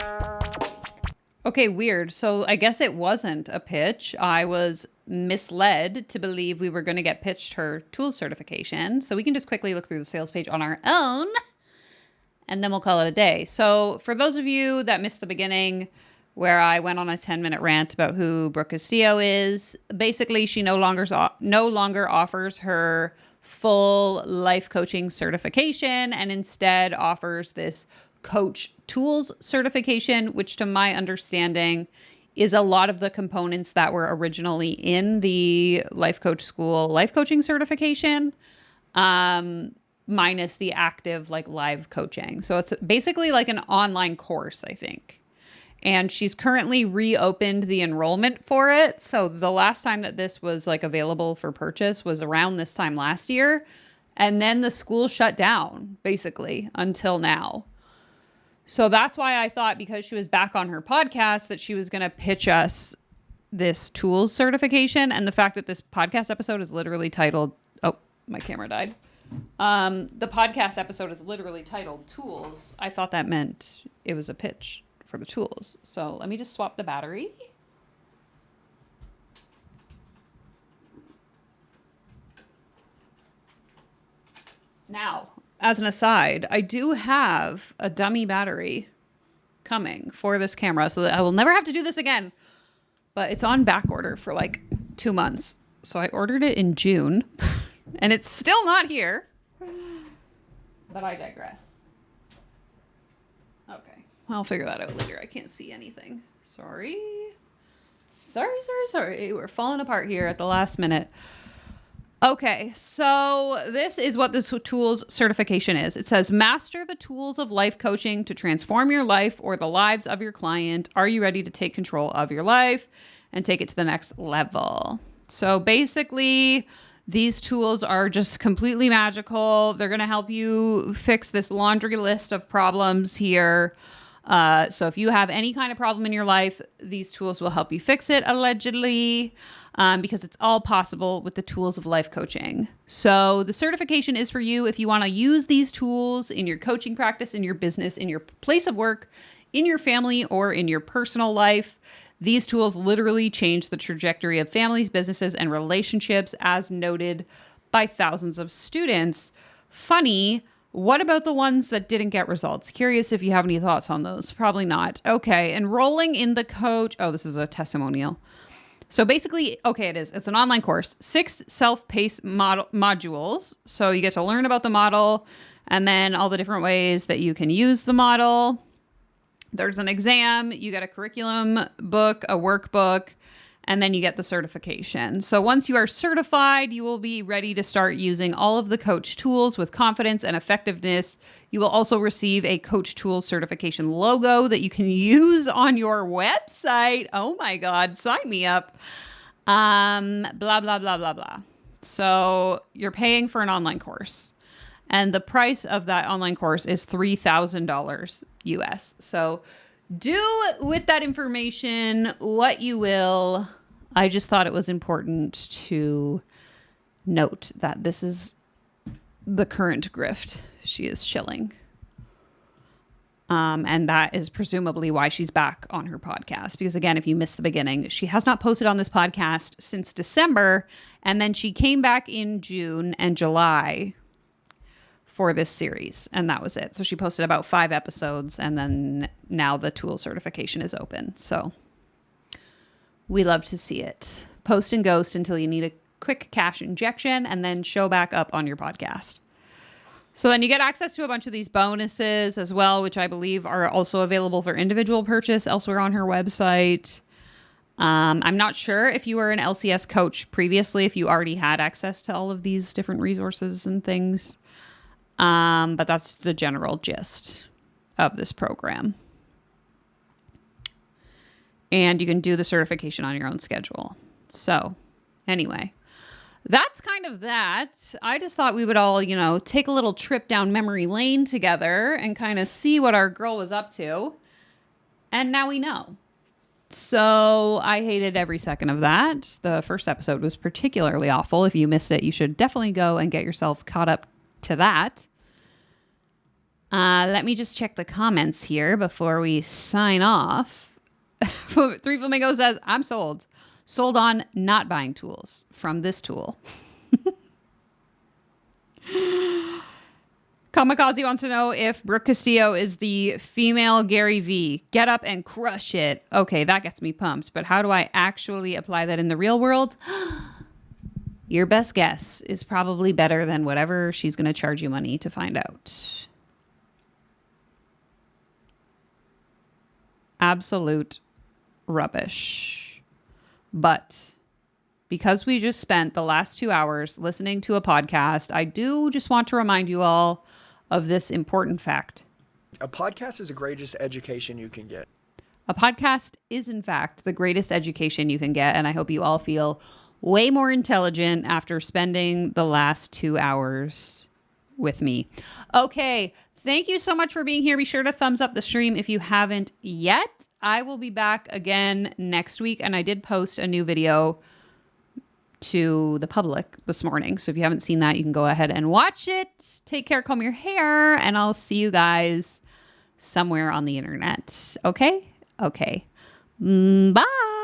Okay, weird. So I guess it wasn't a pitch. I was misled to believe we were going to get pitched her tool certification. So we can just quickly look through the sales page on our own and then we'll call it a day. So for those of you that missed the beginning where I went on a 10-minute rant about who Brooke Castillo is, basically she no longer offers her full life coaching certification and instead offers this coach tools certification, which to my understanding is a lot of the components that were originally in the life coach school life coaching certification, minus the active like live coaching. So it's basically like an online course, I think. And she's currently reopened the enrollment for it. So the last time that this was like available for purchase was around this time last year. And then the school shut down basically until now. So that's why I thought, because she was back on her podcast, that she was going to pitch us this tools certification. And the fact that this podcast episode is literally titled, oh, my camera died. The podcast episode is literally titled Tools. I thought that meant it was a pitch for the tools. So let me just swap the battery. Now, as an aside, I do have a dummy battery coming for this camera so that I will never have to do this again. But it's on back order for like 2 months. So I ordered it in June and it's still not here. But I digress. Okay. I'll figure that out later. I can't see anything. Sorry. Sorry. We're falling apart here at the last minute. Okay, so this is what this tools certification is. It says, master the tools of life coaching to transform your life or the lives of your client. Are you ready to take control of your life and take it to the next level? So basically, these tools are just completely magical. They're going to help you fix this laundry list of problems here. So if you have any kind of problem in your life, these tools will help you fix it, allegedly. Because it's all possible with the tools of life coaching. So the certification is for you if you want to use these tools in your coaching practice, in your business, in your place of work, in your family, or in your personal life. These tools literally change the trajectory of families, businesses, and relationships, as noted by thousands of students. Funny, what about the ones that didn't get results? Curious if you have any thoughts on those. Probably not. Okay, enrolling in the coach. Oh, this is a testimonial. So basically, okay, it is. It's an online course, 6 self-paced modules. So you get to learn about the model and then all the different ways that you can use the model. There's an exam, you get a curriculum book, a workbook, and then you get the certification. So once you are certified, you will be ready to start using all of the coach tools with confidence and effectiveness. You will also receive a coach tools certification logo that you can use on your website. Oh my God, sign me up. Blah, blah, blah, blah, blah. So you're paying for an online course. And the price of that online course is $3,000 US. So do with that information what you will. I just thought it was important to note that this is the current grift she is shilling. And that is presumably why she's back on her podcast. Because again, if you missed the beginning, she has not posted on this podcast since December. And then she came back in June and July for this series. And that was it. So she posted about 5 episodes. And then now the tool certification is open. So we love to see it. Post and ghost until you need a quick cash injection and then show back up on your podcast. So then you get access to a bunch of these bonuses as well, which I believe are also available for individual purchase elsewhere on her website. I'm not sure if you were an LCS coach previously, if you already had access to all of these different resources and things. But that's the general gist of this program. And you can do the certification on your own schedule. So anyway, that's kind of that. I just thought we would all, take a little trip down memory lane together and kind of see what our girl was up to. And now we know. So I hated every second of that. The first episode was particularly awful. If you missed it, you should definitely go and get yourself caught up to that. Let me just check the comments here before we sign off. Three Flamingo says, I'm sold. Sold on not buying tools from this tool. Kamikaze wants to know if Brooke Castillo is the female Gary V. Get up and crush it. Okay, that gets me pumped. But how do I actually apply that in the real world? Your best guess is probably better than whatever she's going to charge you money to find out. Absolute rubbish. But because we just spent the last 2 hours listening to a podcast, I do just want to remind you all of this important fact. A podcast is the greatest education you can get. A podcast is, in fact, the greatest education you can get, and I hope you all feel way more intelligent after spending the last 2 hours with me. Okay, thank you so much for being here. Be sure to thumbs up the stream if you haven't yet. I will be back again next week, and I did post a new video to the public this morning. So if you haven't seen that, you can go ahead and watch it. Take care, comb your hair, and I'll see you guys somewhere on the internet. Okay? Okay. Bye.